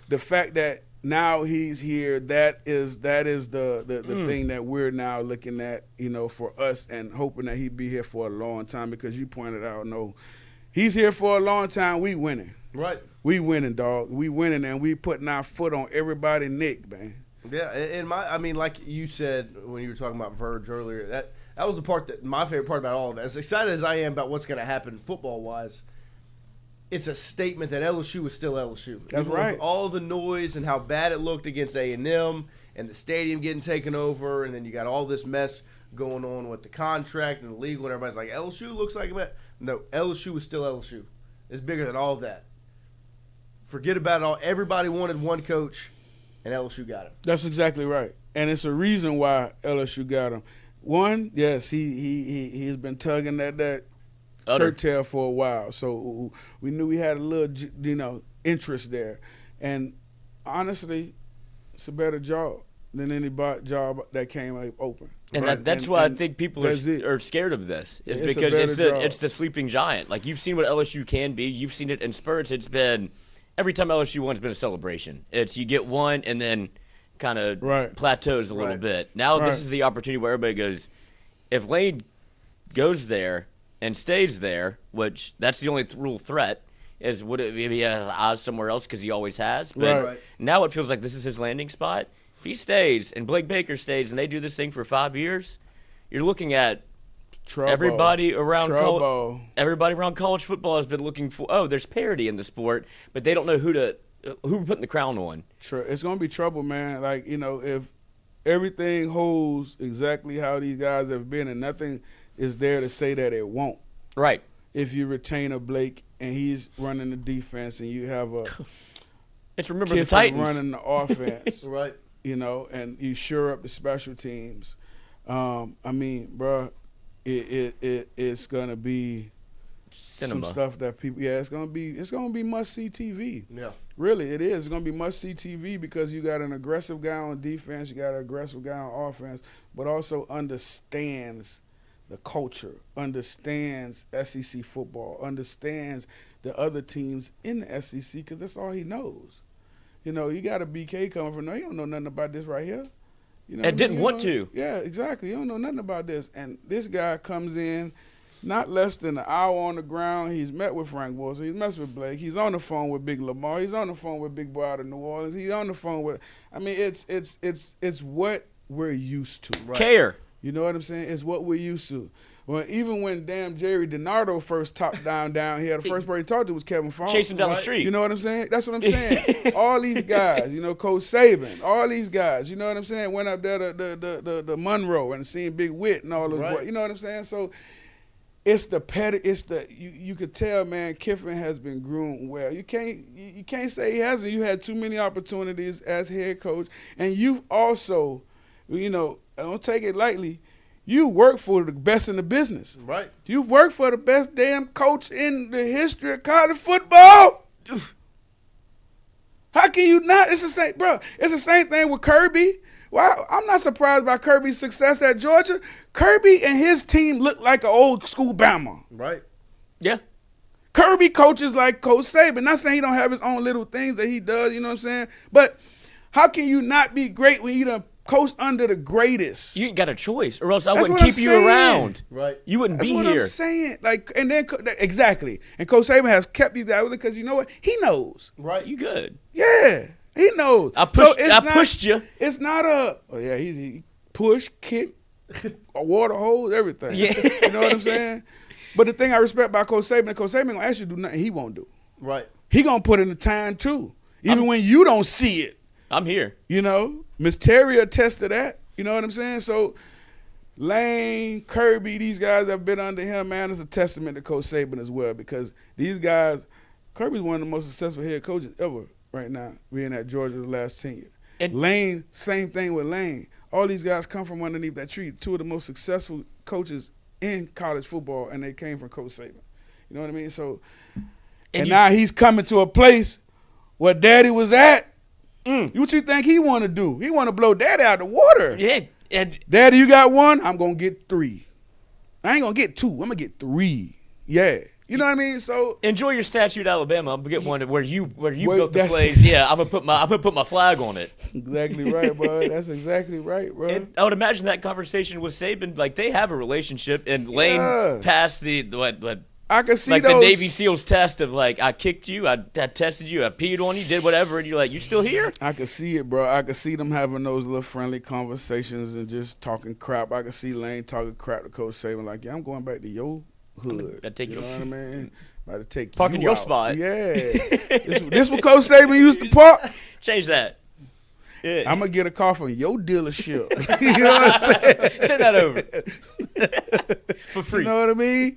Speaker 12: the fact that now he's here. That is the thing that we're now looking at, for us, and hoping that he'd be here for a long time, because you pointed out, no, he's here for a long time. We winning.
Speaker 3: Right.
Speaker 12: We winning, dog. We winning, and we putting our foot on everybody's neck, man.
Speaker 3: Yeah, and like you said when you were talking about Verge earlier, that was the part that my favorite part about all of it. As excited as I am about what's going to happen football-wise, it's a statement that LSU is still LSU.
Speaker 12: That's right.
Speaker 3: With all the noise and how bad it looked against A&M and the stadium getting taken over, and then you got all this mess going on with the contract and the legal, and everybody's like, LSU looks like a No, LSU is still LSU. It's bigger than all of that. Forget about it all. Everybody wanted one coach, and LSU got him.
Speaker 12: That's exactly right. And it's a reason why LSU got him. One, yes, he's been tugging at that curtail for a while. So we knew we had a little, interest there. And honestly, it's a better job than any job that came open.
Speaker 2: And
Speaker 12: right?
Speaker 2: that's why I think people are scared of this, is because it's the sleeping giant. Like, you've seen what LSU can be. You've seen it in spurts. It's been every time LSU won, it's been a celebration. It's you get one and then kind of plateaus a little bit. Now this is the opportunity where everybody goes, if Lane goes there and stays there, which that's the only real threat, is would it maybe he has odds somewhere else because he always has. But now it feels like this is his landing spot. If he stays and Blake Baker stays and they do this thing for 5 years, you're looking at everybody around college football has been looking for, there's parity in the sport, but they don't know who putting the crown on.
Speaker 12: It's going to be trouble, man. Like, if everything holds exactly how these guys have been and nothing is there to say that it won't.
Speaker 2: Right.
Speaker 12: If you retain a Blake and he's running the defense and you have a
Speaker 2: remember
Speaker 12: Kiffin
Speaker 2: the Titans
Speaker 12: running the offense.
Speaker 3: Right.
Speaker 12: And you shore up the special teams. Bro, it's gonna be
Speaker 2: cinema.
Speaker 12: Some stuff that people. Yeah, it's gonna be must see TV.
Speaker 3: Yeah,
Speaker 12: really, it is. It's gonna be must see TV because you got an aggressive guy on defense, you got an aggressive guy on offense, but also understands the culture, understands SEC football, understands the other teams in the SEC because that's all he knows. You got a BK coming from there. He don't know nothing about this right here.
Speaker 2: And didn't want to.
Speaker 12: Yeah, exactly. You don't know nothing about this. And this guy comes in not less than an hour on the ground. He's met with Frank Wilson. He's met with Blake. He's on the phone with Big Lamar. He's on the phone with Big Boy out of New Orleans. He's on the phone with – it's what we're used to.
Speaker 2: Right. Care.
Speaker 12: You know what I'm saying? It's what we're used to. Well, even when damn Jerry DiNardo first topped down here, the first person he talked to was Kevin Faulk.
Speaker 2: Chase him down the street.
Speaker 12: You know what I'm saying? That's what I'm saying. All these guys, Coach Saban, all these guys, you know what I'm saying? Went up there to the Monroe and seen Big Witt and all those boys. You know what I'm saying? So it's you could tell, man, Kiffin has been groomed well. You can't say he hasn't. You had too many opportunities as head coach, and you've also, don't take it lightly. You work for the best in the business.
Speaker 3: Right.
Speaker 12: You work for the best damn coach in the history of college football. How can you not? It's the same, bro. It's the same thing with Kirby. Well, I'm not surprised by Kirby's success at Georgia. Kirby and his team look like an old school Bama.
Speaker 3: Right.
Speaker 2: Yeah.
Speaker 12: Kirby coaches like Coach Saban. Not saying he don't have his own little things that he does, you know what I'm saying? But how can you not be great when you done coach under the greatest?
Speaker 2: You ain't got a choice, or else I wouldn't keep you around.
Speaker 3: Right.
Speaker 2: You wouldn't be here.
Speaker 12: That's what I'm saying. Exactly. And Coach Saban has kept these guys because you know what? He knows.
Speaker 3: Right.
Speaker 2: You good.
Speaker 12: Yeah. He knows.
Speaker 2: I pushed you.
Speaker 12: It's not he push, kick, a water hose, everything.
Speaker 2: Yeah.
Speaker 12: You know what I'm saying? But the thing I respect about Coach Saban gonna ask you to do nothing he won't do.
Speaker 3: Right.
Speaker 12: He gonna put in the time too. Even when you don't see it.
Speaker 2: I'm here.
Speaker 12: Miss Terry attests to that. You know what I'm saying? So Lane, Kirby, these guys that have been under him, man, is a testament to Coach Saban as well because these guys, Kirby's one of the most successful head coaches ever right now, being at Georgia the last 10 years. And Lane, same thing with Lane. All these guys come from underneath that tree. Two of the most successful coaches in college football, and they came from Coach Saban. You know what I mean? So, and now he's coming to a place where Daddy was at. What you think he want to do? He want to blow Daddy out of the water.
Speaker 2: Yeah. And
Speaker 12: Daddy, you got one? I'm going to get 3. I ain't going to get 2. I'm going to get 3. Yeah. You know what I mean? So
Speaker 2: enjoy your statue at Alabama. I'm gonna get one where you built the
Speaker 12: that's-
Speaker 2: place. Yeah, I'm gonna put my flag on it.
Speaker 12: exactly right, bro. That's exactly right, bro.
Speaker 2: And I would imagine that conversation with Saban, like they have a relationship, and Lane passed the what
Speaker 12: I can see
Speaker 2: like
Speaker 12: those,
Speaker 2: the Navy SEALs test of like I kicked you, I tested you, I peed on you, did whatever, and you're like, you still here?
Speaker 12: I could see it, bro. I could see them having those little friendly conversations and just talking crap. I could see Lane talking crap to Coach Saban, like, yeah, I'm going back to your hood.
Speaker 2: Take
Speaker 12: you know what I mean? About to take
Speaker 2: parking
Speaker 12: you
Speaker 2: your
Speaker 12: out.
Speaker 2: spot.
Speaker 12: Yeah. this what Coach Saban used to park.
Speaker 2: Change that. Yeah.
Speaker 12: I'm gonna get a car from your dealership. You know what I'm saying?
Speaker 2: Send that over for free.
Speaker 12: You know what I mean?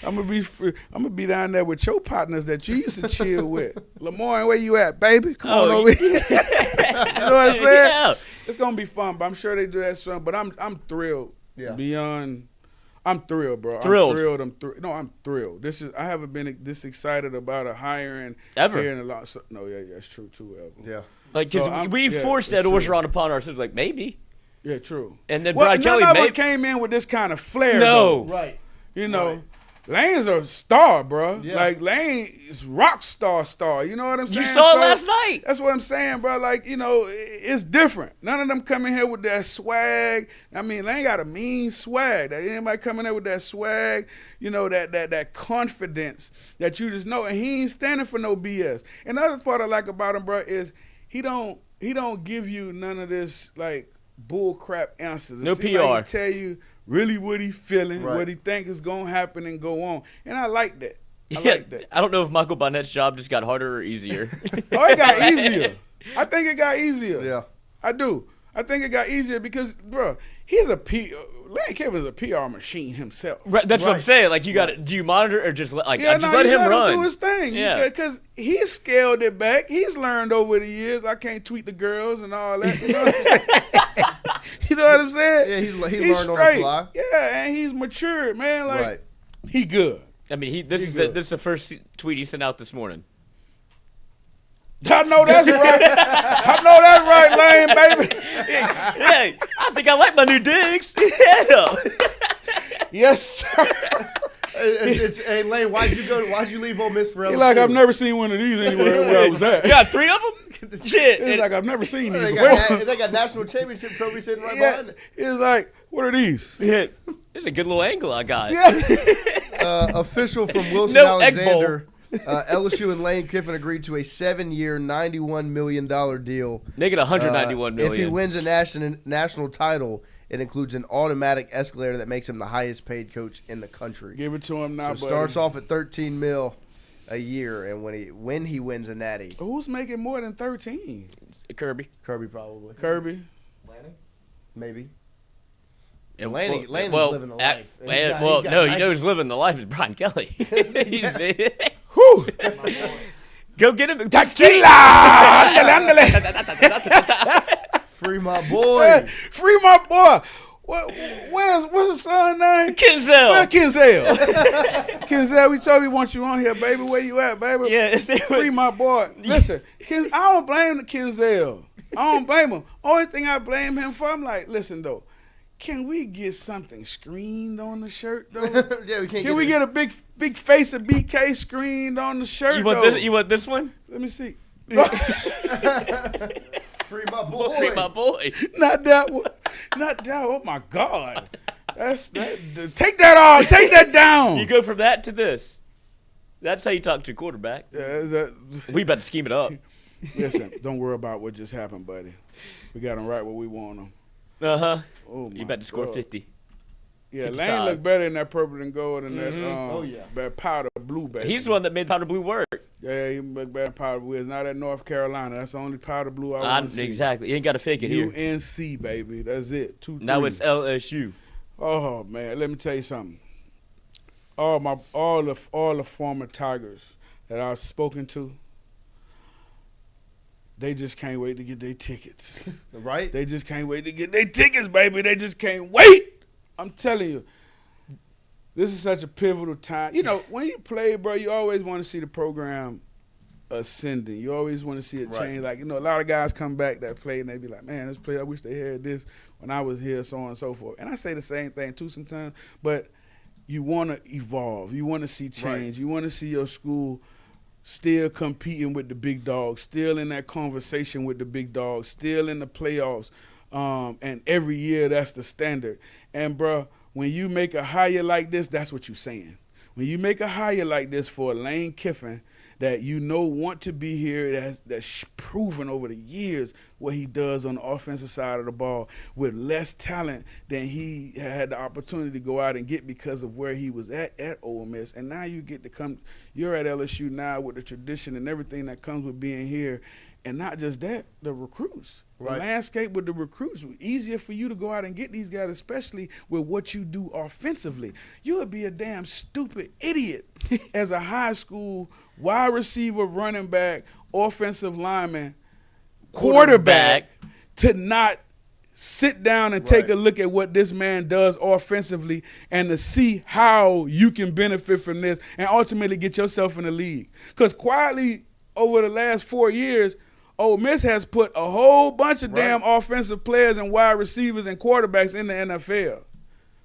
Speaker 12: I'm gonna be down there with your partners that you used to chill with. Lemoyne, where you at, baby? Come on over here. You know what I'm saying?
Speaker 2: Yeah.
Speaker 12: It's gonna be fun, but I'm sure they do that soon. But I'm thrilled.
Speaker 3: Yeah.
Speaker 12: Beyond. I'm thrilled, bro.
Speaker 2: Thrilled.
Speaker 12: I'm thrilled. I'm thrilled. I haven't been this excited about a hiring
Speaker 2: ever
Speaker 12: here in a lot. No, yeah, it's true too, ever.
Speaker 3: Yeah.
Speaker 2: Like, because we forced that Orgeron upon ourselves, like, maybe.
Speaker 12: Yeah, true.
Speaker 2: And then Brian Kelly
Speaker 12: none of us came in with this kind of flair.
Speaker 2: No.
Speaker 12: Though.
Speaker 3: Right.
Speaker 12: You know, Lane's a star, bro.
Speaker 3: Yeah.
Speaker 12: Like, Lane is rock star. You know what I'm saying?
Speaker 2: You saw it last night.
Speaker 12: That's what I'm saying, bro. Like, you know, it's different. None of them come in here with that swag. I mean, Lane got a mean swag. Anybody coming there with that swag, you know, that confidence that you just know. And he ain't standing for no BS. And the other part I like about him, bro, is he don't give you none of this, like, bull crap answers.
Speaker 2: No PR.
Speaker 12: Like he tell you really what he feeling,
Speaker 3: Right.
Speaker 12: what he think is gonna happen and go on, and I like that. I
Speaker 2: Yeah,
Speaker 12: like that.
Speaker 2: I don't know if Michael Bonnett's job just got harder or easier.
Speaker 12: Oh, it got easier. I think it got easier.
Speaker 3: Yeah.
Speaker 12: I do. I think it got easier because, bro, he's Lane Kiffin is a PR machine himself.
Speaker 2: Right, that's what I'm
Speaker 3: Right.
Speaker 2: saying. Like, you got to, do you monitor or just let
Speaker 12: Yeah,
Speaker 2: let
Speaker 12: you
Speaker 2: him
Speaker 12: let
Speaker 2: run?
Speaker 12: do his thing.
Speaker 2: Yeah.
Speaker 12: Because he's scaled it back. He's learned over the years. I can't tweet the girls and all that. You know what I'm saying? You know what I'm saying?
Speaker 3: Yeah, he
Speaker 12: he's
Speaker 3: learned on
Speaker 12: straight.
Speaker 3: the fly.
Speaker 12: Yeah, and he's matured, man. Like,
Speaker 3: Right.
Speaker 12: he good.
Speaker 2: I mean, this
Speaker 12: good.
Speaker 2: is the first tweet he sent out this morning.
Speaker 12: I know that's right. I know that's right, Lane, baby.
Speaker 2: Yeah, I think I like my new digs. Yeah.
Speaker 12: Yes, sir.
Speaker 3: Hey, Lane, why'd you leave Ole Miss for LSU?
Speaker 12: He's like, I've never seen one of these anywhere where I was at.
Speaker 2: You got 3 of them? Shit.
Speaker 12: He's like, I've never seen these
Speaker 3: They
Speaker 12: before.
Speaker 3: got national championship trophies sitting right
Speaker 12: Yeah.
Speaker 3: behind it.
Speaker 12: He's like, what are these?
Speaker 2: Yeah. This is a good little angle I got.
Speaker 12: Yeah.
Speaker 3: Official from Wilson
Speaker 2: No Egg Bowl.
Speaker 3: Alexander. LSU and Lane Kiffin agreed to a 7-year, $91 million deal.
Speaker 2: They get $191 million.
Speaker 3: If he wins a national title, it includes an automatic escalator that makes him the highest paid coach in the country.
Speaker 12: Give it to him now,
Speaker 3: So
Speaker 12: buddy.
Speaker 3: starts off at $13 million a year, and when he wins a natty,
Speaker 12: Who's making more than 13?
Speaker 2: Kirby.
Speaker 3: Kirby probably.
Speaker 12: Kirby.
Speaker 3: Maybe.
Speaker 2: And
Speaker 3: Lane's living the life. And
Speaker 2: you know who's living the life is Brian Kelly.
Speaker 12: Whew.
Speaker 2: Go get him.
Speaker 12: Tequila!
Speaker 3: Free my boy.
Speaker 12: Yeah, free my boy. What's his son's name?
Speaker 2: Kenzel.
Speaker 12: Where's Kenzel? Kenzel, we told you we want you on here, baby. Where you at, baby?
Speaker 2: Yeah,
Speaker 12: Free my boy. Listen, I don't blame the Kenzel. I don't blame him. Only thing I blame him for, I'm like, listen, though. Can we get something screened on the shirt, though?
Speaker 3: Yeah, we can't.
Speaker 12: Can we get a big face of BK screened on the shirt, though?
Speaker 2: You want this one?
Speaker 12: Let me see.
Speaker 3: Free my boy.
Speaker 2: Free my boy.
Speaker 12: Not that one. Not that one. Oh, my God. Take that off. Take that down.
Speaker 2: You go from that to this. That's how you talk to a quarterback. We about to scheme it up.
Speaker 12: Listen, don't worry about what just happened, buddy. We got them right where we want them.
Speaker 2: Uh-huh.
Speaker 12: Oh,
Speaker 2: you about to score
Speaker 12: God.
Speaker 2: 50.
Speaker 12: Yeah,
Speaker 2: 55.
Speaker 12: Lane looked better in that purple and gold and that powder blue, baby.
Speaker 2: He's the one that made powder blue work.
Speaker 12: Yeah, he looked better in powder blue. It's not at North Carolina. That's the only powder blue I want to see.
Speaker 2: Exactly. You ain't got to fake it here.
Speaker 12: UNC, baby. That's it. 2-3.
Speaker 2: Now it's LSU.
Speaker 12: Oh, man. Let me tell you something. All the former Tigers that I've spoken to, they just can't wait to get their tickets.
Speaker 3: Right?
Speaker 12: They just can't wait to get their tickets, baby. They just can't wait. I'm telling you. This is such a pivotal time. You know, when you play, bro, you always want to see the program ascending. You always want to see it change. Like, you know, a lot of guys come back that play and they be like, man, this play, I wish they had this when I was here, so on and so forth. And I say the same thing too sometimes. But you want to evolve. You want to see change.
Speaker 3: Right.
Speaker 12: You want to see your school still competing with the big dogs, still in that conversation with the big dogs, still in the playoffs. And every year that's the standard. And, bro, when you make a hire like this, that's what you're saying. When you make a hire like this for Lane Kiffin that you know want to be here, that's proven over the years what he does on the offensive side of the ball with less talent than he had the opportunity to go out and get because of where he was at Ole Miss. And now you get to come, you're at LSU now with the tradition and everything that comes with being here. And not just that, the recruits. Right. The landscape with the recruits, easier for you to go out and get these guys, especially with what you do offensively. You would be a damn stupid idiot as a high school wide receiver, running back, offensive lineman, quarterback to not sit down and take a look at what this man does offensively and to see how you can benefit from this and ultimately get yourself in the league. Because quietly over the last 4 years, Ole Miss has put a whole bunch of damn offensive players and wide receivers and quarterbacks in the NFL.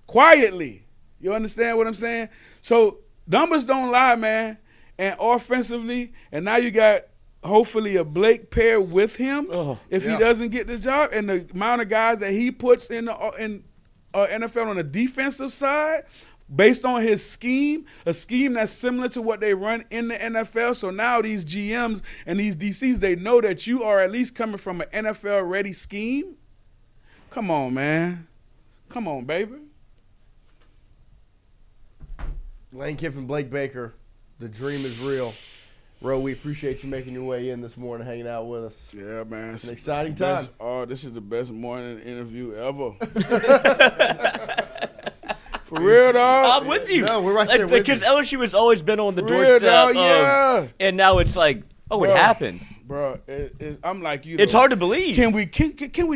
Speaker 12: Quietly. You understand what I'm saying? So numbers don't lie, man. And offensively, and now you got hopefully a Blake pair with him if he doesn't get the job. And the amount of guys that he puts in the NFL on the defensive side, based on his scheme, a scheme that's similar to what they run in the NFL. So now these GMs and these DCs, they know that you are at least coming from an NFL-ready scheme. Come on, man. Come on, baby.
Speaker 3: Lane Kiffin, Blake Baker, the dream is real. Ro, we appreciate you making your way in this morning, hanging out with us.
Speaker 12: Yeah, man.
Speaker 3: It's an exciting time.
Speaker 12: This is the best morning interview ever. For real, dog.
Speaker 2: I'm with you.
Speaker 3: No, we're right there with
Speaker 2: because
Speaker 3: you.
Speaker 2: LSU has always been on the doorstep of, and now it's like, it happened.
Speaker 12: Bro, I'm like you.
Speaker 2: It's hard to believe.
Speaker 12: Can we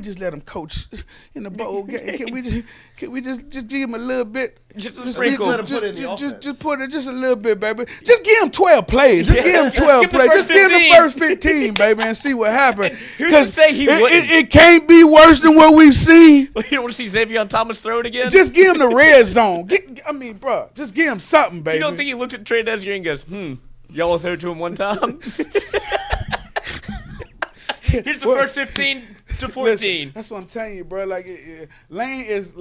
Speaker 12: just let him coach in the bowl game? Can we just give him a little bit?
Speaker 2: Just a sprinkle.
Speaker 3: Let him put it in the offense.
Speaker 12: Just put it just a little bit, baby. Just give him 12 plays. Just give him 12 plays. Just give him the first 15, baby, and see what happens.
Speaker 2: Who's to say he wouldn't?
Speaker 12: It can't be worse than what we've seen.
Speaker 2: You don't want to see Xavier Thomas throw it again?
Speaker 12: Just give him the red zone. Bro, just give him something, baby.
Speaker 2: You don't think he looks at Trey Desir and goes, y'all will throw it to him one time? Here's the first 15 to 14.
Speaker 12: Listen, that's what I'm telling you, bro. Like Lane is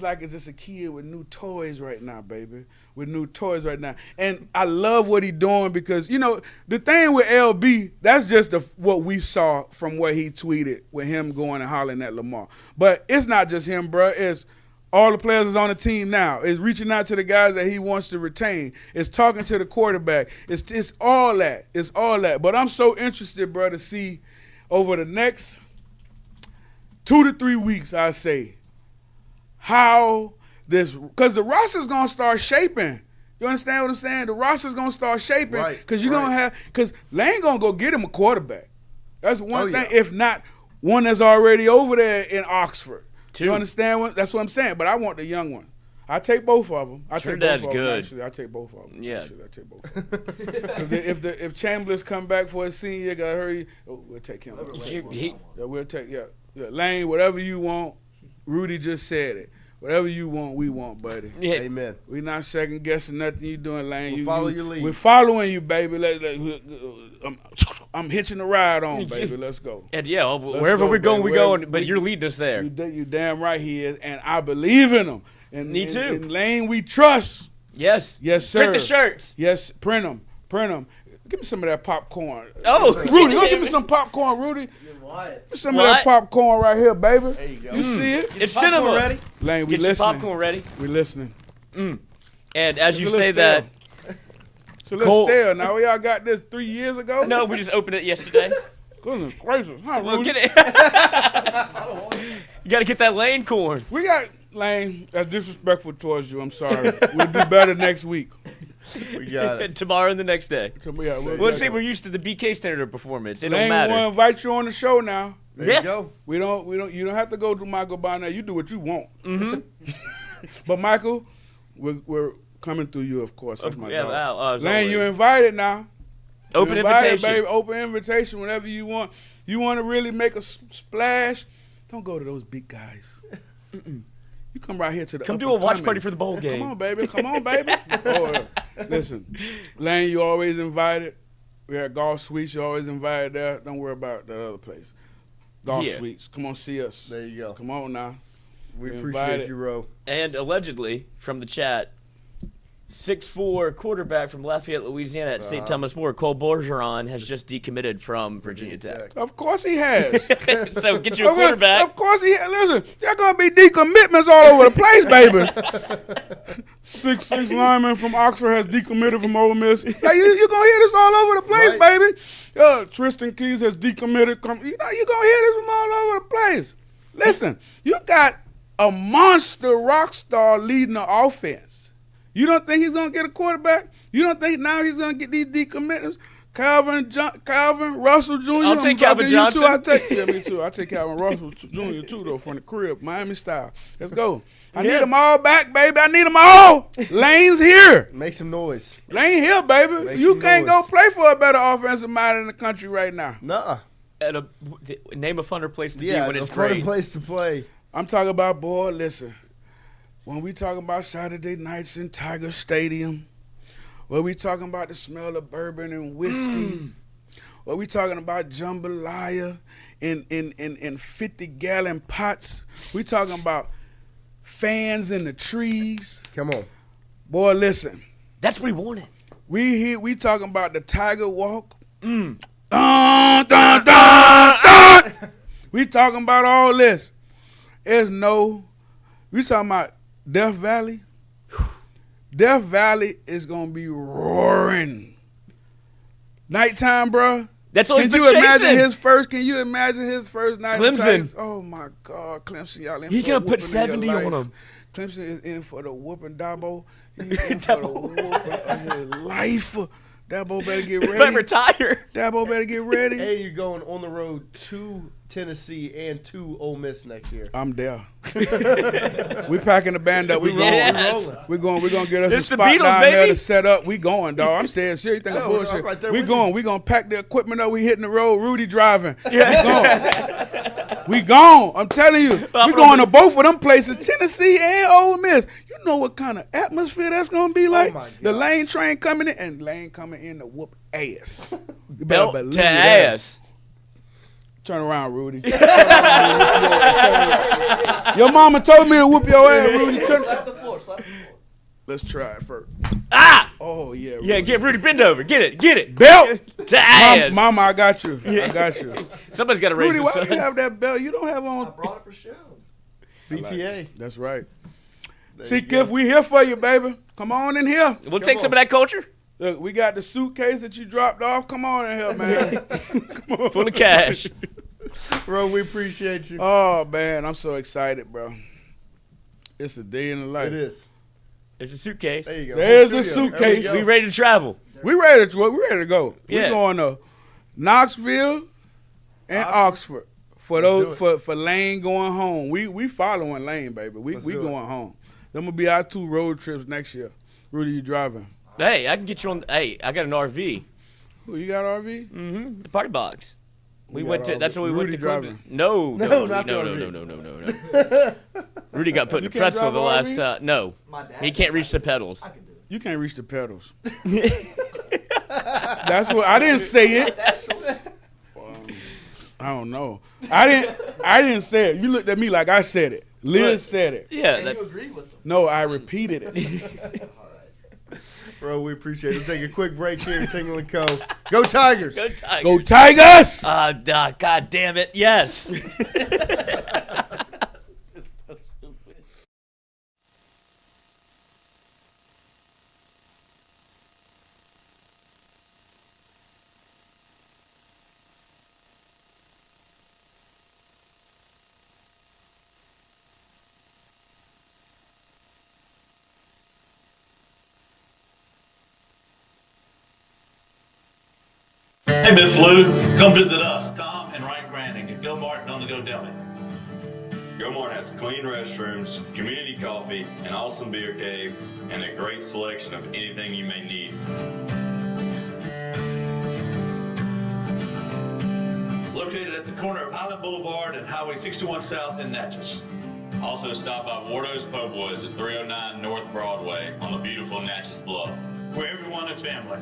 Speaker 12: like just a kid with new toys right now, baby. With new toys right now, and I love what he's doing because the thing with LB, that's just what we saw from what he tweeted with him going and hollering at Lamar. But it's not just him, bro. It's all the players is on the team now. It's reaching out to the guys that he wants to retain. It's talking to the quarterback. It's all that. It's all that. But I'm so interested, bro, to see over the next 2 to 3 weeks, I say, how this, because the roster's going to start shaping. You understand what I'm saying? The roster's going to start shaping because you're going to have, because Lane going to go get him a quarterback. That's one thing, if not one that's already over there in Oxford.
Speaker 2: Two.
Speaker 12: You understand? That's what I'm saying. But I want the young one. I take both of them. I take both of them. Actually, I take both of them.
Speaker 2: Yeah.
Speaker 12: Actually, I take both of them. if Chambliss come back for his senior year, gotta hurry. We'll take him. We'll take Lane, whatever you want. Rudy just said it. Whatever you want, we want, buddy.
Speaker 3: Yeah. Amen.
Speaker 12: We not second guessing nothing you doing, Lane.
Speaker 3: We'll follow your lead.
Speaker 12: We're following you, baby. I'm hitching the ride on, baby. Let's go.
Speaker 2: And wherever we're going. But you're leading us there.
Speaker 12: You damn right he is, and I believe in him. And
Speaker 2: me too.
Speaker 12: In Lane, we trust.
Speaker 2: Yes.
Speaker 12: Yes, sir.
Speaker 2: Print the shirts.
Speaker 12: Yes, print them. Give me some of that popcorn.
Speaker 2: Oh,
Speaker 12: Rudy, go give me some popcorn, Rudy. Some of that popcorn right here, baby.
Speaker 3: There you go.
Speaker 12: You see it?
Speaker 2: It's cinema.
Speaker 3: Ready?
Speaker 12: Lane, we
Speaker 2: Get
Speaker 12: listening.
Speaker 2: your popcorn ready.
Speaker 12: We listening.
Speaker 2: And as you say that,
Speaker 12: so let's stay. Now y'all got this 3 years ago.
Speaker 2: No, we just opened it yesterday.
Speaker 12: Goodness gracious, huh, Rudy?
Speaker 2: Well, get it. You got to get that Lane corn.
Speaker 12: We got Lane. That's disrespectful towards you. I'm sorry. We'll do better next week.
Speaker 3: We got it.
Speaker 2: Tomorrow and the next day.
Speaker 12: We'll
Speaker 2: see. We're used to the BK standard performance. It
Speaker 12: Lane,
Speaker 2: don't matter.
Speaker 12: we'll invite you on the show now.
Speaker 3: There you go.
Speaker 12: You don't have to go to Michael by now. You do what you want.
Speaker 2: Mm-hmm.
Speaker 12: But Michael, we're coming through you, of course. That's my dog. Lane,
Speaker 2: always.
Speaker 12: you're invited now.
Speaker 2: Open invitation,
Speaker 12: baby. Open invitation. Whenever you want. You want to really make a splash? Don't go to those big guys. You come right here to the
Speaker 2: Come
Speaker 12: up
Speaker 2: do a
Speaker 12: and
Speaker 2: watch
Speaker 12: coming.
Speaker 2: party for the bowl game.
Speaker 12: Come on, baby. Come on, baby. Listen, Lane, you always invited. We had Golf Suites. You always invited there. Don't worry about that other place. Golf Suites. Come on, see us.
Speaker 3: There you go.
Speaker 12: Come on now.
Speaker 3: We
Speaker 12: You're
Speaker 3: appreciate
Speaker 12: invited.
Speaker 3: you, Ro.
Speaker 2: And allegedly, from the chat, 6'4" quarterback from Lafayette, Louisiana at St. Thomas More, Cole Bergeron, has just decommitted from Virginia Tech.
Speaker 12: Of course he has.
Speaker 2: So get you a quarterback.
Speaker 12: Of course he has. Listen, there going to be decommitments all over the place, baby. 6'6" lineman from Oxford has decommitted from Ole Miss. Like, you're going to hear this all over the place, baby. Tristan Keys has decommitted. You're going to hear this from all over the place. Listen, you got a monster rock star leading the offense. You don't think he's going to get a quarterback? You don't think now he's going to get these decommitments? Calvin, Russell Jr.
Speaker 2: I'll take Calvin Johnson.
Speaker 12: Me too. I take Calvin Russell Jr. too, though, from the crib, Miami style. Let's go. I need them all back, baby. I need them all. Lane's here.
Speaker 3: Make some noise.
Speaker 12: Lane here, baby. You can't go play for a better offensive mind in the country right now.
Speaker 3: Nuh-uh.
Speaker 2: Name a funner place to be when it's
Speaker 3: a
Speaker 2: great.
Speaker 3: funner place to play.
Speaker 12: I'm talking about, boy, listen. When we talking about Saturday nights in Tiger Stadium, when we talking about the smell of bourbon and whiskey, when we talking about jambalaya in 50-gallon pots, we talking about fans in the trees.
Speaker 3: Come on.
Speaker 12: Boy, listen.
Speaker 2: That's what we wanted.
Speaker 12: We talking about the Tiger Walk. Dun, dun, dun, dun. We talking about all this. We talking about Death Valley. Death Valley is going to be roaring. Nighttime, bro.
Speaker 2: That's all he's been
Speaker 12: Can you imagine his first night?
Speaker 2: Clemson.
Speaker 12: Oh, my God. Clemson, y'all in
Speaker 2: He's
Speaker 12: for
Speaker 2: going
Speaker 12: a
Speaker 2: to put
Speaker 12: whooping
Speaker 2: 70
Speaker 12: of your
Speaker 2: on
Speaker 12: life.
Speaker 2: him.
Speaker 12: Clemson is in for the whooping, Dabo. He's in for the whooping of his life. Dabo better get ready.
Speaker 2: Better retire.
Speaker 12: Dabo better get ready.
Speaker 3: And you're going on the road to Tennessee and to Ole Miss next year.
Speaker 12: I'm there. We packing the band up. We rolling. We're gonna get us
Speaker 2: It's
Speaker 12: a
Speaker 2: the
Speaker 12: spot
Speaker 2: Beatles,
Speaker 12: down there
Speaker 2: baby.
Speaker 12: to set up. We going, dog. I'm staying serious. You think I'm bullshit?
Speaker 3: right there
Speaker 12: We
Speaker 3: with
Speaker 12: going. We gonna pack the equipment up. We hitting the road. Rudy driving. We gone. I'm telling you. We going to both of them places, Tennessee and Ole Miss. You know what kind of atmosphere that's gonna be like?
Speaker 3: my
Speaker 12: The
Speaker 3: God.
Speaker 12: Lane train coming in and Lane coming in to whoop ass. You better
Speaker 2: Belt
Speaker 12: believe
Speaker 2: to
Speaker 12: that.
Speaker 2: ass.
Speaker 12: Turn around, Rudy. Your mama told me to whoop your ass, Rudy.
Speaker 5: Slap the floor.
Speaker 12: Let's try it first.
Speaker 2: Ah!
Speaker 12: Oh, yeah. Rudy.
Speaker 2: Yeah, get Rudy, bend over. Get it.
Speaker 12: Belt
Speaker 2: To ass.
Speaker 12: Mama, I got you. I got you.
Speaker 2: Somebody's got to raise
Speaker 12: Rudy,
Speaker 2: his
Speaker 12: why
Speaker 2: son.
Speaker 12: do you have that belt? You don't have on.
Speaker 5: Brought it for show.
Speaker 3: BTA.
Speaker 12: That's right. See, Kiff, we here for you, baby. Come on in here.
Speaker 2: We'll take some of that culture.
Speaker 12: Look, we got the suitcase that you dropped off. Come on in here, man. Come on.
Speaker 2: Full of cash.
Speaker 3: Bro, we appreciate you.
Speaker 12: Oh, man, I'm so excited, bro. It's a day in the life.
Speaker 3: It is.
Speaker 2: There's a suitcase.
Speaker 3: There you go.
Speaker 12: There's the
Speaker 3: Studio. There
Speaker 12: suitcase.
Speaker 3: go.
Speaker 2: We ready to travel.
Speaker 12: We ready to go.
Speaker 2: Yeah.
Speaker 12: We going to Knoxville and Oxford for those for Lane going home. We following Lane, baby. We
Speaker 3: do
Speaker 12: going home. Them will be our 2 road trips next year. Rudy, you driving?
Speaker 2: Hey, I can get you on. Hey, I got an RV.
Speaker 12: Who, you got RV?
Speaker 2: Mm-hmm. The party box. We
Speaker 12: got
Speaker 2: went to.
Speaker 12: RV.
Speaker 2: That's what we went
Speaker 12: Rudy
Speaker 2: to.
Speaker 12: driving.
Speaker 2: No,
Speaker 3: not the
Speaker 2: no. Rudy got put in
Speaker 12: You
Speaker 2: the
Speaker 12: can't
Speaker 2: pretzel
Speaker 12: drive
Speaker 2: the
Speaker 12: an
Speaker 2: last
Speaker 12: RV?
Speaker 2: time. No,
Speaker 5: My dad
Speaker 2: he can't reach the pedals.
Speaker 12: You can't reach the pedals. That's what I didn't say it. I don't know. I didn't say it. You looked at me like I said it. Liz said it.
Speaker 2: Yeah.
Speaker 5: And you agree with them.
Speaker 12: No, I repeated it.
Speaker 3: Bro, we appreciate it. We'll take a quick break here at Tingle & Co. Go Tigers!
Speaker 2: Go Tigers.
Speaker 12: Go Tigers!
Speaker 2: God damn it! Yes.
Speaker 9: Hey, Miss Lou, come visit us, Tom and Wright Granding at Go Martin on the Go Deli.
Speaker 10: Go Mart has clean restrooms, community coffee, an awesome beer cave, and a great selection of anything you may need.
Speaker 9: Located at the corner of Highland Boulevard and Highway 61 South in Natchez.
Speaker 10: Also stop by Wardo's Po' Boys at 309 North Broadway on the beautiful Natchez Bluff, where everyone is family.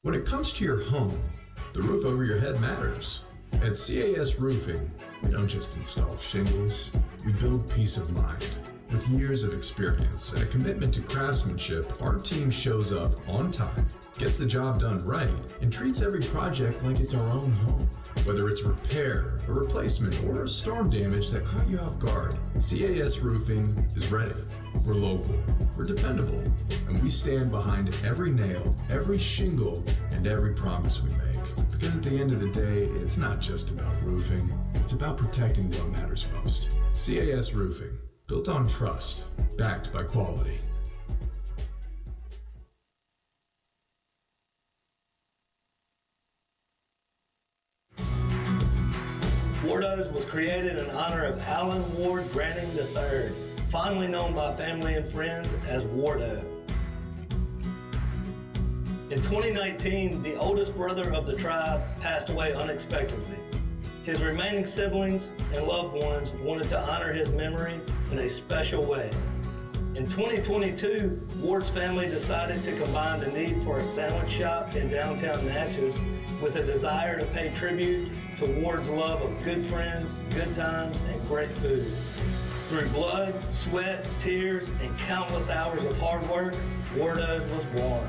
Speaker 11: When it comes to your home, the roof over your head matters. At CAS Roofing, we don't just install shingles, we build peace of mind. With years of experience and a commitment to craftsmanship, our team shows up on time, gets the job done right, and treats every project like it's our own home. Whether it's repair, a replacement, or storm damage that caught you off guard, CAS Roofing is ready. We're local, we're dependable, and we stand behind every nail, every shingle, and every promise we make. Because at the end of the day, it's not just about roofing, it's about protecting what matters most. CAS Roofing, built on trust, backed by quality.
Speaker 4: Wardo's was created in honor of Alan Ward Granning III, fondly known by family and friends as Wardo. In 2019, the oldest brother of the tribe passed away unexpectedly. His remaining siblings and loved ones wanted to honor his memory in a special way. In 2022, Ward's family decided to combine the need for a sandwich shop in downtown Natchez with a desire to pay tribute to Ward's love of good friends, good times, and great food. Through blood, sweat, tears, and countless hours of hard work, Wardo's was born.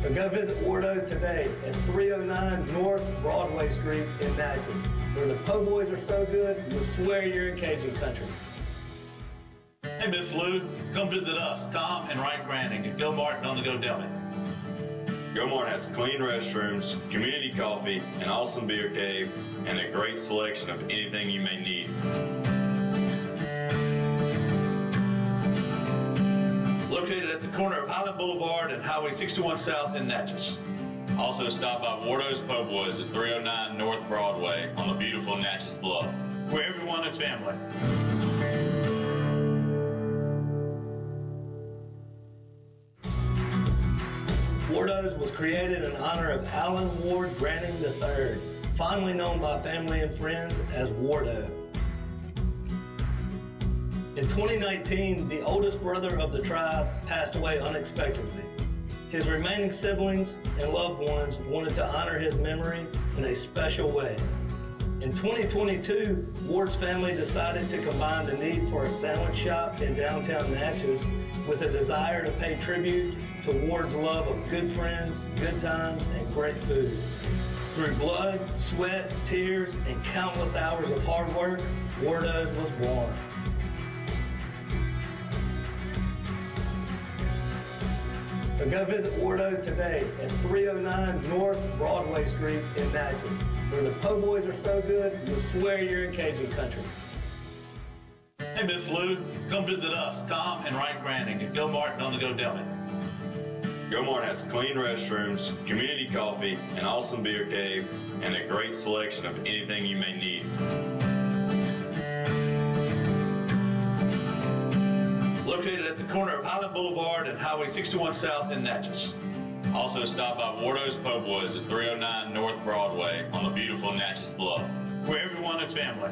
Speaker 4: So go visit Wardo's today at 309 North Broadway Street in Natchez, where the po' boys are so good, you'll swear you're in Cajun country.
Speaker 9: Hey, Miss Lou, come visit us, Tom and Wright Granning at Go Martin on the Go Deli.
Speaker 10: Go Mart has clean restrooms, community coffee, an awesome beer cave, and a great selection of anything you may need.
Speaker 9: Located at the corner of Highland Boulevard and Highway 61 South in Natchez.
Speaker 10: Also stop by Wardo's Po' Boys at 309 North Broadway on the beautiful Natchez Bluff, where everyone is family.
Speaker 4: Wardo's was created in honor of Alan Ward Granning III, fondly known by family and friends as Wardo. In 2019, the oldest brother of the tribe passed away unexpectedly. His remaining siblings and loved ones wanted to honor his memory in a special way. In 2022, Ward's family decided to combine the need for a sandwich shop in downtown Natchez with a desire to pay tribute to Ward's love of good friends, good times, and great food. Through blood, sweat, tears, and countless hours of hard work, Wardo's was born. So go visit Wardo's today at 309 North Broadway Street in Natchez, where the po' boys are so good, you'll swear you're in Cajun country.
Speaker 9: Hey, Miss Lou, come visit us, Tom and Wright Granning at Go Martin on the Go Deli.
Speaker 10: Go Mart has clean restrooms, community coffee, an awesome beer cave, and a great selection of anything you may need.
Speaker 9: Located at the corner of Highland Boulevard and Highway 61 South in Natchez.
Speaker 10: Also stop by Wardo's Po' Boys at 309 North Broadway on the beautiful Natchez Bluff, where everyone is family.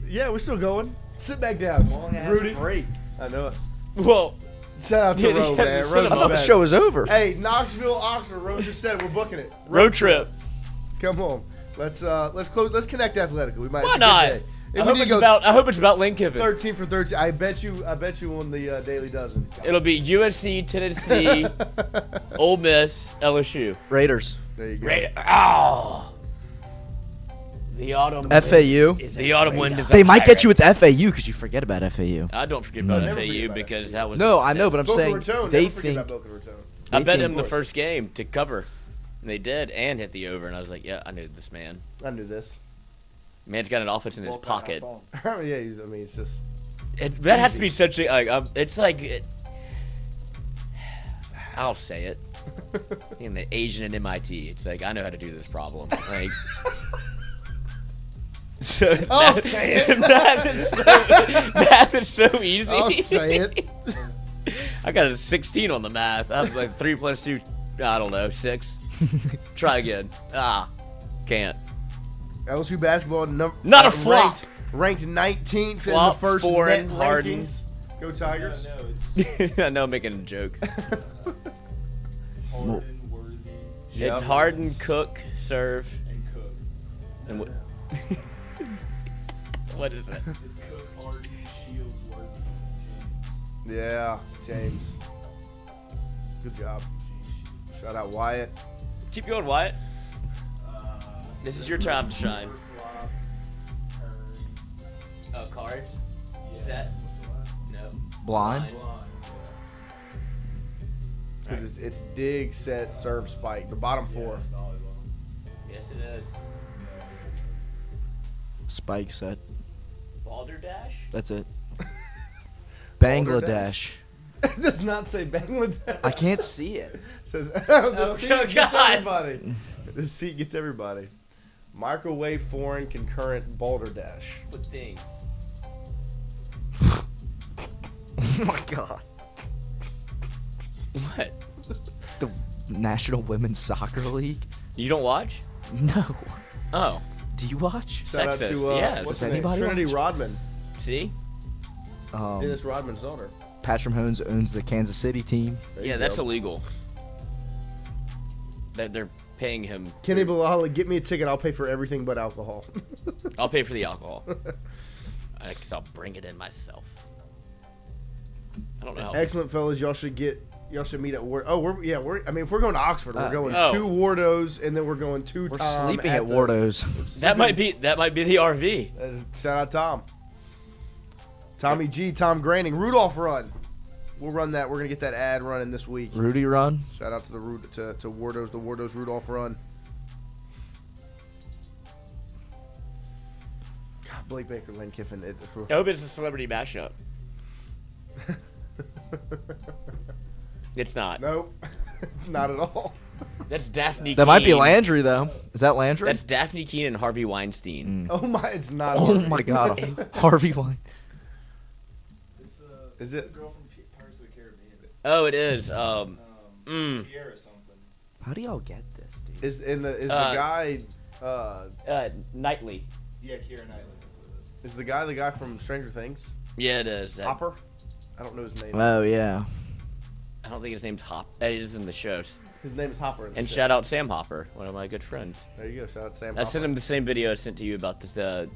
Speaker 3: Yeah, we're still going. Sit back down, Rudy.
Speaker 5: break.
Speaker 3: I know it.
Speaker 2: Well,
Speaker 3: shout out to
Speaker 2: Yeah,
Speaker 3: Ro,
Speaker 2: yeah,
Speaker 3: man.
Speaker 2: sit
Speaker 3: Ro's
Speaker 2: up.
Speaker 5: I thought the
Speaker 3: best.
Speaker 5: show was over.
Speaker 3: Hey, Knoxville, Oxford. Ro just said it. We're booking it.
Speaker 2: road trip.
Speaker 3: Come on. Let's close. Let's connect athletically. We might.
Speaker 2: Why not? I hope it's about Lane Kiffin.
Speaker 3: 13 for 13. I bet you on the Daily Dozen.
Speaker 2: It'll be USC, Tennessee, Ole Miss, LSU.
Speaker 5: Raiders.
Speaker 3: There you go.
Speaker 2: Oh. The autumn.
Speaker 5: FAU.
Speaker 2: The autumn wind is.
Speaker 5: They might get you with FAU because you forget about FAU.
Speaker 2: I don't forget about
Speaker 3: never
Speaker 2: FAU
Speaker 3: forget about
Speaker 2: because that was.
Speaker 5: No, I know, but I'm
Speaker 3: Boca
Speaker 5: saying
Speaker 3: Raton.
Speaker 5: they
Speaker 3: Never forget
Speaker 5: think.
Speaker 3: about Boca Raton.
Speaker 2: I bet
Speaker 5: think-
Speaker 2: him the first game to cover. And they did, and hit the over, and I was like, yeah, I knew this man.
Speaker 3: I knew this.
Speaker 2: Man's got an offense in his pocket.
Speaker 3: Yeah, it's just.
Speaker 2: That has to be such a it's like I'll say it. In the Asian at MIT, it's like I know how to do this problem. Like, so
Speaker 3: I'll say it.
Speaker 2: Math is so easy.
Speaker 3: I'll say it.
Speaker 2: I got a 16 on the math. I was like 3 + 2. I don't know, 6. Try again. Can't.
Speaker 3: LSU basketball
Speaker 2: Not a flop.
Speaker 3: Ranked 19th
Speaker 2: Flop,
Speaker 3: in the first
Speaker 2: foreign,
Speaker 3: net
Speaker 2: Harden.
Speaker 3: rankings. Go Tigers.
Speaker 2: I know I'm making a joke.
Speaker 13: Harden, Worthy,
Speaker 2: It's Harden, Cook, serve.
Speaker 13: and Cook.
Speaker 2: And what? What is it?
Speaker 13: It's Cook, Harden, Shields, Worthy, James.
Speaker 3: Yeah, James. Good job. Shout out Wyatt.
Speaker 2: Keep going, Wyatt. This is your time to shine. Oh, cards? Set? No.
Speaker 5: Blind.
Speaker 3: Because it's dig, set, serve, spike. The bottom four.
Speaker 2: Yes, it is.
Speaker 5: Spike set.
Speaker 2: Balderdash?
Speaker 5: That's it. Bangladesh.
Speaker 3: It does not say Bangladesh.
Speaker 5: I can't see it.
Speaker 3: It says the
Speaker 2: Oh,
Speaker 3: seat
Speaker 2: God.
Speaker 3: gets everybody. The seat gets everybody. Microwave foreign concurrent balderdash.
Speaker 2: What things?
Speaker 5: Oh my god.
Speaker 2: What?
Speaker 5: The National Women's Soccer League?
Speaker 2: You don't watch?
Speaker 5: No.
Speaker 2: Oh.
Speaker 5: Do you watch?
Speaker 3: Shout out
Speaker 2: Sexist,
Speaker 3: to
Speaker 2: yes.
Speaker 3: what's
Speaker 5: Does
Speaker 3: her name?
Speaker 5: anybody
Speaker 3: Trinity
Speaker 5: watch?
Speaker 3: Rodman.
Speaker 2: See?
Speaker 3: Dennis Rodman's daughter.
Speaker 5: Patrick Mahomes owns the Kansas City team.
Speaker 3: There you
Speaker 2: Yeah, that's
Speaker 3: go.
Speaker 2: illegal. They're paying him.
Speaker 3: Kenny Balala, get me a ticket. I'll pay for everything but alcohol.
Speaker 2: I'll pay for the alcohol. Because I'll bring it in myself. I don't know how.
Speaker 3: Excellent, fellas. Y'all should meet at Ward. Oh, I mean, if we're going to Oxford, we're going
Speaker 2: Oh.
Speaker 3: 2 Wardos, and then we're going 2
Speaker 5: We're
Speaker 3: Tom
Speaker 5: sleeping at Wardo's.
Speaker 2: That might be the RV.
Speaker 3: Shout out Tom. Tommy G, Tom Granding, Rudolph run. We'll run that. We're gonna get that ad running this week.
Speaker 5: Rudy run.
Speaker 3: Shout out to the Wardos, the Wardos Rudolph run. God, Blake Baker, Lane Kiffin.
Speaker 2: I hope it's a celebrity mashup. It's not.
Speaker 3: Nope, not at all.
Speaker 2: That's Daphne.
Speaker 5: That might be
Speaker 2: Keene.
Speaker 5: Landry though. Is that Landry?
Speaker 2: That's Daphne Keene and Harvey Weinstein.
Speaker 3: Oh my, it's not.
Speaker 5: Oh
Speaker 3: Harvey.
Speaker 5: my god. Harvey Wine.
Speaker 13: It's
Speaker 3: Is it?
Speaker 13: the girl from Pirates of the Caribbean.
Speaker 2: Oh, it is.
Speaker 13: Tierra something.
Speaker 5: How do y'all get this, dude?
Speaker 3: Is the guy?
Speaker 2: Knightley.
Speaker 13: Yeah, Keira Knightley. That's what it is.
Speaker 3: Is the guy from Stranger Things?
Speaker 2: Yeah, it is.
Speaker 3: Hopper? I don't know his name.
Speaker 5: Oh yeah.
Speaker 2: I don't think his name's Hop. It is in the show.
Speaker 3: His name is Hopper.
Speaker 2: And shout out Sam Hopper, one of my good friends.
Speaker 3: There you go. Shout out Sam.
Speaker 2: I sent him the same video I sent to you about the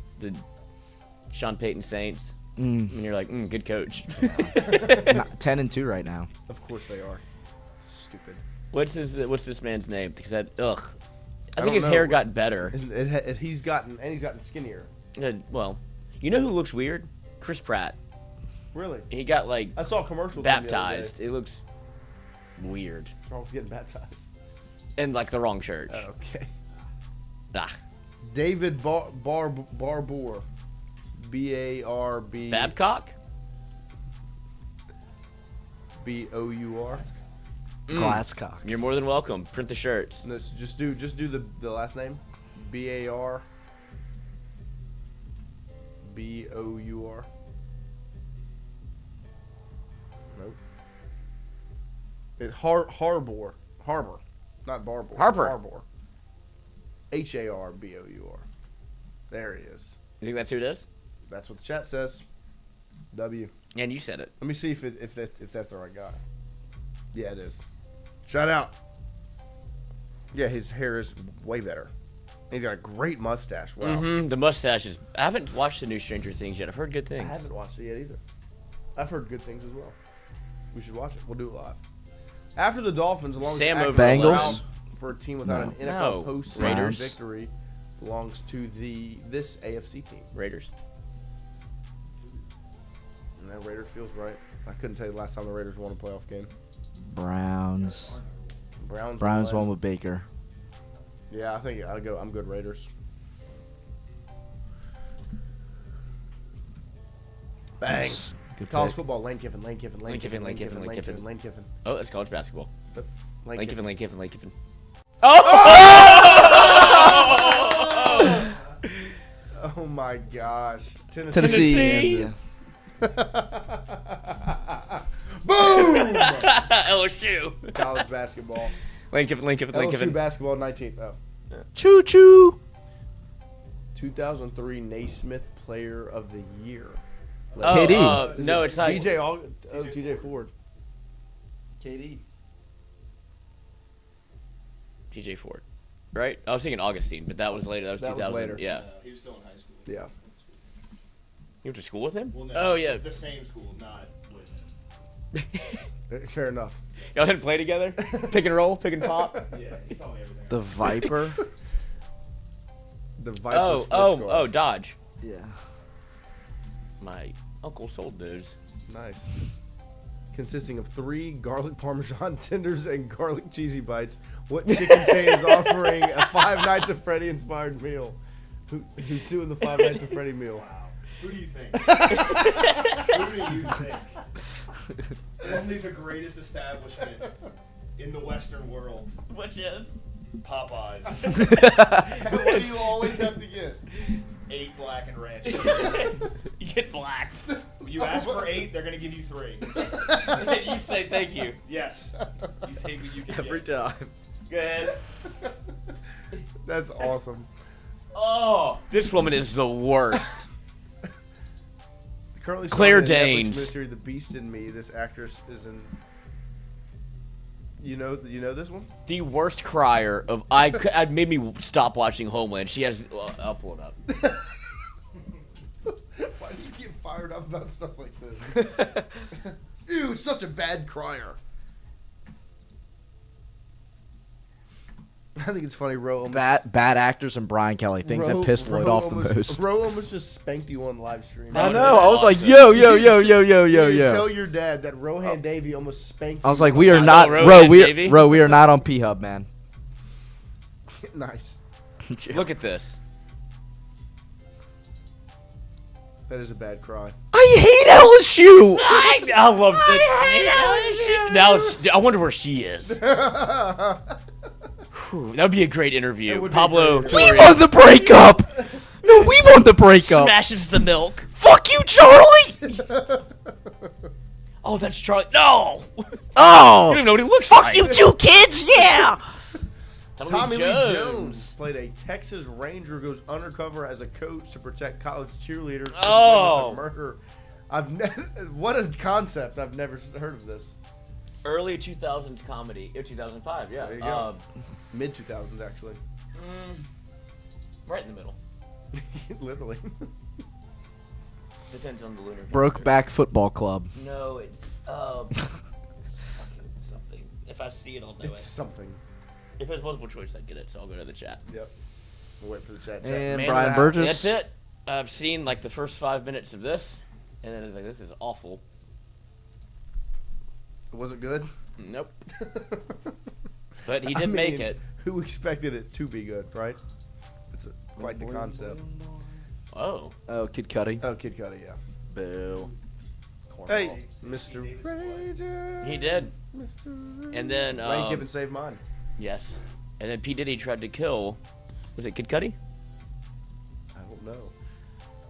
Speaker 2: Sean Payton Saints. And you're like, good coach.
Speaker 5: 10-2 right now.
Speaker 3: Of course they are. Stupid.
Speaker 2: What's this man's name? Because I
Speaker 3: don't
Speaker 2: think his
Speaker 3: know.
Speaker 2: hair got better.
Speaker 3: He's gotten skinnier.
Speaker 2: Well, you know who looks weird? Chris Pratt.
Speaker 3: Really?
Speaker 2: He got like
Speaker 3: I saw a commercial. The other
Speaker 2: baptized.
Speaker 3: day.
Speaker 2: It looks weird.
Speaker 3: What's wrong with getting baptized?
Speaker 2: In like the wrong church.
Speaker 3: Oh, okay.
Speaker 2: David
Speaker 3: Barbour. B-A-R-B.
Speaker 2: Babcock?
Speaker 3: B-O-U-R.
Speaker 5: Glasscock.
Speaker 2: You're more than welcome. Print the shirts.
Speaker 3: No, so just do the last name. B-A-R. B-O-U-R. Nope. Harbor. Not Barbour.
Speaker 2: Harper.
Speaker 3: Harbor. H-A-R-B-O-U-R. There he is.
Speaker 2: You think that's who it is?
Speaker 3: That's what the chat says. W.
Speaker 2: And you said it.
Speaker 3: Let me see if that's the right guy. Yeah, it is. Shout out. Yeah, his hair is way better. He's got a great mustache. Wow.
Speaker 2: Mm-hmm. The mustache is. I haven't watched the new Stranger Things yet. I've heard good things.
Speaker 3: I haven't watched it yet either. I've heard good things as well. We should watch it. We'll do it live. After the Dolphins, along with
Speaker 5: Bengals
Speaker 3: for a team without an NFL postseason victory, belongs to this AFC team.
Speaker 2: Raiders.
Speaker 3: And that Raiders feels right. I couldn't tell you the last time the Raiders won a playoff game.
Speaker 5: Browns
Speaker 3: Browns
Speaker 5: won with Baker.
Speaker 3: Yeah, I think I'm good Raiders. Bang.
Speaker 5: Good
Speaker 3: College
Speaker 5: pick.
Speaker 3: football, Lane Kiffin.
Speaker 2: Oh, that's college basketball. Lane Kiffin.
Speaker 3: Oh! Oh my gosh.
Speaker 5: Tennessee.
Speaker 3: Boom!
Speaker 2: LSU.
Speaker 3: College basketball.
Speaker 2: Lane Kiffin.
Speaker 3: LSU basketball 19th. Oh.
Speaker 5: Choo choo.
Speaker 3: 2003 Naismith Player of the Year.
Speaker 5: KD.
Speaker 2: No, it's not.
Speaker 3: TJ Ford.
Speaker 13: KD.
Speaker 2: TJ Ford. Right? I was thinking Augustine, but that was later. That was 2000.
Speaker 3: later.
Speaker 2: Yeah.
Speaker 13: He was still in high school.
Speaker 3: Yeah.
Speaker 2: You went to school with him?
Speaker 13: Well, no,
Speaker 2: Oh, yeah.
Speaker 13: The same school, not with him.
Speaker 3: Fair enough.
Speaker 2: Y'all didn't play together? Pick and roll? Pick and pop?
Speaker 13: Yeah, he taught me everything.
Speaker 5: The Viper.
Speaker 3: The Viper.
Speaker 2: Oh, Dodge.
Speaker 5: Yeah.
Speaker 2: My uncle sold those.
Speaker 3: Nice. Consisting of 3 garlic parmesan tenders and garlic cheesy bites. What chicken chain is offering a 5 Nights at Freddy inspired meal? Who's doing the 5 Nights at Freddy meal?
Speaker 13: Wow. Who do you think? Who do you think? Only the greatest establishment in the Western world.
Speaker 2: Which is?
Speaker 13: Popeyes.
Speaker 3: What do you always have to get?
Speaker 13: 8 black and ranch.
Speaker 2: You get black.
Speaker 13: You ask for 8, they're gonna give you 3.
Speaker 2: You say thank you.
Speaker 13: Yes. You take what you can
Speaker 5: Every
Speaker 13: get.
Speaker 5: time.
Speaker 2: Go ahead.
Speaker 3: That's awesome.
Speaker 2: Oh, this woman is the worst.
Speaker 3: Currently
Speaker 2: Claire
Speaker 3: starring in the Netflix
Speaker 2: Danes.
Speaker 3: Mystery The Beast in Me. This actress is in. You know this one?
Speaker 2: The worst crier of I made me stop watching Homeland. She has. I'll pull it up.
Speaker 3: Why do you get fired up about stuff like this? Ew, such a bad crier. I think it's funny, Ro.
Speaker 5: Bad actors and Brian Kelly. Things that pissed Lloyd off the most.
Speaker 3: Ro almost just spanked you on live stream.
Speaker 5: I know. I was like, yo.
Speaker 3: Tell your dad that Rohan Davey almost spanked you.
Speaker 5: I was like, we are
Speaker 2: I
Speaker 5: not,
Speaker 2: saw Rohan Davey.
Speaker 5: we are not on P-Hub, man.
Speaker 3: Nice.
Speaker 2: Look at this.
Speaker 3: That is a bad cry.
Speaker 5: I hate LSU.
Speaker 2: I love it. Now I wonder where she is. That would be a great interview. Pablo
Speaker 5: We won the breakup. No, we won the breakup.
Speaker 2: smashes the milk.
Speaker 5: Fuck you, Charlie.
Speaker 2: Oh, that's Charlie. No.
Speaker 5: Oh.
Speaker 2: You don't even know what he looks
Speaker 5: Fuck
Speaker 2: like.
Speaker 5: you too, kids. Yeah.
Speaker 3: Tommy Lee Jones played a Texas Ranger who goes undercover as a coach to protect college cheerleaders from
Speaker 2: Oh.
Speaker 3: witness of murder. What a concept! I've never heard of this.
Speaker 2: Early 2000s comedy. 2005, yeah.
Speaker 3: There you go. Mid 2000s, actually.
Speaker 2: Right in the middle.
Speaker 3: Literally.
Speaker 2: Depends on the lunar.
Speaker 5: Brokeback Football Club.
Speaker 2: No, it's fucking something. If I see it, I'll know
Speaker 3: It's something.
Speaker 2: If it's multiple choice, I'd get it. So I'll go to the chat.
Speaker 3: Yep. We'll wait for the chat.
Speaker 5: And
Speaker 3: Man
Speaker 5: Brian
Speaker 3: of the
Speaker 5: Burgess.
Speaker 3: house.
Speaker 2: That's it. I've seen like the first 5 minutes of this, and then it's like, this is awful.
Speaker 3: Was it good?
Speaker 2: Nope. But he did make it.
Speaker 3: Who expected it to be good, right? It's quite the concept.
Speaker 2: Oh.
Speaker 5: Oh, Kid Cudi.
Speaker 3: Oh, Kid Cudi, yeah.
Speaker 5: Boo.
Speaker 3: Hey, Mr. Ranger.
Speaker 2: He did. And then
Speaker 3: Lane Kiffin saved mine.
Speaker 2: Yes. And then P. Diddy tried to kill. Was it Kid Cudi?
Speaker 3: I don't know.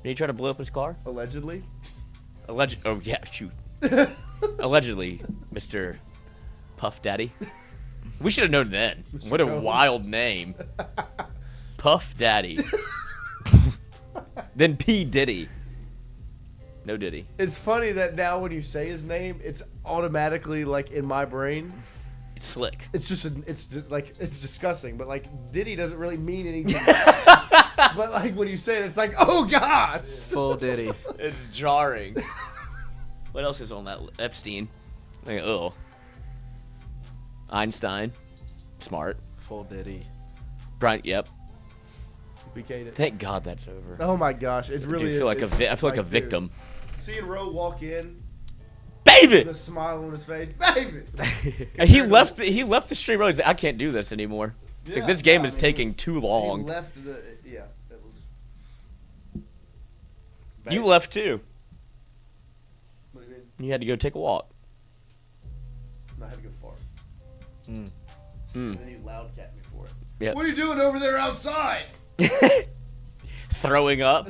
Speaker 2: Did he try to blow up his car?
Speaker 3: Allegedly.
Speaker 2: Oh yeah, shoot. Allegedly, Mr. Puff Daddy. We should have known then.
Speaker 3: Mr.
Speaker 2: What a
Speaker 3: Combs.
Speaker 2: wild name. Puff Daddy. Then P. Diddy. No Diddy.
Speaker 3: It's funny that now when you say his name, it's automatically like in my brain.
Speaker 2: It's slick.
Speaker 3: It's just it's disgusting, but like Diddy doesn't really mean anything. But like when you say it, it's like, oh gosh.
Speaker 5: Full Diddy.
Speaker 2: It's jarring. What else is on that? Epstein. Like, oh. Einstein. Smart.
Speaker 5: Full Diddy.
Speaker 2: Brian. Yep.
Speaker 3: BK'd it.
Speaker 2: Thank God that's over.
Speaker 3: Oh my gosh, it really
Speaker 2: Dude,
Speaker 3: is.
Speaker 2: I feel like a victim.
Speaker 3: Seeing Roe walk in,
Speaker 2: baby,
Speaker 3: with a smile on his face, baby.
Speaker 2: And he left the stream. He's like, I can't do this anymore.
Speaker 3: Yeah,
Speaker 2: like, this game is taking too long.
Speaker 3: He left it was.
Speaker 2: You left too.
Speaker 3: What do you mean?
Speaker 2: You had to go take a walk.
Speaker 3: I had to go far.
Speaker 2: Mm.
Speaker 3: And then you loudcat me for it.
Speaker 2: Yep.
Speaker 3: What are you doing over there outside?
Speaker 2: Throwing up.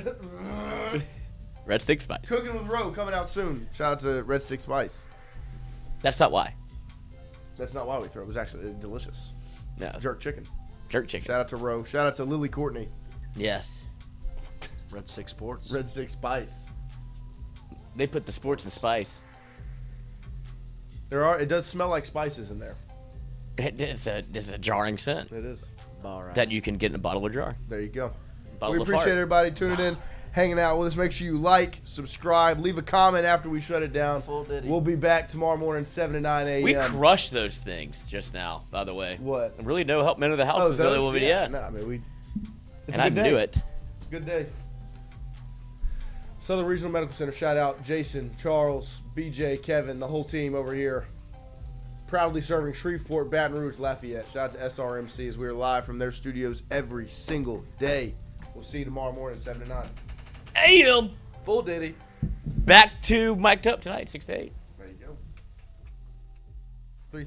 Speaker 2: Red Stick Spice.
Speaker 3: Cooking with Roe coming out soon. Shout out to Red Stick Spice.
Speaker 2: That's not why.
Speaker 3: That's not why we throw. It was actually delicious.
Speaker 2: No.
Speaker 3: Jerk chicken.
Speaker 2: Jerk chicken.
Speaker 3: Shout out to Roe. Shout out to Lily Courtney.
Speaker 2: Yes.
Speaker 5: Red Stick Sports.
Speaker 3: Red Stick Spice.
Speaker 2: They put the sports and spice.
Speaker 3: It does smell like spices in there.
Speaker 2: It's a jarring scent.
Speaker 3: It is.
Speaker 5: All right.
Speaker 2: That you can get in a bottle of jar.
Speaker 3: There you go.
Speaker 2: Bottle
Speaker 3: We
Speaker 2: of
Speaker 3: appreciate
Speaker 2: fart.
Speaker 3: everybody tuning in, hanging out with us. Make sure you like, subscribe, leave a comment after we shut it down.
Speaker 5: Full Diddy.
Speaker 3: We'll be back tomorrow morning, 7 to 9 a.m.
Speaker 2: We crushed those things just now, by the way.
Speaker 3: What?
Speaker 2: Really no help men of the house
Speaker 3: Oh,
Speaker 2: is the only
Speaker 3: those?
Speaker 2: one we
Speaker 3: Yeah.
Speaker 2: had.
Speaker 3: No, I mean, it's
Speaker 2: And
Speaker 3: a
Speaker 2: I
Speaker 3: good
Speaker 2: can
Speaker 3: day.
Speaker 2: do it.
Speaker 3: It's a good day. Southern Regional Medical Center, shout out Jason, Charles, BJ, Kevin, the whole team over here. Proudly serving Shreveport, Baton Rouge, Lafayette. Shout out to SRMC as we are live from their studios every single day. We'll see you tomorrow morning, 7 to 9.
Speaker 2: AM.
Speaker 3: Full Diddy.
Speaker 2: Back to mic'd up tonight, 6 to 8.
Speaker 3: There you go. 3